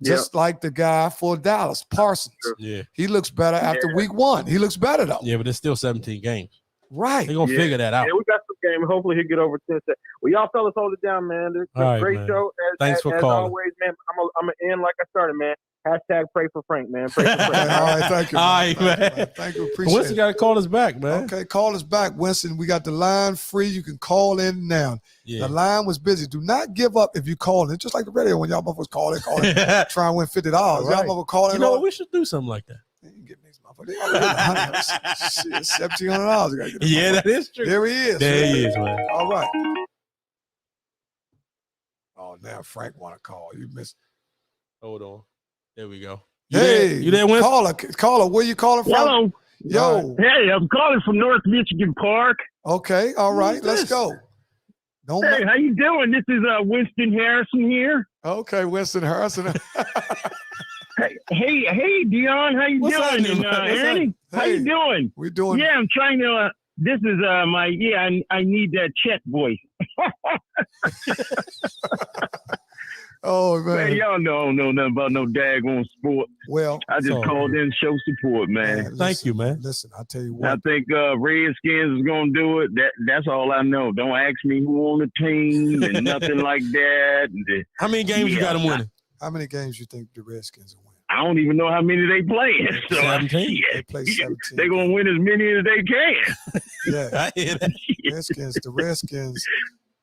Just like the guy for Dallas, Parsons. Yeah. He looks better after week 1. He looks better though. Yeah, but it's still 17 games. Right. They're going to figure that out. Yeah, we got some game. Hopefully he'll get over 10 seconds. Well, y'all fellas hold it down, man. This is a great show. Thanks for calling. As always, man, I'm going to end like I started, man. Hashtag pray for Frank, man. Pray for Frank. All right, thank you. All right, man. Thank you. Appreciate Winston got to call us back, man. Okay, call us back, Winston. We got the line free. You can call in now. Yeah. The line was busy. Do not give up if you call in. Just like the radio when y'all motherfuckers call in, try and win $50. Right. Y'all motherfuckers call in. You know, we should do something like that. You can get these motherfuckers. They already $100. Shit, $1,700. Yeah, that is true. There he is. There he is, man. All right. Oh, now Frank want to call. You missed. Hold on. There we go. You there, Winston? Caller, where you calling from? Hello. Yo. Hey, I'm calling from North Michigan Park. Okay, all right, let's go. Hey, how you doing? This is Winston Harrison here. Okay, Winston Harrison. hey, Dion, how you doing? And Ernie, how you doing? We're doing. Yeah, I'm trying to. This is my. Yeah, I need that Chet voice. Oh man, y'all don't know nothing about no daggone sport. Well, I just called in to show support, man. Thank you, man. Listen, I'll tell you what. I think Redskins is gonna do it. That's all I know. Don't ask me who on the team and nothing like that. How many games you got them winning? How many games you think the Redskins will win? I don't even know how many they play. So 17. They play 17. They're gonna win as many as they can. Yeah, I hear that.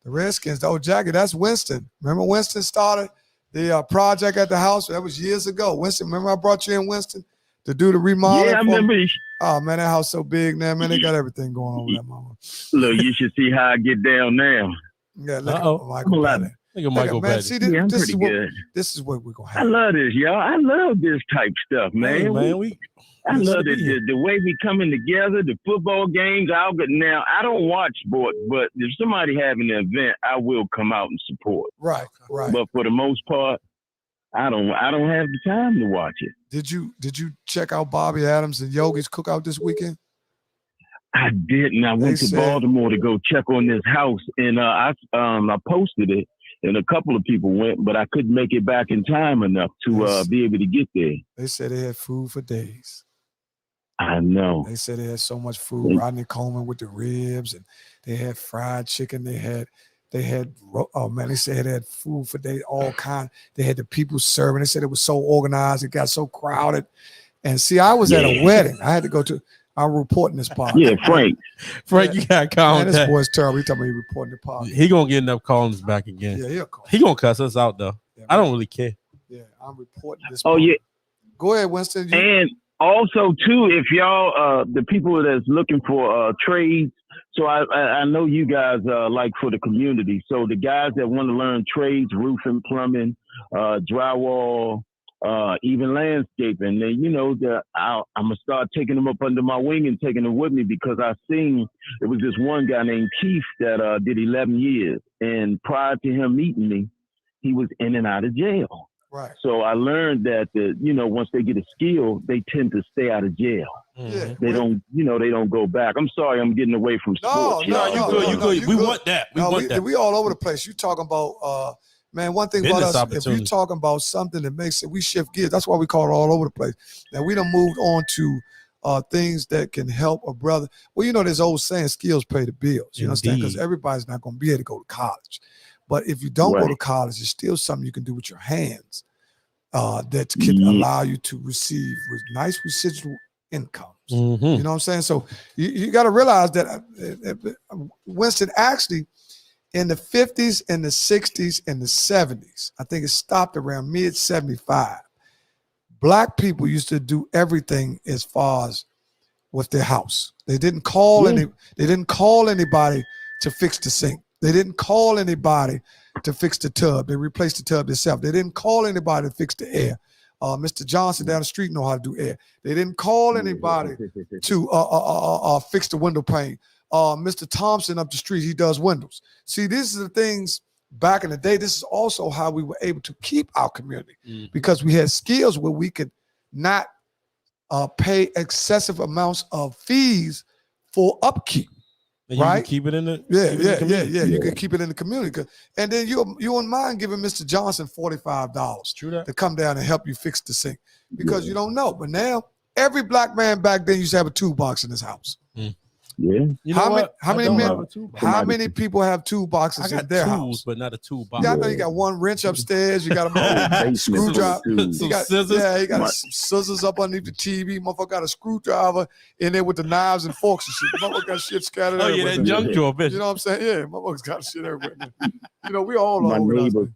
The Redskins, oh, Jackie, that's Winston. Remember Winston started the project at the house? That was years ago. Winston, remember I brought you in, Winston, to do the remodeling? Yeah, I remember. Oh, man, that house so big now, man. They got everything going on with that mama. Look, you should see how I get down now. Yeah, look at Michael Patton. Look at Michael Patton. See, I'm pretty good. This is what we're going to I have. love this, y'all. I love this type stuff, man. Hey, man, I love the way we coming together, the football games. Now, I don't watch sports, but if somebody having an event, I will come out and support. Right. But for the most part, I don't have the time to watch it. Did you check out Bobby Adams and Yogi's cookout this weekend? I didn't. I went to Baltimore to go check on this house, and I posted it, and a couple of people went, but I couldn't make it back in time enough to be able to get there. They said they had food for days. I know. They said they had so much food. Rodney Coleman with the ribs, and they had fried chicken. They had oh man, they said they had food for days, all kind. They had the people serving. They said it was so organized. It got so crowded. And see, I was at a wedding. I had to go to. I'm reporting this part. Yeah, Frank, you got to call him. This boy's terrible. He talking about he reporting the part. He gonna get enough calling us back again. Yeah, he'll call. He gonna cuss us out though. Yeah, I don't really care. Yeah, I'm reporting this. Oh yeah. Go ahead, Winston. And also too, if y'all the people that's looking for trades, so I know you guys like for the community. So the guys that want to learn trades, roofing, plumbing, drywall, even landscaping, then I'm gonna start taking them up under my wing and taking them with me, because I seen it was this one guy named Keith that did 11 years, and prior to him meeting me, he was in and out of jail. Right. So I learned that once they get a skill, they tend to stay out of jail. Yeah. They don't go back. I'm sorry, I'm getting away from sports. No, you good. You good. We want that. We want that. We all over the place. You talking about man, one thing Business about us, if you're talking about something that makes it, we shift gears. That's why we call it all over the place. Now we done moved on to things that can help a brother. Well, there's old saying, skills pay the bills. You understand? Because everybody's not going to be able to go to college. But if you don't go to college, it's still something you can do with your hands that can allow you to receive nice residual incomes. Mm-hmm. You know what I'm saying? So you got to realize that Winston actually, in the 50s and the 60s and the 70s, I think it stopped around mid-75. Black people used to do everything as far as with their house. They didn't call anybody to fix the sink. They didn't call anybody to fix the tub. They replaced the tub themselves. They didn't call anybody to fix the air. Mr. Johnson down the street know how to do air. They didn't call anybody to fix the window pane. Mr. Thompson up the street, he does windows. See, these are the things back in the day. This is also how we were able to keep our community because we had skills where we could not pay excessive amounts of fees for upkeep. And right? You can keep it in the You can keep it in the community, and then you wouldn't mind giving Mr. Johnson $45 to come down and help you fix the sink because you don't know. But now every black man back then used to have a toolbox in his house. Yeah. You know how many people have toolboxes in their house? But not a toolbox. Yeah, I know you got one wrench upstairs. You got a screwdriver. You got scissors. You got scissors up underneath the TV. Motherfucker got a screwdriver in there with the knives and forks and shit. Motherfucker got shit scattered everywhere. Oh yeah, that junk drawer, bitch. You know what I'm saying? Yeah, motherfuckers got shit everywhere. We all over.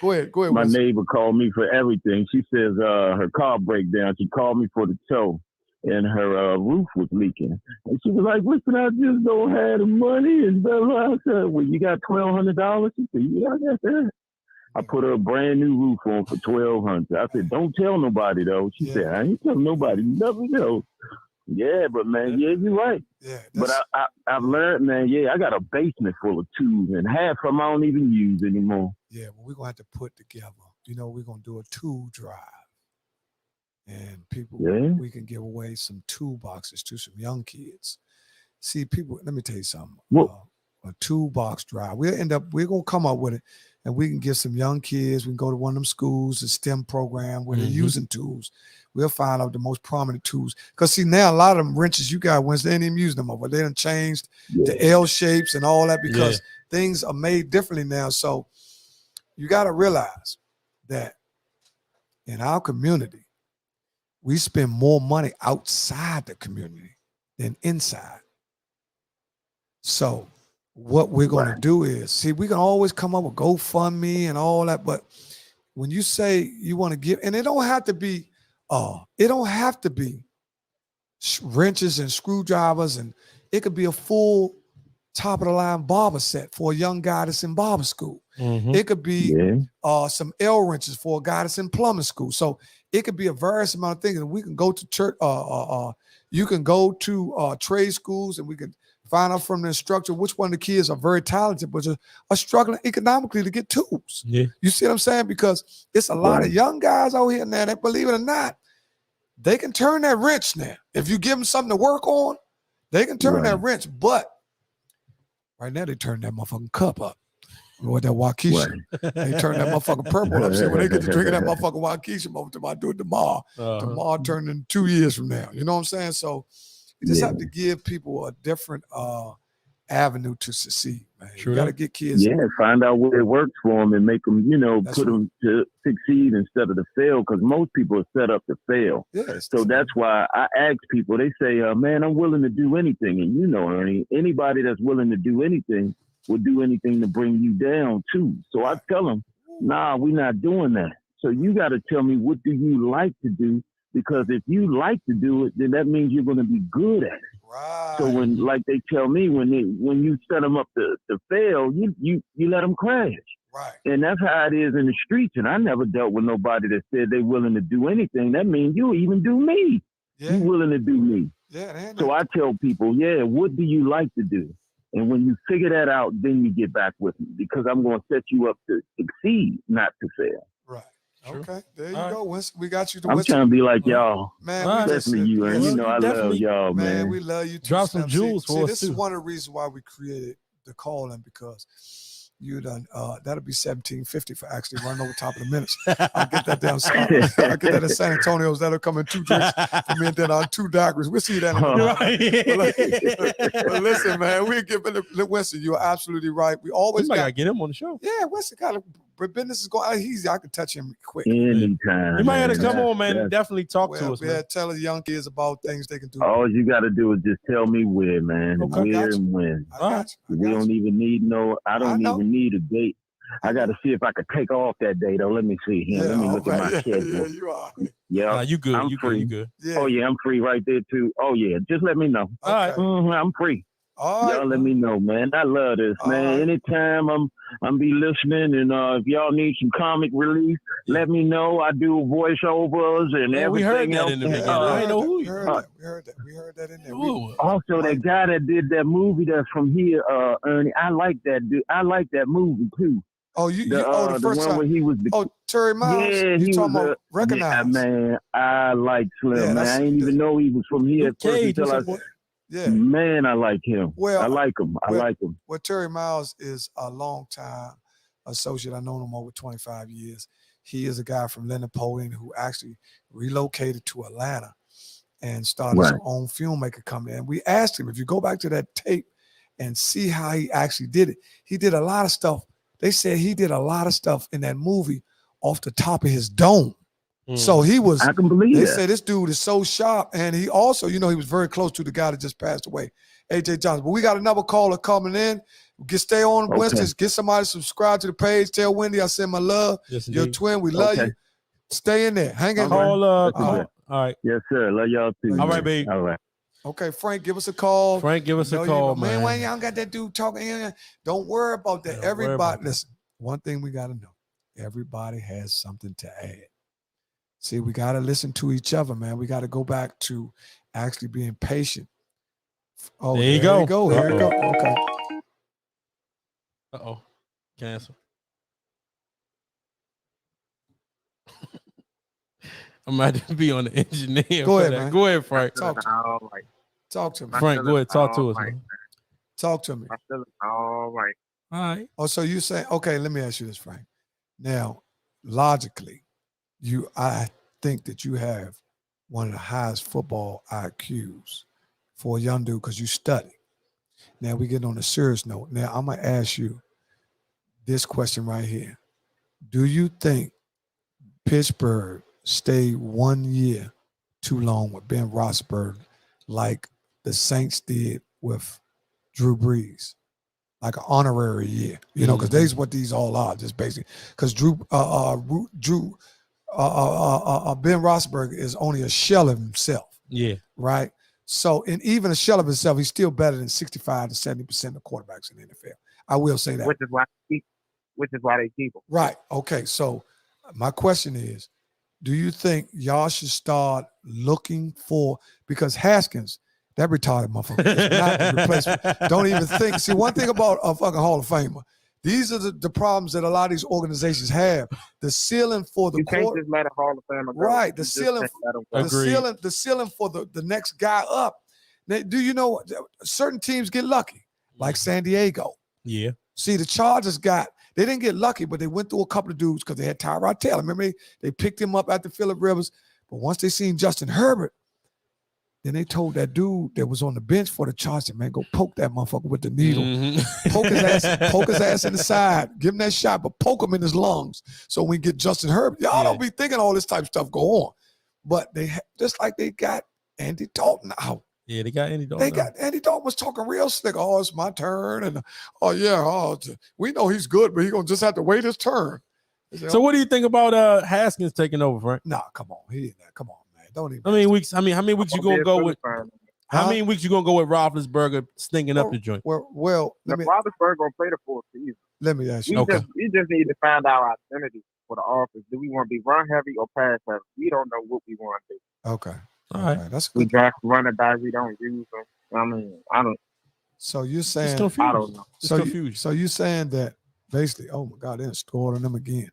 Go ahead. My neighbor called me for everything. She says her car break down. She called me for the tow. And her roof was leaking. And she was like, listen, I just don't have the money. And blah, blah. I said, well, you got $1,200? She said, yeah, I got that. I put her a brand new roof on for $1,200. I said, don't tell nobody, though. She said, I ain't telling nobody. You never know. Yeah, but, man, you're right. Yeah, but I've learned, man, I got a basement full of tools, and half of them I don't even use anymore. Yeah, well, we're going to have to put together. We're going to do a tool drive. And people, we can give away some toolboxes to some young kids. See, people, let me tell you something. A toolbox drive. We're going to come up with it, and we can give some young kids. We can go to one of them schools, a STEM program where they're using tools. We'll find out the most prominent tools. Because, see, now a lot of them wrenches you got, once they ain't even using them over. They done changed the L shapes and all that because things are made differently now. So you got to realize that in our community, we spend more money outside the community than inside. So what we're going to do is, see, we can always come up with GoFundMe and all that, but when you say you want to give, and it don't have to be wrenches and screwdrivers, and it could be a full top of the line barber set for a young guy that's in barber school. It could be some L wrenches for a guy that's in plumbing school. So it could be a various amount of things. And we can go to church. You can go to trade schools, and we can find out from the instructor which one of the kids are very talented, but are struggling economically to get tools. Yeah. You see what I'm saying? Because it's a lot of young guys out here now that, believe it or not, they can turn that wrench now. If you give them something to work on, they can turn that wrench. But right now, they turn that motherfucking cup up. With that Waukesha. They turn that motherfucking purple up. So when they get to drinking that motherfucking Waukesha, I do it tomorrow. Tomorrow turn in 2 years from now. You know what I'm saying? So you just have to give people a different avenue to succeed, man. You got to get kids. Yeah, find out what it works for them and make them, put them to succeed instead of to fail, because most people are set up to fail. So that's why I ask people, they say, man, I'm willing to do anything. And Ernie, anybody that's willing to do anything will do anything to bring you down too. So I tell them, nah, we're not doing that. So you got to tell me, what do you like to do? Because if you like to do it, then that means you're going to be good at it. Right. So when, like they tell me, when you set them up to fail, you let them crash. Right. And that's how it is in the streets. And I never dealt with nobody that said they're willing to do anything. That means you even do me. Yeah. You willing to do me. Yeah. So I tell people, what do you like to do? And when you figure that out, then you get back with me, because I'm going to set you up to succeed, not to fail. Right. Okay, there you go, Winston. We got you. I'm trying to be like y'all, man. especially you, and you know I love y'all, man. We love you too. Drop some jewels for us this too. Is one of the reasons why we created the call-in, because you done that'll be $17.50 for actually running over top of the minutes. I'll get that down. I get that in San Antonio's. That'll come in 2 drinks for me, and then on 2 daiquiris. We'll see that in a minute. But listen, man, we give it. Winston, you're absolutely right. We always gotta get him on the show. Yeah, Winston got to. Business is going easy. I can touch him quick. Anytime. You might have to come on, man, and definitely talk to us, man. Yeah, tell the young kids about things they can do. All you got to do is just tell me where, man. Okay, where and when. We don't even need I don't even need a date. I got to see if I could take off that day, though. Let me see here. Let me look at my schedule. Yeah, you are. Yeah, you good. I'm free. You good. Yeah. Oh, yeah, I'm free right there, too. Oh, yeah, just let me know. All right. I'm free. All right. Y'all let me know, man. I love this, man. Anytime I'm be listening, and if y'all need some comic relief, let me know. I do voiceovers and everything. We heard that else. in the beginning. I didn't know who you. We heard that in there. Also, that guy that did that movie that's from here, Ernie, I like that dude. I like that movie too. Oh, the first one time. where he was Terry Miles. Yeah, you he talking was about Recognize. Yeah, man, I like Slim, man. I didn't even know he was from here at first until man, I like him. Well, I like him. I like him. Well, Terry Miles is a long-time associate. I've known him over 25 years. He is a guy from Leonard Napoleon who actually relocated to Atlanta and started his own filmmaker company. And we asked him, if you go back to that tape and see how he actually did it, he did a lot of stuff. They said he did a lot of stuff in that movie off the top of his dome. So he was, I can believe they that. say this dude is so sharp. And he also, he was very close to the guy that just passed away, AJ Johnson. But we got another caller coming in. Stay on, Winston. Get somebody to subscribe to the page. Tell Wendy I send my love. Yes, your twin. We love you. Stay in there. Hang in there. All right. Yes, sir. Love y'all too. All right, baby. All right. Okay, Frank, give us a call. Frank, give us a call, man. Man, y'all got that dude talking. Don't worry about that. Everybody, listen, one thing we got to know. Everybody has something to add. See, we got to listen to each other, man. We got to go back to actually being patient. Oh, there you go. Here you go. Okay. Uh-oh. Cancel. I might be on the engineer. Go ahead, man. Go ahead, Frank. Talk to me. Frank, go ahead. Talk to us, man. Talk to me. All right. All right. Oh, so you say, okay, let me ask you this, Frank. Now, logically, I think that you have one of the highest football IQs for a young dude because you study. Now we get on a serious note. Now I'm gonna ask you this question right here. Do you think Pittsburgh stayed 1 year too long with Ben Roethlisberger like the Saints did with Drew Brees? Like an honorary year, because that's what these all are, just basically. Because Ben Roethlisberger is only a shell of himself. Yeah. Right. So, and even a shell of himself, he's still better than 65 to 70% of quarterbacks in the NFL. I will say that. Which is why they keep him. Right. Okay. So, my question is, do you think y'all should start looking for, because Haskins, that retarded motherfucker is not the replacement. Don't even think. See, one thing about a fucking Hall of Famer, these are the problems that a lot of these organizations have. The ceiling for the can't just let a Hall of Famer go. Right. The ceiling for the next guy up. Now, do you know certain teams get lucky, like San Diego? Yeah. See, the Chargers they didn't get lucky, but they went through a couple of dudes because they had Tyrod Taylor. Remember, they picked him up after Phillip Rivers. But once they seen Justin Herbert, then they told that dude that was on the bench for the Chargers, man, go poke that motherfucker with the needle. Poke his ass in the side. Give him that shot, but poke him in his lungs so we get Justin Herbert. Y'all don't be thinking all this type of stuff go on. But they just like they got Andy Dalton out. Yeah, they got Andy Dalton. Andy Dalton was talking real slick. Oh, it's my turn. And we know he's good, but he's going to just have to wait his turn. So what do you think about Haskins taking over, Frank? Nah, come on. Come on. Don't even. How many weeks you gonna go with? How many weeks you gonna go with Roethlisberger stinking up the joint? Well, Roethlisberger gonna play the full season. Let me ask you. We just need to find our identity for the offense. Do we want to be run heavy or pass heavy? We don't know what we want to do. Okay. All right. That's good. We draft running backs. We don't use them. I mean, I don't. So you're saying I don't know. So you're saying that basically, oh my God, they scored on them again.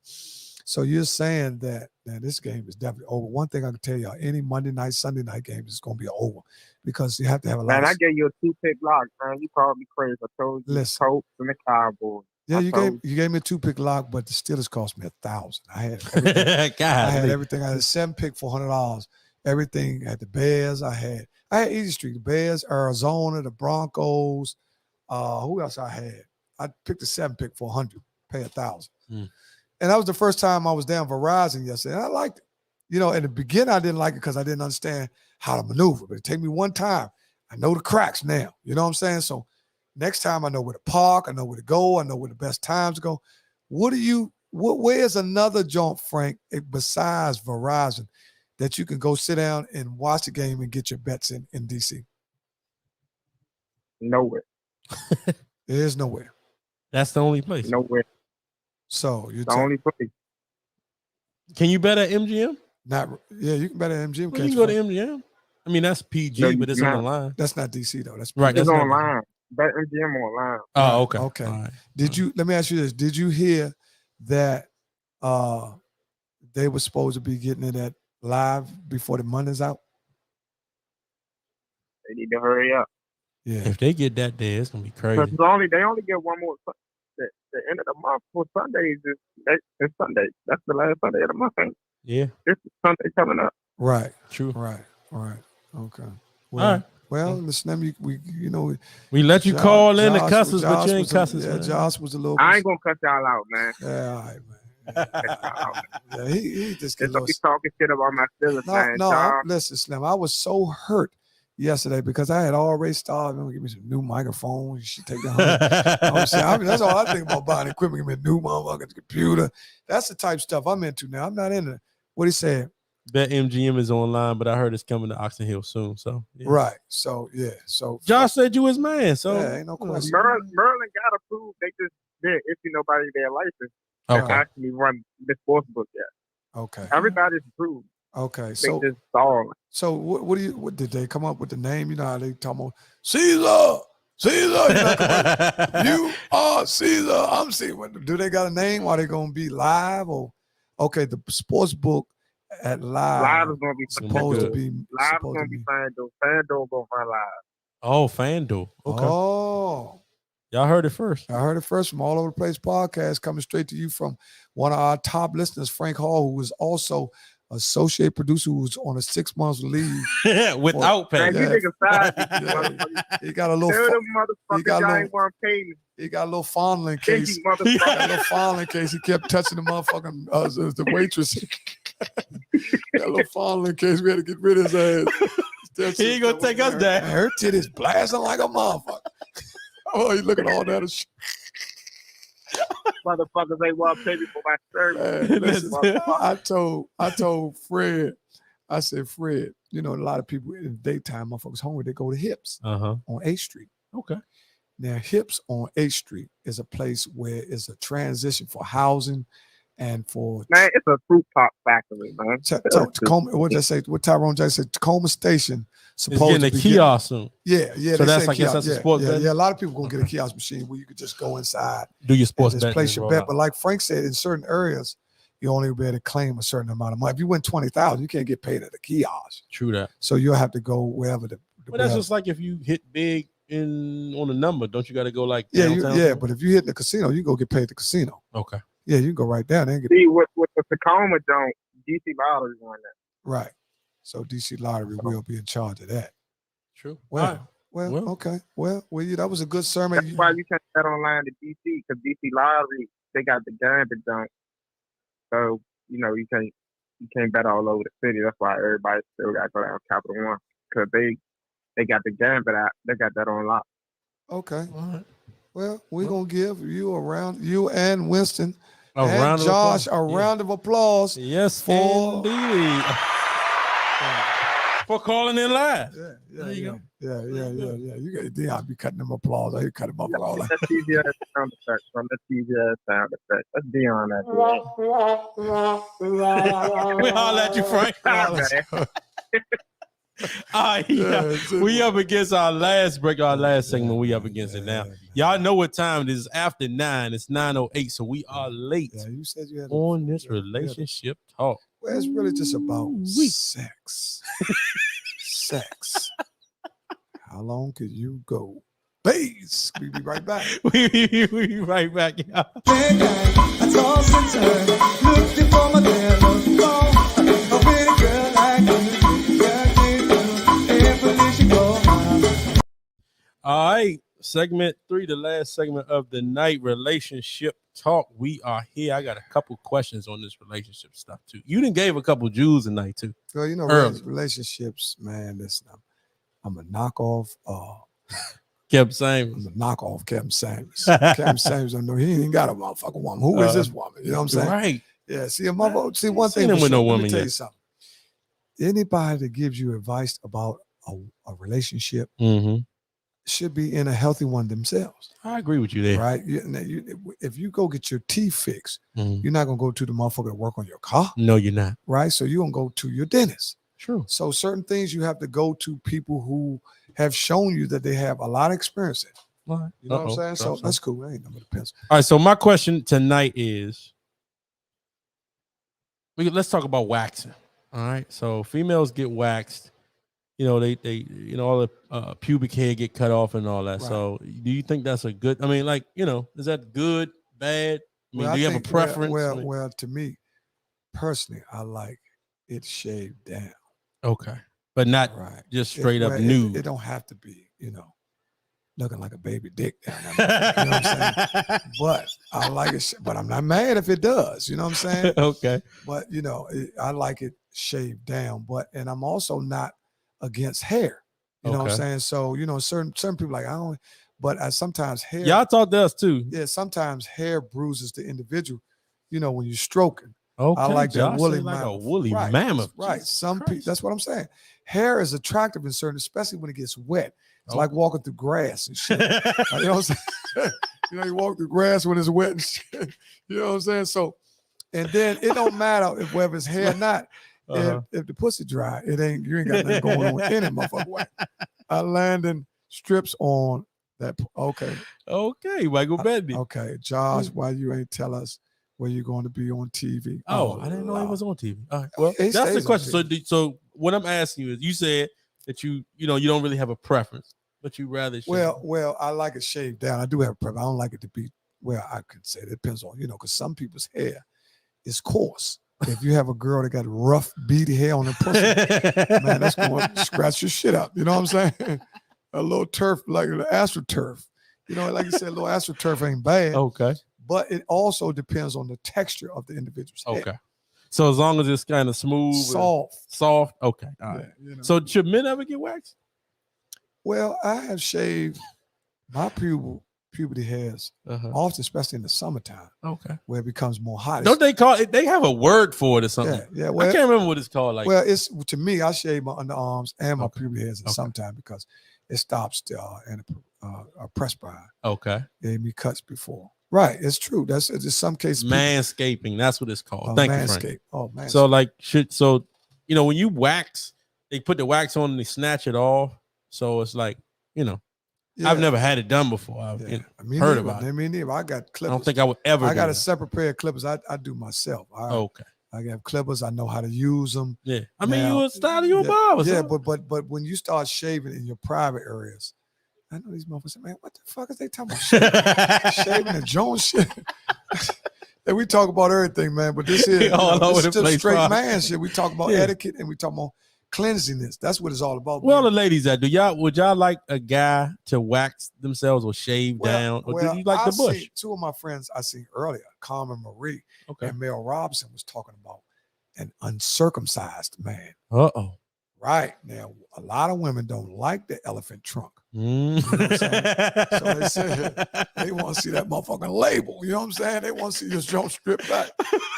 So you're saying that this game is definitely over. One thing I can tell y'all, any Monday night, Sunday night game is going to be over because you have to have a lot. Man, I gave you a 2-pick lock, man. You called me crazy. I told you the Colts and the Cowboys. Yeah, you gave me a 2-pick lock, but the Steelers cost me $1,000. I had everything. I had everything. I had a 7-pick for $100. Everything at the Bears. I had easy street. The Bears, Arizona, the Broncos. Who else I had? I picked a 7-pick for $100. Pay $1,000. And that was the first time I was down Verizon yesterday. And I liked it. You know, in the beginning, I didn't like it because I didn't understand how to maneuver. But it took me one time. I know the cracks now. You know what I'm saying? So next time I know where to park. I know where to go. I know where the best times to go. Where's another joint, Frank, besides Verizon that you can go sit down and watch the game and get your bets in D.C.? Nowhere. There is nowhere. That's the only place. Nowhere. So you're the only place. Can you bet at MGM? You can bet at MGM. Well, you can go to MGM. I mean, that's PG, No, but it's on the line. That's not DC though. That's right. It's online. Bet MGM online. Oh, okay. Okay. Right. Let me ask you this. Did you hear that they were supposed to be getting it at live before the money's out? They need to hurry up. Yeah. If they get that day, it's gonna be crazy. Because they only get one more. The end of the month for Sundays is Sunday. That's the last Sunday of the month. Yeah. This is Sunday coming up. Right. True. Right. Okay. All right. Well, listen, we let you call in the cusses, but you ain't cussing. Yeah, Josh was a little. I ain't gonna cuss y'all out, man. Yeah, all right, man. Yeah, he just get he's talking shit about my feelings, man. Listen, Slim. I was so hurt yesterday because I had already started. Give me some new microphones. You should take that. That's all I think about buying equipment. Give me a new motherfucking computer. That's the type of stuff I'm into now. I'm not into what he said. Bet MGM is online, but I heard it's coming to Oxon Hill soon. So yeah. Right. So yeah. So Josh said you his man. So ain't no question. Merlin got approved. They just did issue nobody their license. Okay. To actually run the sports book yet. Okay. Everybody's approved. Okay. They just stalling. So what did they come up with the name? You know how they talk about Caesar. You are Caesar. I'm Caesar. Do they got a name? Are they gonna be live or okay? The sports book at live. Live is gonna be supposed to be live. Is gonna be FanDuel. FanDuel gonna run live. Oh, FanDuel. Okay. Oh. Y'all heard it first. I heard it first from All Over the Place podcast coming straight to you from one of our top listeners, Frank Hall, who was also associate producer who was on a 6-month leave without pay. He got a little. He got a little fondling case. He kept touching the motherfucking the waitress. Got a little fondling case. We had to get rid of his ass. He ain't gonna take us down. Her titties blasting like a motherfucker. Oh, you look at all that shit. Motherfuckers ain't want to pay me for my service. I told Fred, I said, Fred, you know, a lot of people in the daytime, motherfuckers hungry, they go to Hips on 8th Street. Okay. Now, Hips on 8th Street is a place where it's a transition for housing and for... Man, it's a fruit pop factory, man. Tacoma, what did I say? What Tyrone J said? Tacoma Station. Supposed to be a kiosk soon. Yeah. So that's, I guess that's a sports bet. Yeah, a lot of people gonna get a kiosk machine where you could just go inside, do your sports bet, place your bet. But like Frank said, in certain areas, you only be able to claim a certain amount of money. If you win 20,000, you can't get paid at a kiosk. True that. So you'll have to go wherever the. But that's just like if you hit big on a number, don't you got to go like downtown? Yeah. But if you hit the casino, you go get paid at the casino. Okay. Yeah, you can go right down there and get. See, with the Tacoma joint, DC Lottery won that. Right. So DC Lottery will be in charge of that. True. Well, okay. Well, that was a good sermon. That's why you can't bet online to DC because DC Lottery they got the gambit joint. So you know you can't bet all over the city. That's why everybody still got to go down Capital One because they got the gambit out. They got that on lock. Okay. All right. Well, we're gonna give you and Winston and Josh a round of applause. Yes, for indeed. For calling in live. Yeah. You got Dion be cutting them applause. I hear cutting them applause. That's easier sound effect. That's easier sound effect. That's Dion. We holler at you, Frank. We up against our last break, our last segment. We up against it now. Y'all know what time it is. After 9, it's 9:08, so we are late. Yeah, you said you had on this relationship talk. Well, it's really just about sex. Sex. How long could you go? Please, we be right back. we be right back, y'all. I toss and turn, looking for my telephone. A pretty girl like you, all right, segment 3, the last segment of the night, relationship talk. We are here. I got a couple questions on this relationship stuff too. You done gave a couple Jews tonight too. Well, you know, relationships, man. Listen, I'm a knockoff. Kevin Samuels. I'm a knockoff Kevin Samuels. Kevin Samuels, don't know he ain't got a motherfucking woman. Who is this woman? You know what I'm saying? Right. Yeah. See, one thing. With no woman let me tell you something. Anybody that gives you advice about a relationship should be in a healthy one themselves. I agree with you there. Right. If you go get your teeth fixed, you're not gonna go to the motherfucker to work on your car. No, you're not. Right. So you're gonna go to your dentist. True. So certain things you have to go to people who have shown you that they have a lot of experience in. Right. You know what I'm saying? So that's cool. Ain't nothing but a pencil. All right. So my question tonight is, let's talk about waxing. All right. So females get waxed. You know, they all the pubic hair get cut off and all that. Right. So do you think that's a good? I mean, like, is that good, bad? I mean, do you have a preference? Well, to me personally, I like it shaved down. Okay. But not just straight up nude. It don't have to be, looking like a baby dick down there. You know what I'm saying? But I like it. But I'm not mad if it does. You know what I'm saying? Okay. But I like it shaved down. And I'm also not against hair. You know what I'm saying? So certain people like I don't. But sometimes hair. Y'all talk to us too. Yeah. Sometimes hair bruises the individual. When you're stroking. Okay, I like that woolly like mammoth. A woolly mammoth. Right. Some people, that's what I'm saying. Hair is attractive in certain, especially when it gets wet. It's like walking through grass and shit. You know what I'm saying? You walk through grass when it's wet and shit. You know what I'm saying? So, and then it don't matter if whether it's hair or not. If the pussy dry, you ain't got nothing going on in it, motherfucker. Way. I landing strips on that. Okay, Michael Bendy. Okay, Josh, why you ain't tell us where you're going to be on TV? Oh, I didn't know he was on TV. All right. Well, that's the question. So what I'm asking you is, you said that you don't really have a preference, but you rather shave. Well, I like it shaved down. I do have a preference. I don't like it to be, I could say it depends on, because some people's hair is coarse. If you have a girl that got rough, beady hair on her pussy, man, that's going to scratch your shit up. You know what I'm saying? A little turf, like an AstroTurf. Like you said, a little AstroTurf ain't bad. Okay. But it also depends on the texture of the individual's hair. Okay. So as long as it's kind of smooth, soft. Okay. All right. So should men ever get waxed? Well, I have shaved my puberty hairs often, especially in the summertime. Okay. Where it becomes more hot. Don't they call it? They have a word for it or something. Yeah. Well, I can't remember what it's called. Like, it's to me, I shave my underarms and my pubic hairs in summertime because it stops the perspiring. Okay. Gave me cuts before. Right, it's true. That's in some cases. Manscaping, that's what it's called. Thank you, Frank. Oh, manscaping. So when you wax, they put the wax on and they snatch it off. So it's like, I've never had it done before. I've heard about it. Me neither. I got clippers. I don't think I would ever. I got a separate pair of clippers. I do myself. Okay. I have clippers. I know how to use them. Yeah. I mean, you a style, you a barber. Yeah, but when you start shaving in your private areas, I know these motherfuckers say, man, what the fuck is they talking about? Shaving and Jones shit. And we talk about everything, man. But this is just straight man shit. We talk about etiquette and we talk about cleanliness. That's what it's all about. Well, the ladies that would y'all like a guy to wax themselves or shave down? Or do you like the bush? Two of my friends I seen earlier, Carmen Marie and Mel Robinson, was talking about an uncircumcised man. Uh-oh. Right. Now, a lot of women don't like the elephant trunk. Mm. You know what I'm saying? So they said they want to see that motherfucking label. You know what I'm saying? They want to see your joint strip back,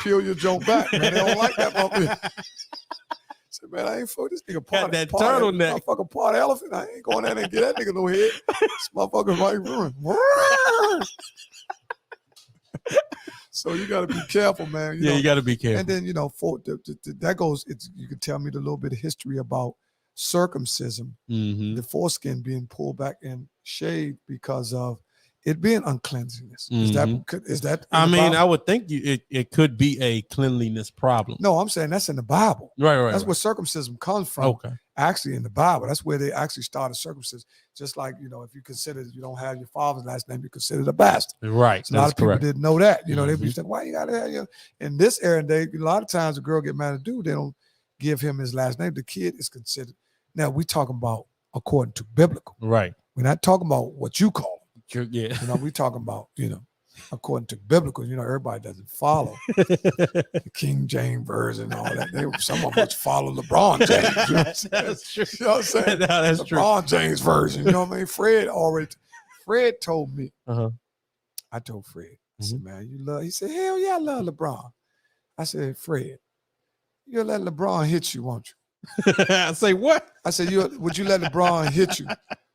peel your joint back. Man, they don't like that motherfucker. I said, man, I ain't for this nigga part that turtleneck. Motherfucking part of elephant. I ain't going there and get that nigga no head. This motherfucker right ruined. So you got to be careful, man. You got to be careful. And then, for that goes, you can tell me the little bit of history about circumcision, the foreskin being pulled back and shaved because of it being uncleanliness. Is that? I mean, I would think it could be a cleanliness problem. No, I'm saying that's in the Bible. Right. That's where circumcision comes from. Okay. Actually, in the Bible, that's where they actually started circumcision. Just like, if you consider you don't have your father's last name, you consider the bastard. Right. So a lot of people didn't know that. They'd be saying, why you gotta have in this era and day, a lot of times a girl get married to dude, they don't give him his last name. The kid is considered. Now we talking about according to biblical. Right. We're not talking about what you call them. Yeah. We talking about, according to biblical, everybody doesn't follow the King James version and all that. Some of us follow LeBron James. That's true. You know what I'm saying? No, that's LeBron true. James version. You know what I mean? Fred told me. I told Fred, I said, man, you love, he said, hell yeah, I love LeBron. I said, Fred, you'll let LeBron hit you, won't you? I say, what? I said, would you let LeBron hit you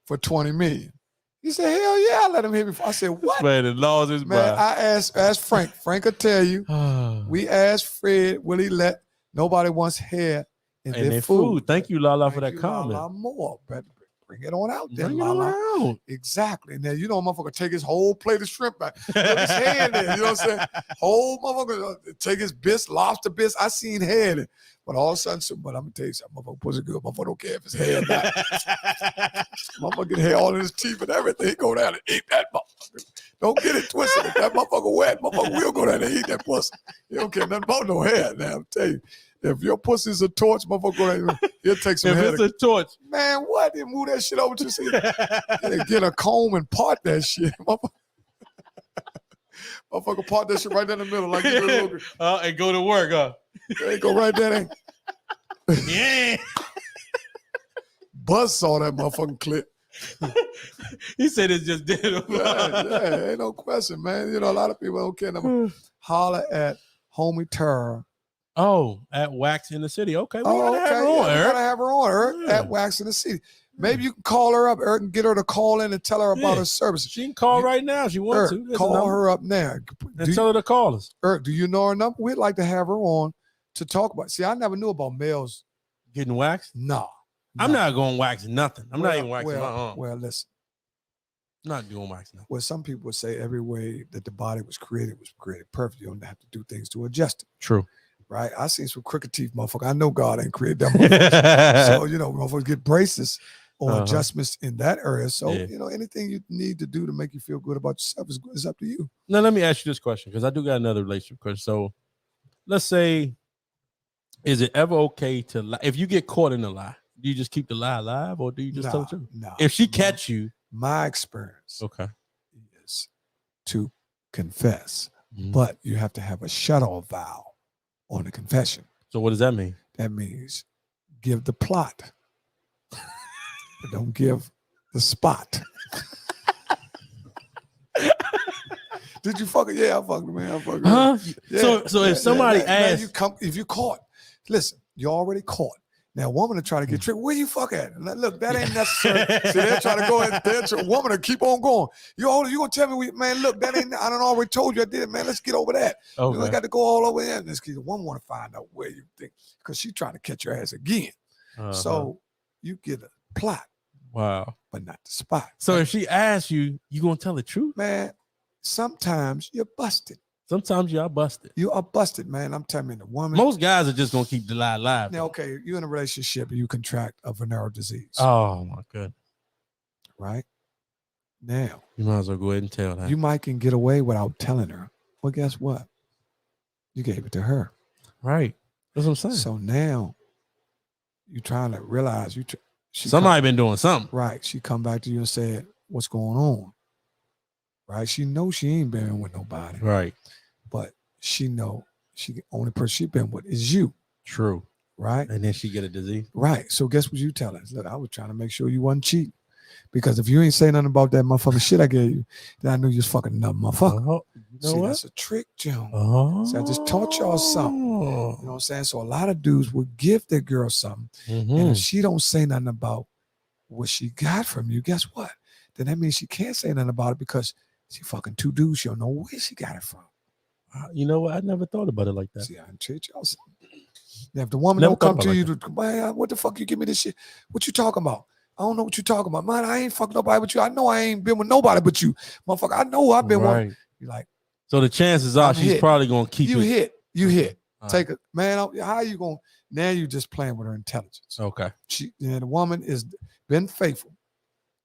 for $20 million? He said, hell yeah, I let him hit me. I said, what? Man, the laws is man, I asked Frank. Frank will tell you. We asked Fred, will he let nobody wants hair in their food? Thank you, Lala, for that comment. Lala more, but bring it on out there, Bring Lala. it on. Exactly. Now, motherfucker take his whole plate of shrimp back. Look his hand there, you know what I'm saying? Whole motherfucker take his lobster bits. I seen hair in it. But all of a sudden, but I'm going to tell you something. Motherfucker pussy good. Motherfucker don't care if his hair or not. Motherfucker get hair all in his teeth and everything. He go down and eat that motherfucker. Don't get it twisted. If that motherfucker wet, motherfucker will go down and eat that pussy. He don't care nothing about no hair. Now, I'm telling you. If your pussy's a torch, motherfucker go down, he'll take some hair. If it's a torch. Man, what? They move that shit over to see. They get a comb and part that shit. Motherfucker part that shit right down the middle. Like and go to work, They go right there. Yeah. Buzz saw that motherfucking clip. He said it's just dead. Yeah, ain't no question, man. A lot of people don't care. Holler at Homie Terror. Oh, at Wax in the City. Okay, we gotta have her on, Eric. Gotta have her on, Eric, at Wax in the City. Maybe you can call her up, Eric, and get her to call in and tell her about her services. She can call right now if she wants Eric, to. Call her up now. And tell her to call us. Eric, do you know her number? We'd like to have her on to talk about. See, I never knew about males getting waxed. No. I'm not going wax nothing. I'm not even waxing my arm. Well, listen. I'm not doing wax nothing. Well, some people would say every way that the body was created perfect. You don't have to do things to adjust it. True. Right? I seen some crooked teeth, motherfucker. I know God ain't created that motherfucker. So, motherfuckers get braces or adjustments in that area. So, anything you need to do to make you feel good about yourself is up to you. Now, let me ask you this question, because I do got another relationship question. So, let's say, is it ever okay to lie? If you get caught in a lie, do you just keep the lie alive, or do you just tell the truth? No. If she catch you. My experience is to confess, but you have to have a shut-off vow on the confession. So what does that mean? That means give the plot, but don't give the spot. Did you fuck it? Yeah, I fucked it, man. I fucked it. Yeah, so if somebody asks, if you caught, listen, you're already caught. Now, a woman to try to get tricked, where you fuck at? Look, that ain't necessary. See, they're trying to go ahead. A woman to keep on going. You gonna tell me, man? Look, that ain't. I done already told you I did it, man. Let's get over that. Okay. You got to go all over there. This kid, woman want to find out where you think, because she's trying to catch your ass again. So you get a plot. Wow. But not the spot. So if she asks you, you gonna tell the truth, man? Sometimes you're busted. Sometimes you are busted. You are busted, man. I'm telling you, the woman. Most guys are just gonna keep the lie alive. Now, okay, you're in a relationship and you contract a venereal disease. Oh my goodness. Right? Now. You might as well go ahead and tell her. You might can get away without telling her. Well, guess what? You gave it to her. Right. That's what I'm saying. So now you're trying to realize somebody been doing something. Right. She come back to you and said, what's going on? Right? She knows she ain't been with nobody. Right. But she know the only person she been with is you. True. Right? And then she get a disease. Right. So guess what you tell her? Look, I was trying to make sure you wasn't cheating. Because if you ain't say nothing about that motherfucking shit I gave you, then I knew you was fucking another motherfucker. See, that's a trick, Joe. See, I just taught y'all something. You know what I'm saying? So a lot of dudes would give their girl something. And if she don't say nothing about what she got from you, guess what? Then that means she can't say nothing about it because she fucking two dudes. She don't know where she got it from. You know what? I never thought about it like that. See, I treat y'all something. If the woman Never don't come thought to about you, man, what the fuck you give me this shit? What you talking about? I don't know what you talking about. Man, I ain't fucked nobody but you. I know I ain't been with nobody but you. Motherfucker, I know I've been one. You're like, so the chances are she's probably going to keep you it. You hit. Take it. Man, how you going? Now you just playing with her intelligence. Okay. The woman is been faithful.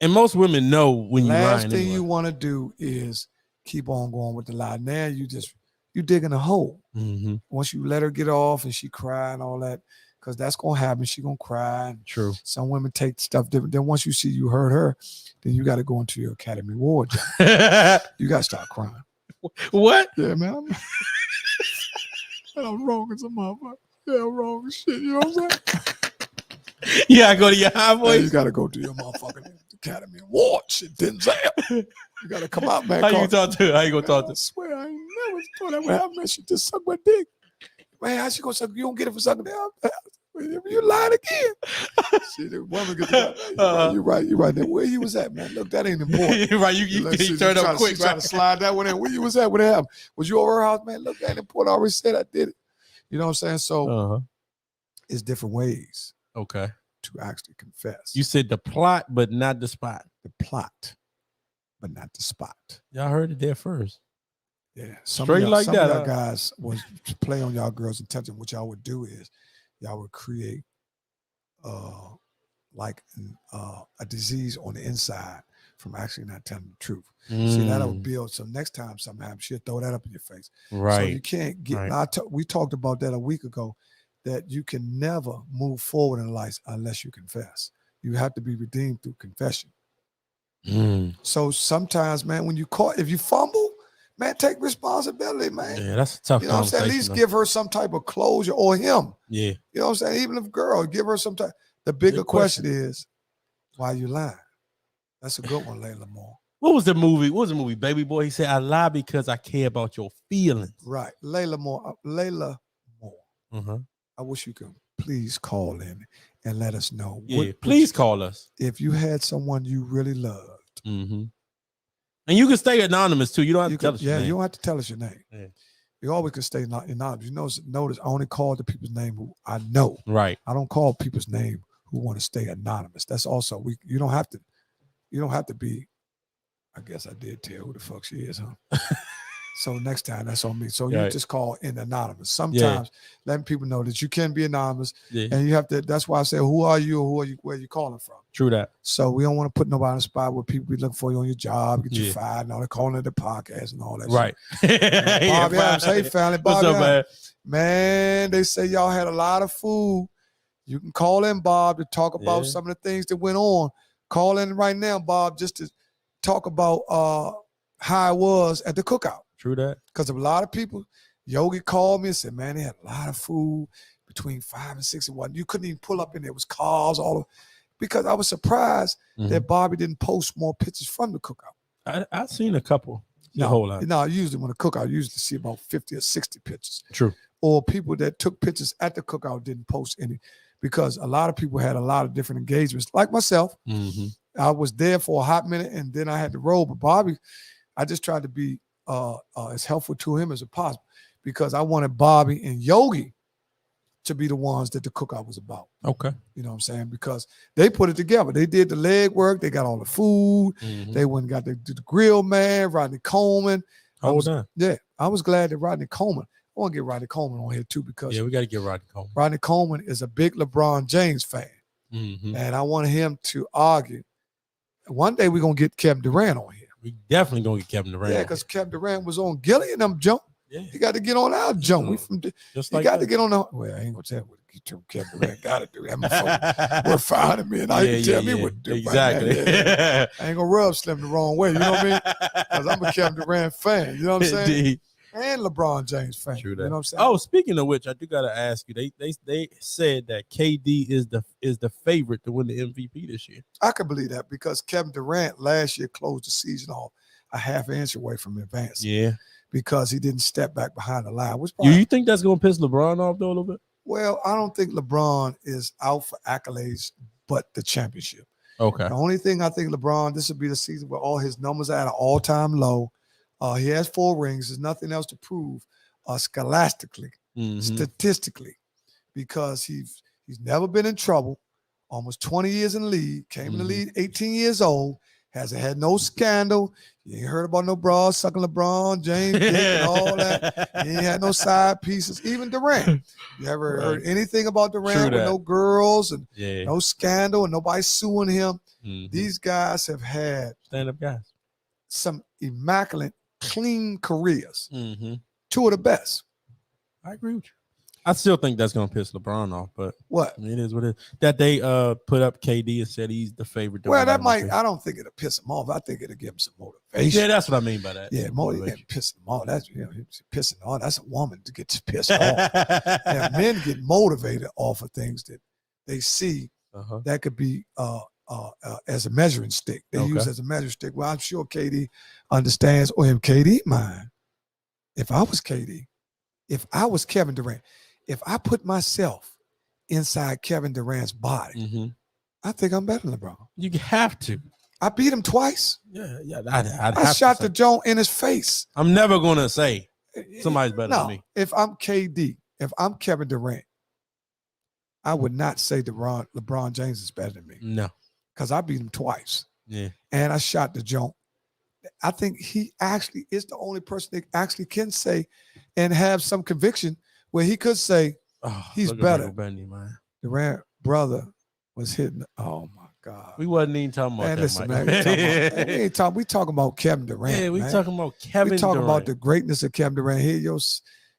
And most women know when you're lying. Last thing you want to do is keep on going with the lie. Now you digging a hole. Mm-hmm. Once you let her get off and she cry and all that, because that's gonna happen. She gonna cry. True. Some women take stuff different. Then once you see you hurt her, then you got to go into your Academy Award job. You got to start crying. What? Yeah, man. I'm wrong as a motherfucker. Yeah, I'm wrong as shit. You know what I'm saying? Yeah, I go to your high voice. You got to go to your motherfucking Academy Award shit. Denzel. You got to come out, man. How you talk to her? How you gonna talk to her? I swear, I ain't never thought that would happen. Man, she just suck my dick. Man, how she gonna suck? You don't get it for sucking down. You lying again. See, the woman gets you're right. Then where you was at, man? Look, that ain't important. You're right. You turn up quick. Trying to slide that one in. Where you was at? What happened? Was you over her house, man? Look, that ain't important. I already said I did it. You know what I'm saying? So it's different ways. Okay. To actually confess. You said the plot, but not the spot. The plot, but not the spot. Y'all heard it there first. Yeah. Straight like that. Some of y'all guys was play on y'all girls' intelligence. What y'all would do is y'all would create like a disease on the inside from actually not telling the truth. See, that'll build. So next time something happens, she'll throw that up in your face. Right. So you can't get. We talked about that a week ago. That you can never move forward in life unless you confess. You have to be redeemed through confession. So sometimes, man, when you caught, if you fumble, man, take responsibility, man. Yeah, that's a tough. You know what I'm saying? At least give her some type of closure, or him. Yeah. You know what I'm saying? Even if girl, give her some type. The bigger question is, why you lying? That's a good one, Layla Moore. What was the movie? Baby Boy? He said, I lie because I care about your feelings. Right. Layla Moore. Uh-huh. I wish you could please call in and let us know. Yeah, please call us. If you had someone you really loved. Mm-hmm. And you can stay anonymous too. You don't have to tell us your name. Yeah, you don't have to tell us your name. Yeah. You always can stay anonymous. You notice I only call the people's name who I know. Right. I don't call people's name who want to stay anonymous. That's also you don't have to be. I guess I did tell who the fuck she is, huh? So next time, that's on me. So you just call in anonymous. Sometimes letting people know that you can be anonymous, and you have to. That's why I say, who are you, or where you calling from? True that. So we don't want to put nobody on the spot where people be looking for you on your job, get you fired, and all that, calling it the podcast and all that. Right. Shit. Bobby Adams, hey family, Bobby Adams. Man, they say y'all had a lot of food. You can call in, Bob, to talk about some of the things that went on. Call in right now, Bob, just to talk about how it was at the cookout. True that. Because a lot of people, Yogi called me and said, man, they had a lot of food between 5 and 6 and 1. You couldn't even pull up in there. It was cars all over. Because I was surprised that Bobby didn't post more pictures from the cookout. I've seen a couple. No, whole lot. No, usually when the cookout, I usually see about 50 or 60 pictures. True. Or people that took pictures at the cookout didn't post any. Because a lot of people had a lot of different engagements. Like myself, I was there for a hot minute and then I had to roll. But Bobby, I just tried to be as helpful to him as possible because I wanted Bobby and Yogi to be the ones that the cookout was about. Okay. You know what I'm saying? Because they put it together. They did the leg work. They got all the food. They went and got the grill man, Rodney Coleman. Hold on. Yeah. I was glad that Rodney Coleman, I want to get Rodney Coleman on here too because we got to get Rodney Coleman. Rodney Coleman is a big LeBron James fan. And I wanted him to argue. One day we're going to get Kevin Durant on here. We definitely gonna get Kevin Durant. Yeah, because Kevin Durant was on Gilly and them jump. Yeah. He got to get on our jump. We from just like got to get on the. Well, I ain't gonna tell you what Kevin Durant got to do. That motherfucker worth $500 million. Now you can tell me what to do. Exactly. Right. I ain't gonna rub Slim the wrong way. You know what I mean? Because I'm a Kevin Durant fan. You know what I'm saying? Indeed. And LeBron James fan. True that. You know what I'm saying? Oh, speaking of which, I do gotta ask you. They said that KD is the favorite to win the MVP this year. I can believe that because Kevin Durant last year closed the season off a half inch away from advancing. Yeah. Because he didn't step back behind the line. You think that's gonna piss LeBron off though a little bit? Well, I don't think LeBron is out for accolades, but the championship. Okay. The only thing I think LeBron, this will be the season where all his numbers are at an all-time low. He has 4 rings. There's nothing else to prove scholastically, statistically, because he's never been in trouble. Almost 20 years in the league. Came in the league 18 years old. Hasn't had no scandal. You ain't heard about no bras sucking LeBron, James, Dick, and all that. You ain't had no side pieces. Even Durant. You ever heard anything about Durant with no girls and no scandal and nobody suing him? These guys have had stand-up guys. Some immaculate, clean careers. Two of the best. I agree with you. I still think that's gonna piss LeBron off, but what? I mean, it is what it is. That they put up KD and said he's the favorite. Well, that might. I don't think it'll piss him off. I think it'll give him some motivation. Yeah, that's what I mean by that. Yeah, motivation. Piss him off. That's pissing off. That's a woman to get pissed off. And men get motivated off of things that they see that could be as a measuring stick. They use as a measuring stick. Well, I'm sure KD understands. Or him, KD, mine. If I was KD, if I was Kevin Durant. If I put myself inside Kevin Durant's body, I think I'm better than LeBron. You have to. I beat him twice. Yeah. I shot the joint in his face. I'm never gonna say somebody's better than me. If I'm KD, if I'm Kevin Durant, I would not say LeBron James is better than me. No, because I beat him twice. Yeah, and I shot the joint. I think he actually is the only person that actually can say and have some conviction. Where he could say he's better. Durant brother was hitting. Oh my God. We wasn't even talking about that. Listen, man, we talking about Kevin Durant. Yeah, we man. Talking about Kevin. We talking Durant. about the greatness of Kevin Durant. Here,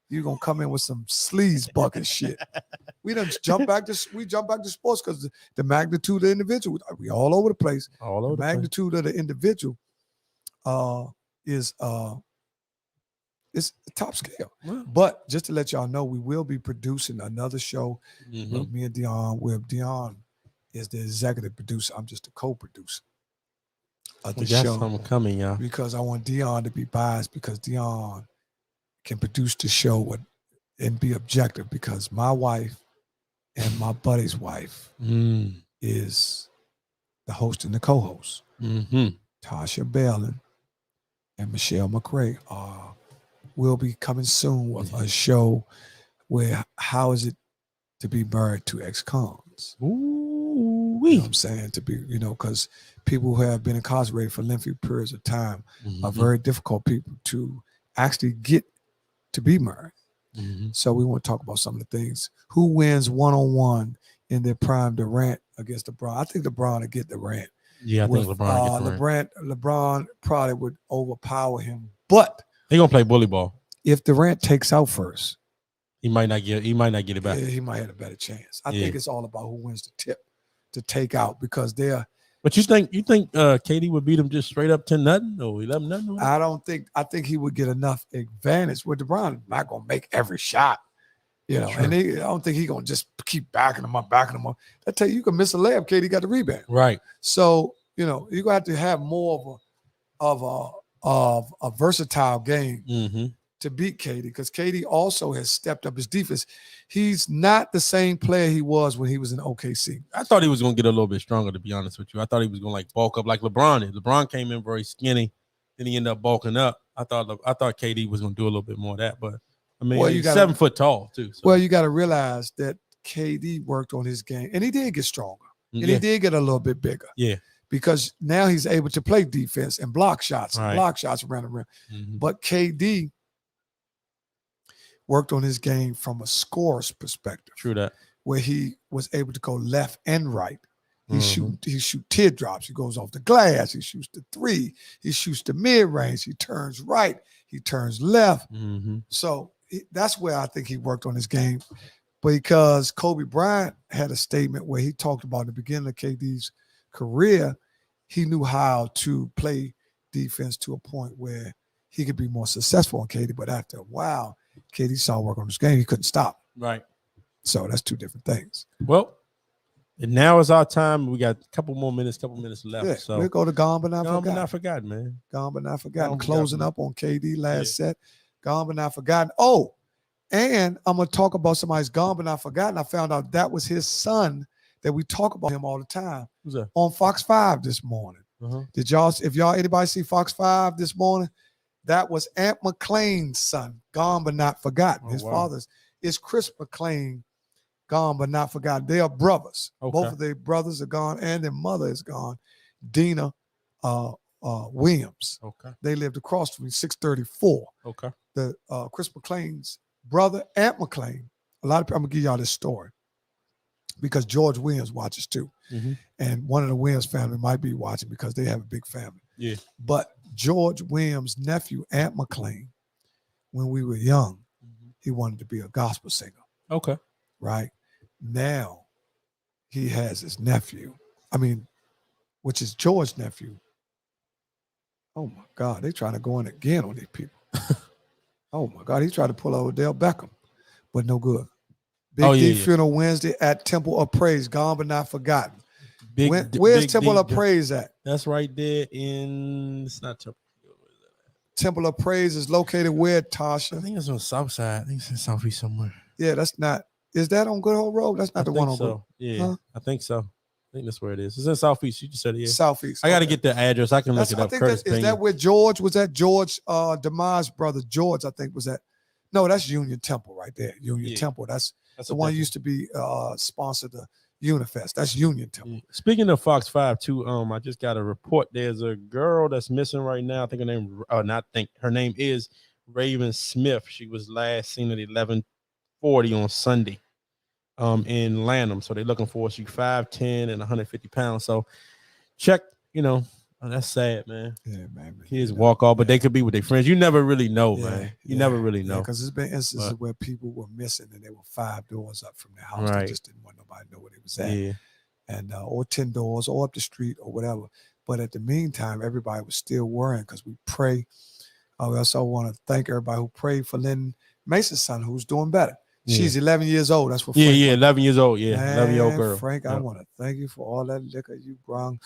you gonna come in with some sleaze bucket shit. We done jump back to sports because the magnitude of the individual. We all over the place. All over the magnitude of the individual is it's top scale. Wow. But just to let y'all know, we will be producing another show. Me and Dion. Where Dion is the executive producer. I'm just a co-producer of the show. Something coming, y'all. Because I want Dion to be biased because Dion can produce the show and be objective because my wife and my buddy's wife is the host and the co-host. Tasha Bellin and Michelle McRae will be coming soon with a show where how is it to be married to ex-cons? Ooh, you know what I'm saying? To be, because people who have been incarcerated for lengthy periods of time are very difficult people to actually get to be married. So we want to talk about some of the things. Who wins one-on-one in their prime? Durant against LeBron. I think LeBron will get Durant. Yeah, I think LeBron will get Durant. LeBron probably would overpower him, but they're gonna play bully ball. If Durant takes out first, he might not get it back. Yeah, he might have a better chance. I think it's all about who wins the tip to take out because they're. But you think KD would beat him just straight up 10-0 or 11-0? I think he would get enough advantage with LeBron. Not gonna make every shot, and I don't think he's gonna just keep backing him up. I tell you can miss a layup, KD got the rebound. Right. So you're gonna have to have more of a versatile game to beat KD because KD also has stepped up his defense. He's not the same player he was when he was in OKC. I thought he was going to get a little bit stronger, to be honest with you. I thought he was going to bulk up like LeBron did. LeBron came in very skinny, then he ended up bulking up. I thought KD was going to do a little bit more of that, but I mean, he's 7 foot tall too. So. Well, you got to realize that KD worked on his game, and he did get stronger, and he did get a little bit bigger. Yeah. Because now he's able to play defense and block shots around the rim. But KD worked on his game from a scorer's perspective. True that. Where he was able to go left and right. He shoot teardrops. He goes off the glass. He shoots the three. He shoots the mid-range. He turns right. He turns left. So that's where I think he worked on his game. Because Kobe Bryant had a statement where he talked about the beginning of KD's career, he knew how to play defense to a point where he could be more successful on KD. But after a while, KD saw work on his game. He couldn't stop. Right. So that's two different things. Well, and now is our time. We got a couple minutes left. Yeah, so we'll go to Gone But Not Forgotten. Gone But Not Forgotten, man. Gone But Not Forgotten. Closing up on KD last set. Gone But Not Forgotten. Oh, and I'm going to talk about somebody's Gone But Not Forgotten. I found out that was his son that we talk about him all the time. Who's that? On Fox 5 this morning. Did anybody see Fox 5 this morning? That was Aunt McClain's son, Gone But Not Forgotten. His father's is Chris McClain gone but not forgotten. They are brothers. Okay. Both of their brothers are gone, and their mother is gone. Dina Williams. Okay. They lived across from me, 634. Okay. The Chris McClain's brother, Aunt McClain. A lot of people, I'm gonna give y'all this story because George Williams watches too, and one of the Williams family might be watching because they have a big family. Yeah. But George Williams' nephew, Aunt McClain, when we were young, he wanted to be a gospel singer. Okay. Right now, he has his nephew. Which is George's nephew. Oh my God, they trying to go in again on these people. Oh my God, he tried to pull out Odell Beckham, but no good. Big D funeral Wednesday at Temple of Praise, gone but not forgotten. Where's Temple of Praise at? That's right there in. It's not Temple. Temple of Praise is located where, Tasha? I think it's on the south side. I think it's in Southeast somewhere. Yeah, that's not. Is that on Good Hope Road? That's not the one on Good. Yeah, huh? I think so. I think that's where it is. It's in Southeast. You just said it. Yeah. Southeast. I got to get the address. I can look it up. Is that where George was at? George DeMai's brother George, I think, was at. No, that's Union Temple right there. Union Temple. That's the one used to be sponsored the Unifest. That's Union Temple. Speaking of Fox 5 too, I just got a report. There's a girl that's missing right now. I think her name is Raven Smith. She was last seen at 11:40 on Sunday. In Lanham, so they're looking for. She's 5'10" and 150 pounds. So check, that's sad, man. Yeah, man. Kids walk off, but they could be with their friends. You never really know, man. You never really know. Because there's been instances where people were missing and they were 5 doors up from their house. Right. They just didn't want nobody to know where they was at. Yeah. And or 10 doors or up the street or whatever. But at the meantime, everybody was still worrying because we pray. We also want to thank everybody who prayed for Lynn Mason's son, who's doing better. She's 11 years old. That's what Frank 11 years old. Yeah, 11-year-old girl. Frank, I want to thank you for all that liquor you brung.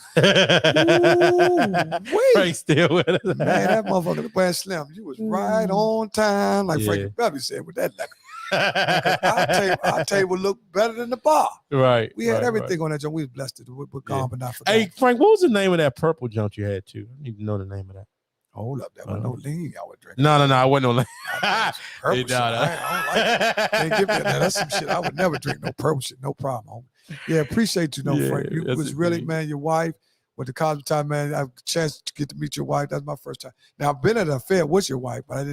Frank still with us. Man, that motherfucker, man, Slim, you was right on time, like Frankie Beverly said, with that liquor. Our table looked better than the bar. Right. We had everything on that joint. We was blessed with gone, but not forgotten. Hey, Frank, what was the name of that purple junk you had too? I need to know the name of that. Hold up, that wasn't no lean y'all would drink. No, I wasn't no lean. Purple shit. I don't like it. Give me that. That's some shit I would never drink. No purple shit, no problem. Yeah, appreciate you, Frank. You was really, man, your wife with the Cosby time, man. I have a chance to get to meet your wife. That's my first time. Now I've been at an affair with your wife, but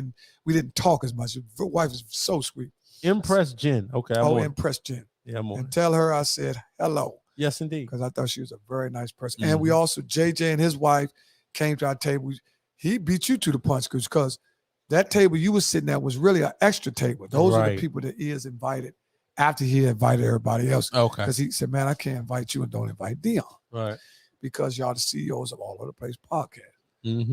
we didn't talk as much. Your wife is so sweet. Impress Jen. Okay. Impress Jen. Yeah, I'm on. And tell her I said hello. Yes, indeed. Because I thought she was a very nice person. And we also, JJ and his wife came to our table. He beat you to the punch because that table you were sitting at was really an extra table. Those are the people that he has invited after he invited everybody else. Okay. Because he said, man, I can't invite you and don't invite Dion. Right. Because y'all the CEOs of All Over the Place podcast.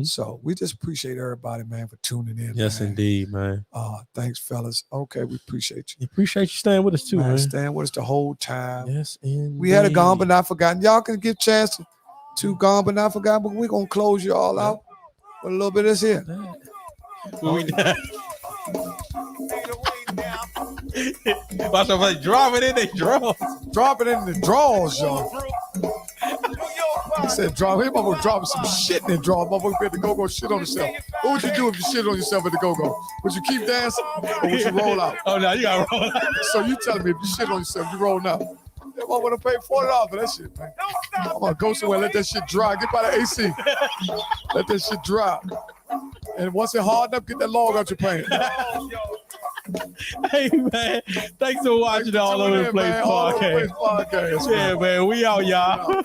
So we just appreciate everybody, man, for tuning in. Yes, man. Indeed, man. Thanks, fellas. Okay, we appreciate you. Appreciate you staying with us too, man. Staying with us the whole time. Yes, indeed. We had a Gone But Not Forgotten. Y'all can get a chance to Gone But Not Forgotten, but we're going to close you all out. A little bit of this here. Watch out, drop it in the draws. Drop it in the draws, y'all. He said, drop him. I'm going to drop some shit in the draw. Motherfucker better go shit on yourself. What would you do if you shit on yourself at the go-go? Would you keep dancing or would you roll out? Oh, no, you got to roll out. So you telling me if you shit on yourself, you roll out. I want to pay $40 for that shit, man. I'm going to go somewhere, let that shit dry. Get by the AC. Let that shit dry. And once it hard enough, get that log out your pants. Hey, man. Thanks for watching the All Over the Place podcast. Yeah, man. We out, y'all.